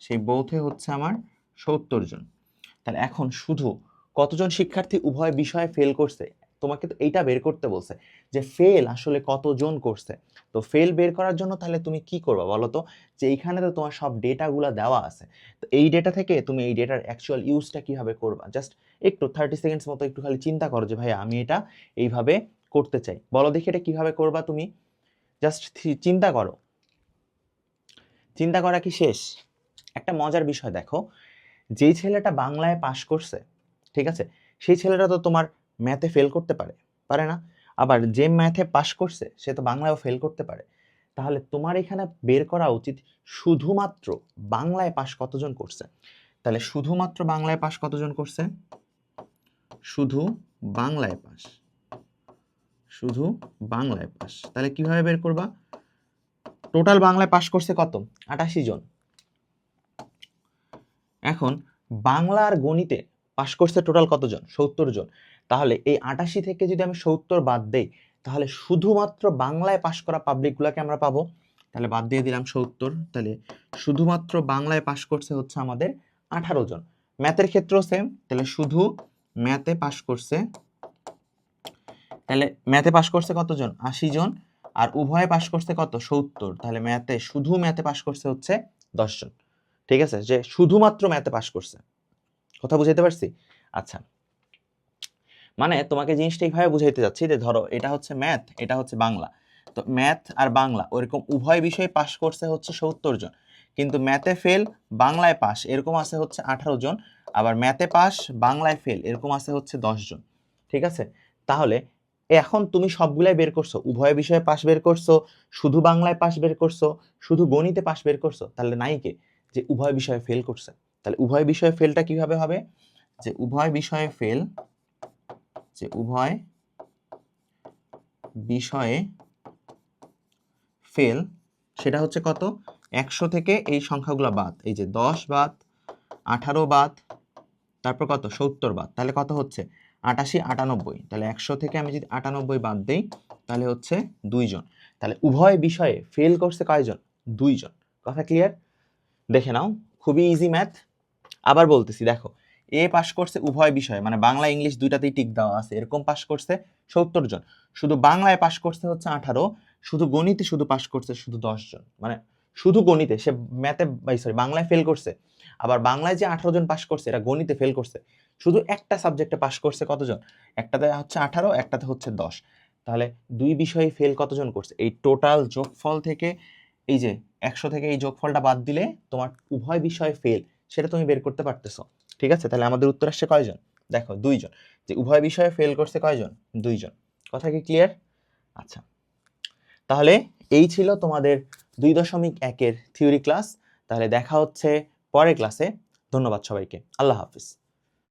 সেই বোথে হচ্ছে আমার 70 জন। তাহলে এখন শুধু কতজন শিক্ষার্থী উভয় বিষয়ে ফেল করছে তোমাকে তো এইটা বের করতে বলছে যে ফেল আসলে কতজন করছে। তো ফেল বের করার জন্য তাহলে তুমি কি করবা বলো তো? যে এইখানে তো তোমার সব ডেটাগুলো দেওয়া আছে, তো এই ডেটা থেকে তুমি এই ডেটার অ্যাকচুয়াল ইউজটা কিভাবে করবা? জাস্ট একটু 30 সেকেন্ডস মতো একটু খালি চিন্তা করো যে ভাই আমি এটা এইভাবে করতে চাই। বলো দেখি এটা কিভাবে করবা তুমি? জাস্ট চিন্তা করো। চিন্তা করা কি শেষ? একটা মজার বিষয় দেখো, যেই ছেলেটা বাংলায় পাশ করছে, ঠিক আছে, সেই ছেলেটা তো তোমার ম্যাথে ফেল করতে পারে, পারে না? আবার যে ম্যাথে পাশ করছে সে তো বাংলায়ও ফেল করতে পারে। তাহলে তোমার এখানে বের করা উচিত শুধুমাত্র বাংলায় পাশ কতজন করছে। তাহলে শুধুমাত্র বাংলায় পাশ কতজন করছে? শুধু বাংলায় পাশ, শুধু বাংলায় পাশ। তাহলে কিভাবে বের করবা? টোটাল বাংলায় পাশ করছে কত? 88 জন। এখন বাংলা আর গণিতে পাশ করছে টোটাল কতজন? 70 জন। তাহলে এই 88 থেকে যদি আমি 70 বাদ দেই, তাহলে শুধুমাত্র বাংলায় পাশ করা পাবলিকগুলোকে আমরা পাবো। তাহলে বাদ দিয়ে দিলাম 70। তাহলে শুধুমাত্র বাংলায় পাশ করছে হচ্ছে আমাদের 18 জন। ম্যাথের ক্ষেত্রেও সেম। তাহলে শুধু ম্যাথে পাশ করছে, তাহলে ম্যাথে পাশ করছে কতজন? 80 জন। আর উভয়ে পাশ করছে কত? 70। তাহলে ম্যাথে, শুধু ম্যাথে পাশ করছে হচ্ছে 10 জন। ঠিক আছে, যে শুধুমাত্র ম্যাথে পাশ করছে। কথা বুঝাইতে পারছি? আচ্ছা, মানে তোমাকে জিনিসটা এইভাবে বুঝাইতে যাচ্ছি যে ধরো এটা হচ্ছে ম্যাথ, এটা হচ্ছে বাংলা। তো ম্যাথ আর বাংলা ওইরকম উভয় বিষয়ে পাশ করছে হচ্ছে 70 জন, কিন্তু ম্যাথে ফেল বাংলায় পাস এরকম আছে হচ্ছে 18 জন। আবার ম্যাথে পাস বাংলায় ফেল এরকম আছে হচ্ছে 10 জন। ঠিক আছে, তাহলে এখন তুমি সবগুলাই বের করছো, উভয় বিষয়ে পাস বের করছো, শুধু বাংলায় পাস বের করছো, শুধু গণিতে পাস বের করছো, তাহলে নাই কে? যে উভয় বিষয়ে ফেল করছে। তাহলে উভয় বিষয়ে ফেলটা কিভাবে হবে? যে উভয় বিষয়ে ফেল, যে উভয় বিষয়ে ফেল, সেটা হচ্ছে কত? 100 থেকে এই সংখ্যাগুলো বাদ, এই যে 10 বাদ, 18 বাদ, তারপর কত? 70 বাদ। তাহলে কত হচ্ছে? 88, 98। তাহলে 100 থেকে আমি যদি 98 বাদ দেই, তাহলে হচ্ছে 2 জন। তাহলে উভয় বিষয়ে ফেল করছে কয়জন? 2 জন। কথা ক্লিয়ার? দেখে নাও, খুবই ইজি ম্যাথ। আবার বলতেছি দেখো, এ পাশ করছে উভয় বিষয়ে, মানে বাংলা ইংলিশ দুইটাতেই টিক দেওয়া আছে, এরকম পাশ করছে 70 জন। শুধু বাংলায় পাশ করছে হচ্ছে 18, শুধু গণিতে শুধু পাশ করছে শুধু 10 জন। মানে শুধু গণিতে সে ম্যাথে সরি বাংলায় ফেল করছে, আবার বাংলায় যে 18 জন পাশ করছে এটা গণিতে ফেল করছে। শুধু একটা সাবজেক্টে পাশ করছে কতজন? একটাতে হচ্ছে 18, একটাতে হচ্ছে 10। তাহলে দুই বিষয়ে ফেল কতজন করছে? এই টোটাল যোগফল থেকে এই যে 100 থেকে এই যোগফলটা বাদ দিলে তোমার উভয় বিষয়ে ফেল সেটা তুমি বের করতে পারতেছো। ঠিক আছে, তাহলে আমাদের উত্তর আসছে কয়জন? দেখো 2 জন। যে উভয় বিষয়ে ফেল করছে কয়জন? 2 জন। কথা কি ক্লিয়ার? আচ্ছা, তাহলে এই ছিল তোমাদের 2.1 এর থিওরি ক্লাস। তাহলে দেখা হচ্ছে পরের ক্লাসে। ধন্যবাদ সবাইকে, আল্লাহ হাফিজ।